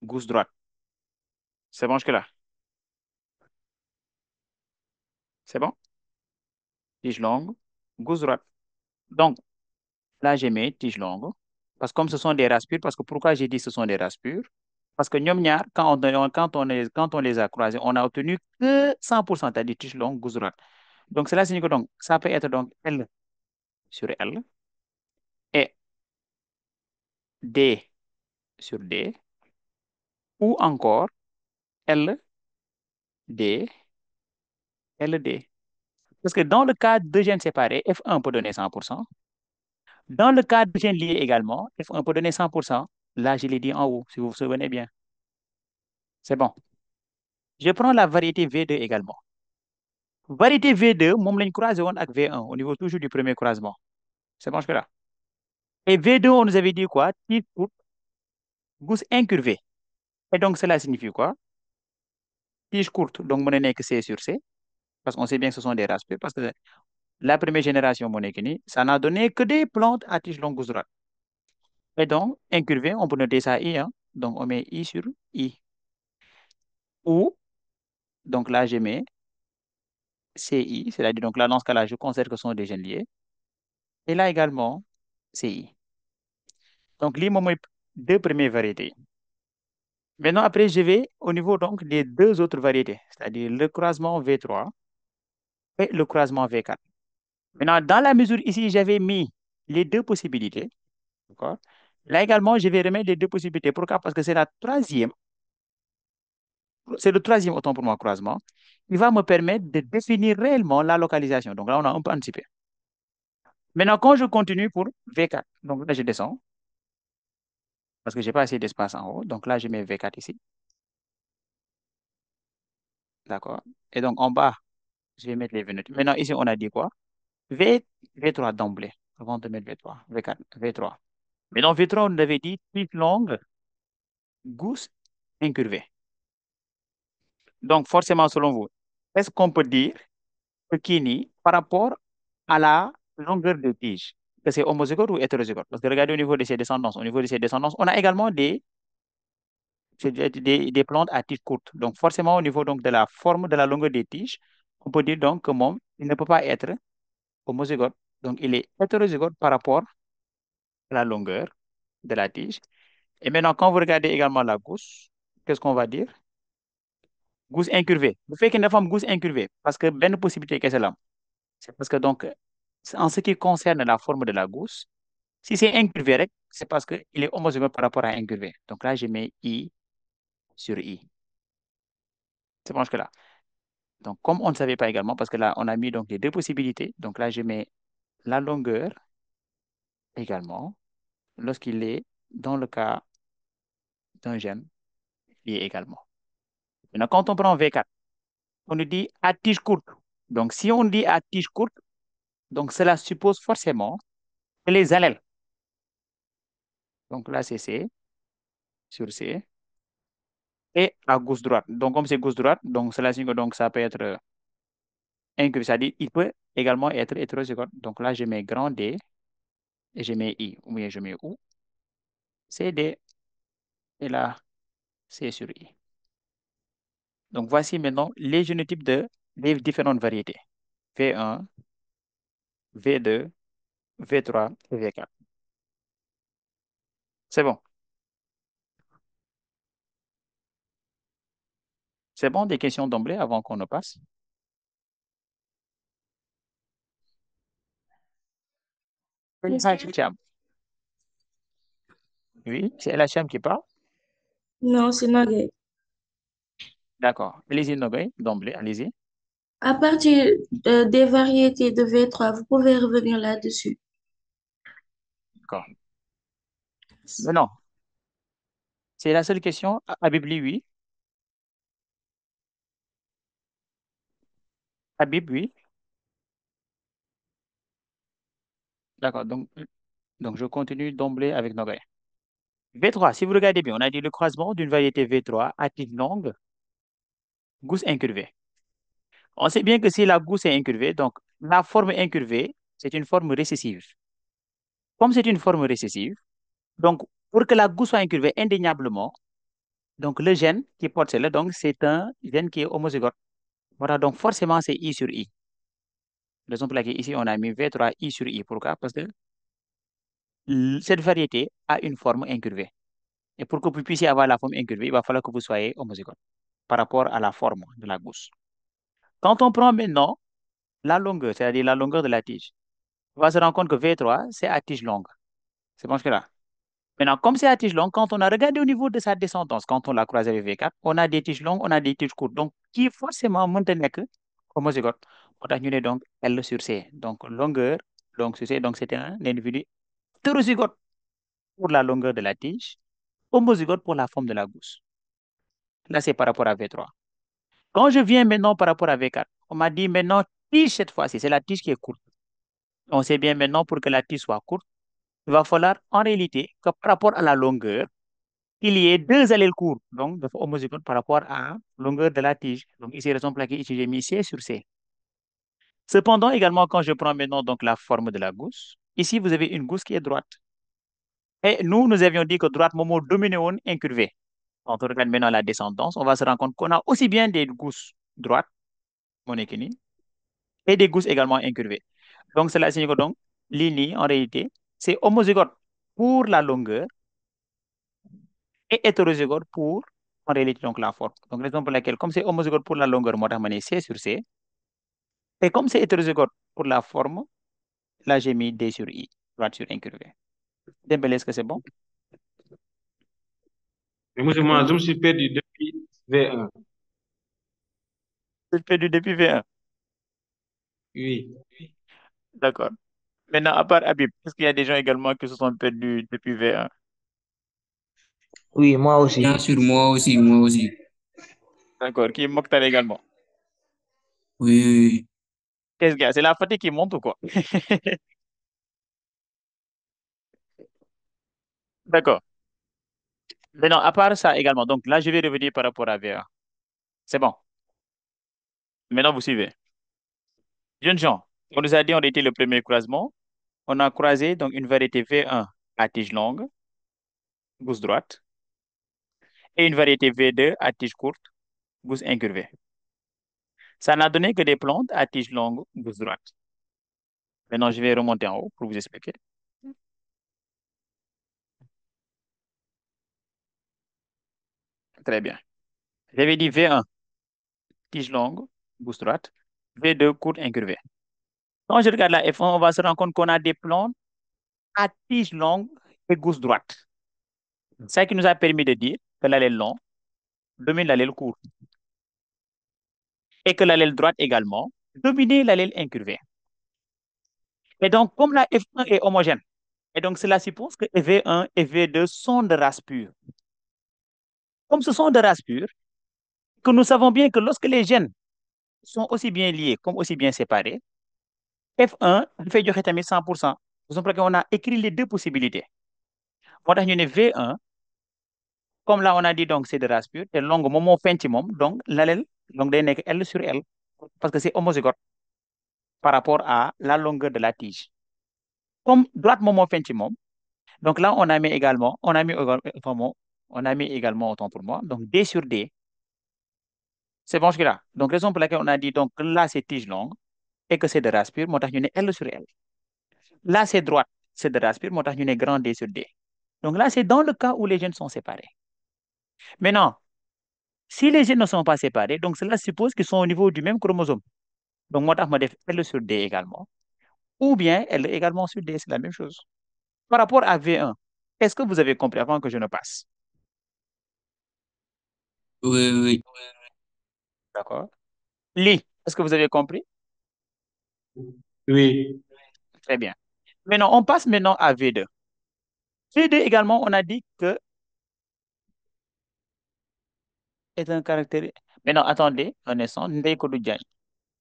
gousse droite. C'est bon jusque-là. C'est bon? Tige longue, gousse droite. Donc, là, j'ai mis tige longue. Parce que comme ce sont des races pures, parce que pourquoi j'ai dit ce sont des races pures? Parce que ñoom ñaar, quand on les a croisés, on a obtenu que 100%, c'est-à-dire tige longue, gousse droite. Donc, cela signifie que donc, ça peut être donc L sur L et D sur D, ou encore L, D, L, D. Parce que dans le cas de gènes séparés, F1 peut donner 100%. Dans le cas de gènes liés également, F1 peut donner 100%. Là, je l'ai dit en haut, si vous vous souvenez bien. C'est bon. Je prends la variété V2 également. Variété V2, moom lañ croisé woon avec V1 au niveau toujours du premier croisement. C'est bon jusque-là. Et V2, on nous avait dit quoi? Tige courte, gousse incurvée. Et donc, cela signifie quoi? Tige courte, donc mon n'est que C sur C, parce qu'on sait bien que ce sont des raspeux, parce que la première génération Monekini, ça n'a donné que des plantes à tige longue gousse droite. Et donc, incurvé, on peut noter ça I, hein. Donc, on met I sur I. Ou, donc là, je mets CI, c'est-à-dire, donc là, dans ce cas-là, je considère que ce sont des gènes liés. Et là également, CI. Donc, les deux premières variétés. Maintenant, après, je vais au niveau donc des deux autres variétés, c'est-à-dire le croisement V3 et le croisement V4. Maintenant, dans la mesure ici, j'avais mis les deux possibilités. D'accord? Là également, je vais remettre les deux possibilités. Pourquoi? Parce que c'est le troisième autant pour moi croisement. Il va me permettre de définir réellement la localisation. Donc là, on a un peu anticipé. Maintenant, quand je continue pour V4, donc là, je descends parce que je n'ai pas assez d'espace en haut. Donc là, je mets V4 ici. D'accord? Et donc en bas, je vais mettre les V9. Maintenant, ici, on a dit quoi? V3 d'emblée, avant de mettre V3, V4, V3. Mais dans V3, on avait dit toute longue, gousse incurvée. Donc, forcément, selon vous, est-ce qu'on peut dire que Kini, par rapport à la longueur de tige, que c'est homozygote ou hétérozygote? Parce que regardez au niveau de ses descendances, on a également des plantes à tiges courtes. Donc, forcément, au niveau donc, de la forme, de la longueur des tiges, on peut dire donc que il ne peut pas être homozygote. Donc, il est hétérozygote par rapport à la longueur de la tige. Et maintenant, quand vous regardez également la gousse, qu'est-ce qu'on va dire? Gousse incurvée. Vous faites qu'une forme gousse incurvée, parce que ben possibilité que c'est là. C'est parce que donc, en ce qui concerne la forme de la gousse, si c'est incurvé, c'est parce qu'il est homozygote par rapport à incurvé. Donc là, je mets I sur I. C'est bon que là. Donc, comme on ne savait pas également, parce que là, on a mis donc les deux possibilités. Donc là, je mets la longueur également, lorsqu'il est dans le cas d'un gène lié également. Maintenant, quand on prend V4, on nous dit à tige courte. Donc, si on dit à tige courte, donc cela suppose forcément que les allèles. Donc là, c'est C sur C et à gauche droite. Donc, comme c'est gauche droite, donc cela signifie que donc, ça peut être incurvé, c'est-à-dire il peut également être hétérozygote. Donc là, je mets grand D et je mets I, ou bien je mets U, C, D, et là, C sur I. Donc, voici maintenant les génotypes des différentes variétés. V1, V2, V3 et V4. C'est bon. C'est bon, des questions d'emblée avant qu'on ne passe. Oui, c'est LHM qui parle. Non, c'est Nogay. D'accord. Allez-y, Nogay, d'emblée, allez-y. À partir des variétés de V3, vous pouvez revenir là-dessus. D'accord. Mais non, c'est la seule question. Habib, oui. Habib, oui. D'accord. Donc, je continue d'emblée avec Nogay. V3, si vous regardez bien, on a dit le croisement d'une variété V3 à tige longue, gousse incurvée. On sait bien que si la gousse est incurvée, donc la forme incurvée, c'est une forme récessive. Comme c'est une forme récessive, donc pour que la gousse soit incurvée indéniablement, donc le gène qui porte cela, donc c'est un gène qui est homozygote. Voilà, donc forcément c'est I sur I. Raison pour laquelle ici on a mis V3 I sur I. Pourquoi? Parce que cette variété a une forme incurvée. Et pour que vous puissiez avoir la forme incurvée, il va falloir que vous soyez homozygote par rapport à la forme de la gousse. Quand on prend maintenant la longueur, c'est-à-dire la longueur de la tige, on va se rendre compte que V3, c'est à tige longue. C'est bon, là. Maintenant, comme c'est à tige longue, quand on a regardé au niveau de sa descendance, quand on l'a croisé avec V4, on a des tiges longues, on a des tiges courtes. Donc, qui forcément maintenait que homozygote. On a donc L sur C. Donc, longueur, donc sur C, donc c'était un individu hétérozygote pour la longueur de la tige, homozygote pour la forme de la gousse. Là, c'est par rapport à V3. Quand je viens maintenant par rapport à V4, on m'a dit maintenant tige cette fois-ci, c'est la tige qui est courte. On sait bien maintenant pour que la tige soit courte, il va falloir en réalité que par rapport à la longueur, qu'il y ait deux allèles courts, donc de homozygote par rapport à la longueur de la tige. Donc ici, raison pour laquelle ici j'ai mis C sur C. Cependant, également, quand je prends maintenant donc la forme de la gousse, ici vous avez une gousse qui est droite. Et nous avions dit que droite, momo dominé on incurvé. Quand on regarde maintenant la descendance, on va se rendre compte qu'on a aussi bien des gousses droites, monekini, et des gousses également incurvées. Donc cela signifie que donc, l'ini, en réalité, c'est homozygote pour la longueur et hétérozygote pour, en réalité, donc la forme. Donc raison pour laquelle, comme c'est homozygote pour la longueur, moi, j'ai C sur C, et comme c'est hétérozygote pour la forme, là, j'ai mis D sur I, droite sur incurvé. Dembélé, est-ce que c'est bon? Mais moi, je me suis perdu depuis V1. C'est perdu depuis V1. Oui. D'accord. Maintenant, à part Habib, est-ce qu'il y a des gens également qui se sont perdus depuis V1? Oui, moi aussi. Bien sûr, moi aussi, moi aussi. D'accord. Qui est Mokhtar également? Oui, oui, oui. Qu'est-ce qu'il y a? C'est la fatigue qui monte ou quoi? D'accord. Maintenant, à part ça également, donc là, je vais revenir par rapport à V1. C'est bon. Maintenant, vous suivez. Jeunes gens, on nous a dit on était le premier croisement. On a croisé donc une variété V1 à tige longue, gousse droite, et une variété V2 à tige courte, gousse incurvée. Ça n'a donné que des plantes à tige longue, gousse droite. Maintenant, je vais remonter en haut pour vous expliquer. Très bien. J'avais dit V1, tige longue, gousse droite, V2, courte incurvée. Quand je regarde la F1, on va se rendre compte qu'on a des plantes à tige longue et gousse droite. Ça qui nous a permis de dire que l'allèle long domine l'allèle court et que l'allèle droite également domine l'allèle incurvé. Et donc, comme la F1 est homogène, et donc cela suppose que V1 et V2 sont de race pure. Comme ce sont de race pure, que nous savons bien que lorsque les gènes sont aussi bien liés comme aussi bien séparés, F1 fait joxe tamit 100%. C'est pour ça qu'on a écrit les deux possibilités. Moo tax ñu ne V1, comme là on a dit donc c'est de race pure, et longue moom moo feeñ ci moom, donc l'allèle donc day nekk L sur L, parce que c'est homozygote par rapport à la longueur de la tige. Comme droite moom moo feeñ ci moom, donc là on a mis également, on a mis également autant pour moi, donc D sur D. C'est bon jusque-là. Donc raison pour laquelle on a dit donc là c'est tige longue et que c'est de race pure, moo tax ñu ne L sur L. Là c'est droite, c'est de race pure, moo tax ñu ne grand D sur D. Donc là c'est dans le cas où les gènes sont séparés. Maintenant, si les gènes ne sont pas séparés, donc cela suppose qu'ils sont au niveau du même chromosome. Donc, moi, je vais L sur D également. Ou bien L également sur D, c'est la même chose. Par rapport à V1, est-ce que vous avez compris avant que je ne passe? Oui, oui. D'accord. Li, est-ce que vous avez compris? Oui. Très bien. Maintenant, on passe maintenant à V2. V2 également, on a dit que est un caractère. Maintenant, attendez un instant. Ndeye Kodou Diagne.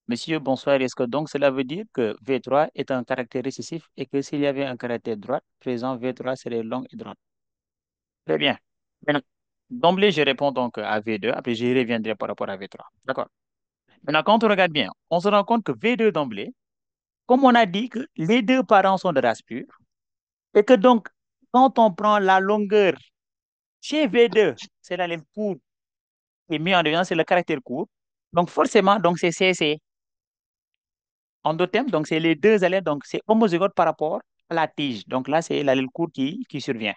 Monsieur, bonsoir. Est-ce que donc cela veut dire que V3 est un caractère récessif et que s'il y avait un caractère droit, présent V3 serait long et droit? Très bien. Maintenant, d'emblée, je réponds donc à V2, après je reviendrai par rapport à V3. D'accord. Maintenant, quand on regarde bien, on se rend compte que V2 d'emblée, comme on a dit que les deux parents sont de race pure, et que donc, quand on prend la longueur chez V2, c'est l'allèle court, et mis en évidence, c'est le caractère court. Donc, forcément, donc c'est CC. En d'autres termes, donc c'est les deux allèles, donc c'est homozygote par rapport à la tige. Donc là, c'est l'allèle court qui survient.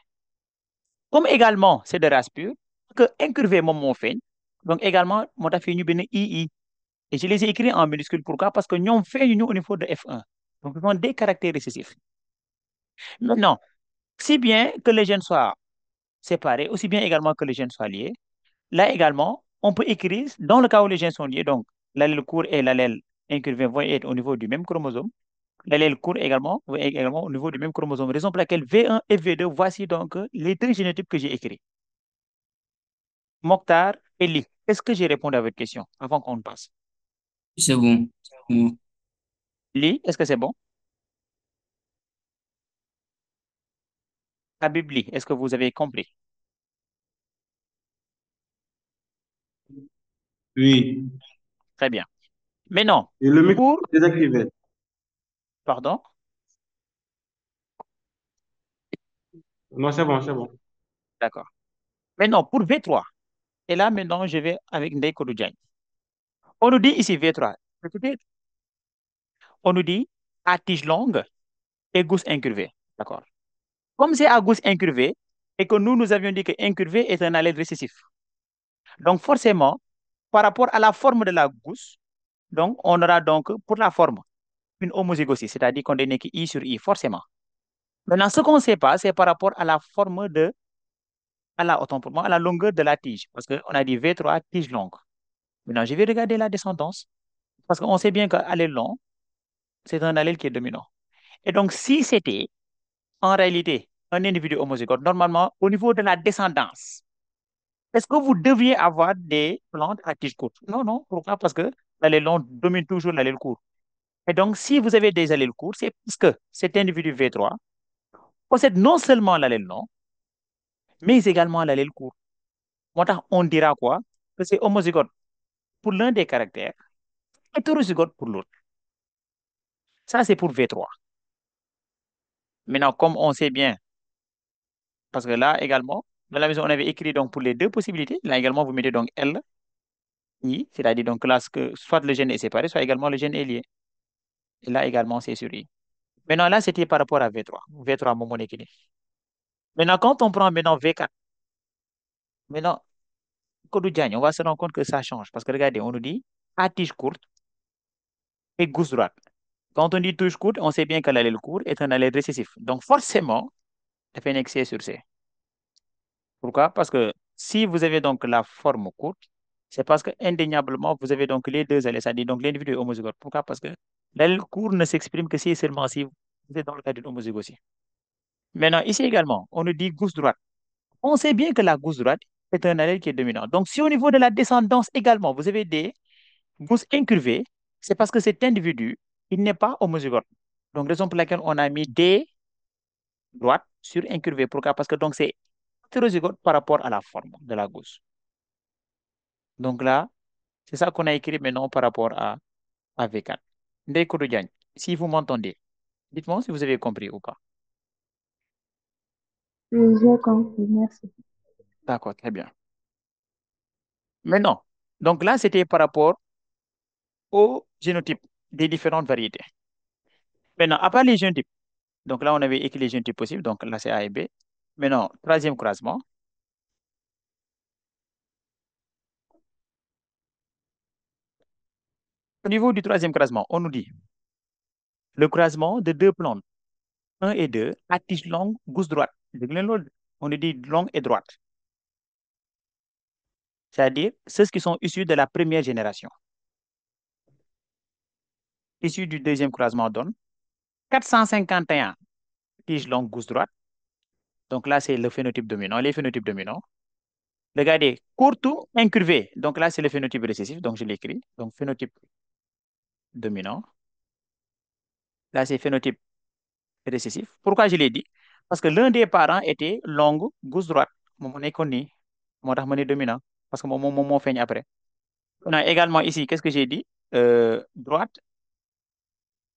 Comme également, c'est de race pure, que incurvé mon fait, donc également, mon fait ñu bind II. Et je les ai écrits en minuscule. Pourquoi? Parce que nous avons fait au niveau de F1. Donc, ce sont des caractères récessifs. Maintenant, si bien que les gènes soient séparés, aussi bien également que les gènes soient liés, là également, on peut écrire, dans le cas où les gènes sont liés, donc l'allèle court et l'allèle incurvé vont être au niveau du même chromosome. L'allèle court également vont être également au niveau du même chromosome. Raison pour laquelle V1 et V2, voici donc les deux génotypes que j'ai écrits. Mokhtar et Li. Est-ce que j'ai répondu à votre question avant qu'on passe? C'est bon. Bon. Li, est-ce que c'est bon? Habib Li, est-ce que vous avez compris? Oui. Très bien. Maintenant, Et le micro pour... est désactivé. Pardon? Non, c'est bon, c'est bon. D'accord. Maintenant, pour V3, et là, maintenant, je vais avec Ndeye Kodou Diagne. On nous dit ici V3. Écoutez, on nous dit à tige longue et gousse incurvée. D'accord. Comme c'est à gousse incurvée et que nous avions dit que incurvé est un allèle récessif. Donc, forcément, par rapport à la forme de la gousse, donc, on aura donc pour la forme une homozygosie, c'est-à-dire qu'on donne I sur I, forcément. Maintenant, ce qu'on ne sait pas, c'est par rapport à la forme de, autant pour moi, à la longueur de la tige. Parce qu'on a dit V3, tige longue. Maintenant, je vais regarder la descendance. Parce qu'on sait bien qu'un allèle long, c'est un allèle qui est dominant. Et donc, si c'était en réalité un individu homozygote, normalement, au niveau de la descendance, est-ce que vous deviez avoir des plantes à tige courte? Non, non. Pourquoi? Parce que l'allèle long domine toujours l'allèle court. Et donc, si vous avez des allèles courts, c'est parce que cet individu V3 possède non seulement l'allèle long, mais également l'allèle court. Moo tax on dira quoi? Que c'est homozygote pour l'un des caractères, hétérozygote pour l'autre. Ça, c'est pour V3. Maintenant, comme on sait bien, parce que là également, dans la maison, on avait écrit donc pour les deux possibilités. Là également, vous mettez donc L, I, c'est-à-dire donc là, que soit le gène est séparé, soit également le gène est lié. Et là également, c'est sur I. Maintenant, là, c'était par rapport à V3. V3, mon équilibre. Maintenant, quand on prend maintenant V4, maintenant, Kodou Diagne, on va se rendre compte que ça change. Parce que regardez, on nous dit à tige courte et gousse droite. Quand on dit tige courte, on sait bien que l'allèle court est un allèle récessif. Donc, forcément, ça fait un excès sur C. Pourquoi? Parce que si vous avez donc la forme courte, c'est parce que indéniablement, vous avez donc les deux allèles, c'est-à-dire donc l'individu est homozygote. Pourquoi? Parce que l'allèle court ne s'exprime que si et seulement si vous êtes dans le cas d'une homozygosie. Maintenant, ici également, on nous dit gousse droite. On sait bien que la gousse droite est un allèle qui est dominant. Donc, si au niveau de la descendance également, vous avez des gousses incurvées, c'est parce que cet individu, il n'est pas homozygote. Donc, raison pour laquelle on a mis D droite sur incurvé. Pourquoi? Parce que donc c'est hétérozygote par rapport à la forme de la gousse. Donc là, c'est ça qu'on a écrit maintenant par rapport à V4. Ndeye Kodou Diagne, si vous m'entendez, dites-moi si vous avez compris ou pas. Oui, j'ai compris, merci. D'accord, très bien. Maintenant, donc là, c'était par rapport au génotype des différentes variétés. Maintenant, à part les génotypes, donc là, on avait écrit les génotypes possibles, donc là, c'est A et B. Maintenant, troisième croisement. Au niveau du troisième croisement, on nous dit le croisement de deux plantes, 1 et 2, à tige longue, gauche droite. On nous dit longue et droite. C'est-à-dire ceux qui sont issus de la première génération. Issus du deuxième croisement donne 451 tiges longues gauche droite. Donc là, c'est le phénotype dominant, les phénotypes dominants. Regardez, courte ou incurvé. Donc là, c'est le phénotype récessif. Donc je l'écris. Donc phénotype dominant. Là, c'est phénotype récessif. Pourquoi je l'ai dit? Parce que l'un des parents était longue gauche droite. Mon éconi, mon dominant. Parce que mon fait après. On a également ici, qu'est-ce que j'ai dit? Droite,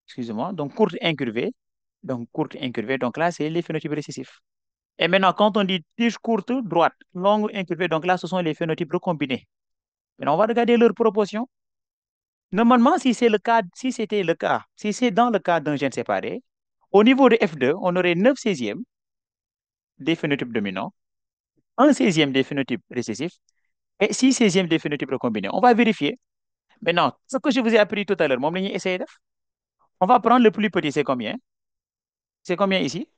excusez-moi, donc courte incurvée. Donc courte incurvée, donc là, c'est les phénotypes récessifs. Et maintenant, quand on dit tige courte, droite, longue incurvée, donc là, ce sont les phénotypes recombinés. Maintenant, on va regarder leurs proportions. Normalement, si c'est le cas, si c'était le cas, si c'est dans le cas d'un gène séparé, au niveau de F2, on aurait 9 16e des phénotypes dominants, 1 16e des phénotypes récessifs et 6 16e des phénotypes recombinés. On va vérifier. Maintenant, ce que je vous ai appris tout à l'heure, on va essayer de faire. On va prendre le plus petit, c'est combien? C'est combien ici?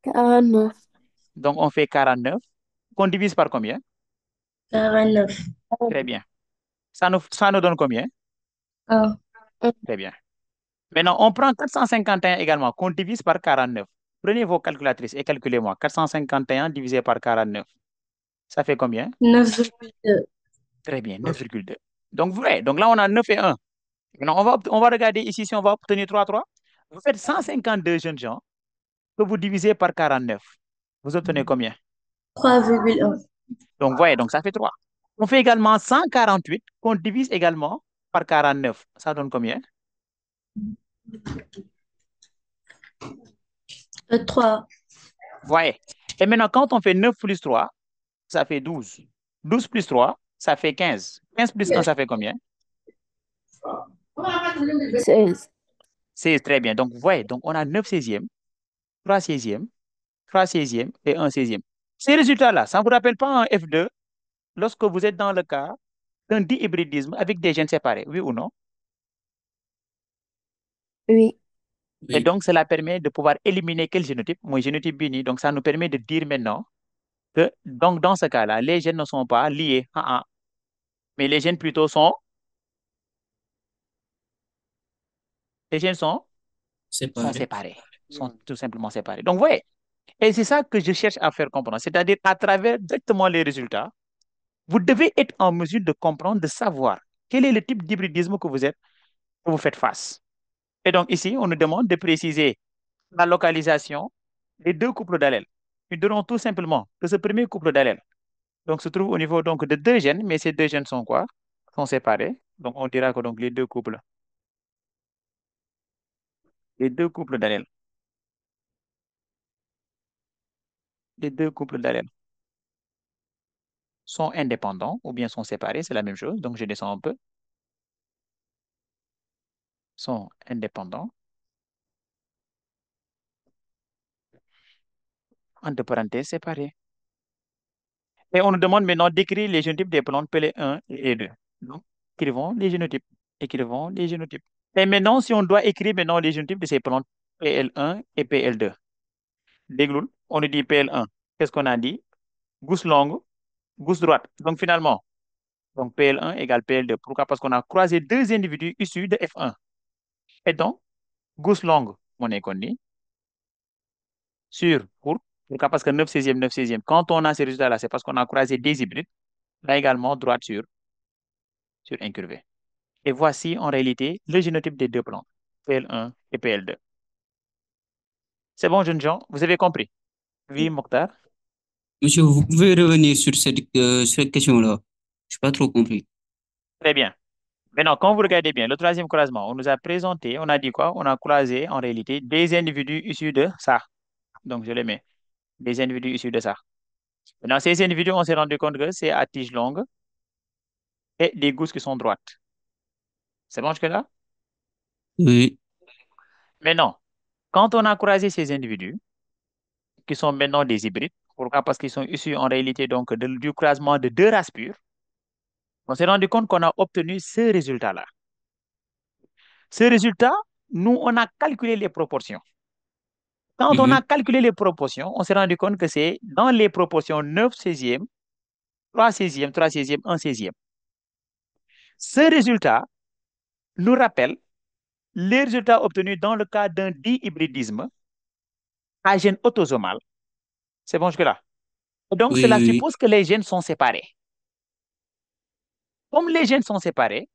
49. Donc, on fait 49, qu'on divise par combien? 49. Très bien. Ça nous donne combien? Ah, Très bien. Maintenant, on prend 451 également, qu'on divise par 49. Prenez vos calculatrices et calculez-moi. 451 divisé par 49. Ça fait combien? 9,2. Très bien, 9,2. Donc, vrai. Donc là, on a 9 et 1. Maintenant, on va regarder ici si on va obtenir 3. Vous faites 152 jeunes gens que vous divisez par 49. Vous obtenez combien? 3,1. Donc, voyez, donc ça fait 3. On fait également 148 qu'on divise également par 49. Ça donne combien? 3. Voyez. Et maintenant, quand on fait 9 plus 3, ça fait 12. 12 plus 3, ça fait 15. 15 plus 1, ça fait combien? 16. 16, très bien. Donc, vous voyez, donc on a 9 16e, 3 16e, 3 16e et 1 16e. Ces résultats-là, ça ne vous rappelle pas un F2 lorsque vous êtes dans le cas d'un dihybridisme avec des gènes séparés, oui ou non? Oui. Et Oui. donc, cela permet de pouvoir éliminer quel génotype? Mon génotype BINI. Donc, ça nous permet de dire maintenant que, donc, dans ce cas-là, les gènes ne sont pas liés, mais les gènes plutôt sont, les gènes sont Séparés. séparés, sont tout simplement séparés. Donc, vous voyez, et c'est ça que je cherche à faire comprendre, c'est-à-dire à travers directement les résultats, vous devez être en mesure de comprendre, de savoir quel est le type d'hybridisme que vous êtes, que vous faites face. Et donc, ici, on nous demande de préciser la localisation des deux couples d'allèles. Nous dirons tout simplement que ce premier couple d'allèles donc, se trouve au niveau donc, de deux gènes, mais ces deux gènes sont quoi? Sont séparés. Donc, on dira que donc, les deux couples d'allèles, les deux couples d'allèles sont indépendants ou bien sont séparés, c'est la même chose. Donc, je descends un peu. Sont indépendants, entre parenthèses, séparés. Et on nous demande maintenant d'écrire les génotypes des plantes PL1 et 2. Donc, écrivons les génotypes. Écrivons les génotypes. Et maintenant, si on doit écrire maintenant les génotypes de ces plantes PL1 et PL2. Dégloul, on nous dit PL1. Qu'est-ce qu'on a dit? Gousse longue, gousse droite. Donc, finalement, donc PL1 égale PL2. Pourquoi? Parce qu'on a croisé deux individus issus de F1. Et donc, gousse longue, on est connu. Sur courte. Pourquoi? Parce que 9 16e, 9 16e. Quand on a ces résultats-là, c'est parce qu'on a croisé des hybrides. Là également, droite sur incurvé. Et voici en réalité le génotype des deux plantes, PL1 et PL2. C'est bon, jeunes gens? Vous avez compris? Oui, Mokhtar? Monsieur, vous pouvez revenir sur cette question-là. Je n'ai pas trop compris. Très bien. Maintenant, quand vous regardez bien, le troisième croisement, on nous a présenté, on a dit quoi? On a croisé en réalité des individus issus de ça. Donc, je les mets. Des individus issus de ça. Maintenant, ces individus, on s'est rendu compte que c'est à tige longue et des gousses qui sont droites. C'est bon jusque-là? Oui. Maintenant, quand on a croisé ces individus, qui sont maintenant des hybrides, pourquoi? Parce qu'ils sont issus en réalité donc du croisement de deux races pures, on s'est rendu compte qu'on a obtenu ce résultat-là. Ce résultat, nous, on a calculé les proportions. Quand on a calculé les proportions, on s'est rendu compte que c'est dans les proportions 9 16e, 3 16e, 3 16e, 1 16e. Ce résultat nous rappelle les résultats obtenus dans le cas d'un dihybridisme à gène autosomal. C'est bon jusque-là? Donc, Oui, cela oui. suppose que les gènes sont séparés. Comme les gènes sont séparés,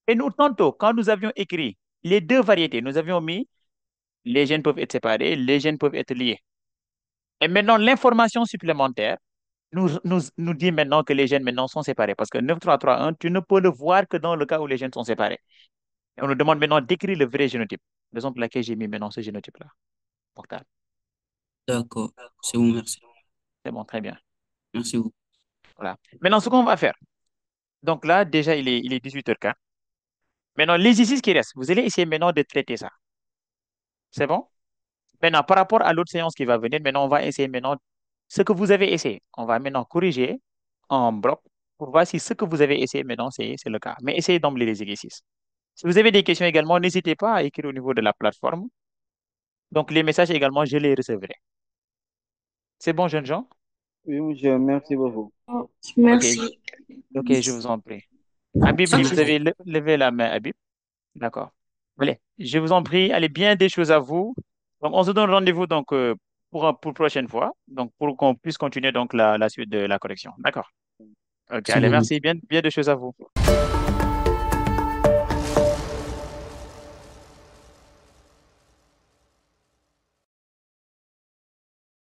et nous, tantôt, quand nous avions écrit les deux variétés, nous avions mis les gènes peuvent être séparés, les gènes peuvent être liés. Et maintenant, l'information supplémentaire nous dit maintenant que les gènes maintenant sont séparés. Parce que 9331, tu ne peux le voir que dans le cas où les gènes sont séparés. Et on nous demande maintenant d'écrire le vrai génotype. Raison pour laquelle j'ai mis maintenant ce génotype-là. Portable. D'accord. C'est bon, merci. C'est bon, très bien. Merci beaucoup. Voilà. Maintenant, ce qu'on va faire. Donc là, déjà, il est 18h04. Maintenant, l'exercice qui reste, vous allez essayer maintenant de traiter ça. C'est bon? Maintenant, par rapport à l'autre séance qui va venir, maintenant, on va essayer maintenant ce que vous avez essayé. On va maintenant corriger en bloc pour voir si ce que vous avez essayé maintenant, c'est le cas. Mais essayez d'emblée les exercices. Si vous avez des questions également, n'hésitez pas à écrire au niveau de la plateforme. Donc, les messages également, je les recevrai. C'est bon, jeunes gens? Oui, monsieur, merci beaucoup. Ok, Merci. ok, je vous en prie. Habib, vous avez levé la main, Habib. D'accord. Allez, je vous en prie, allez, bien des choses à vous. Donc, on se donne rendez-vous donc pour prochaine fois, donc pour qu'on puisse continuer donc la suite de la correction. D'accord. Ok, C'est allez, bon. merci, bien des choses à vous.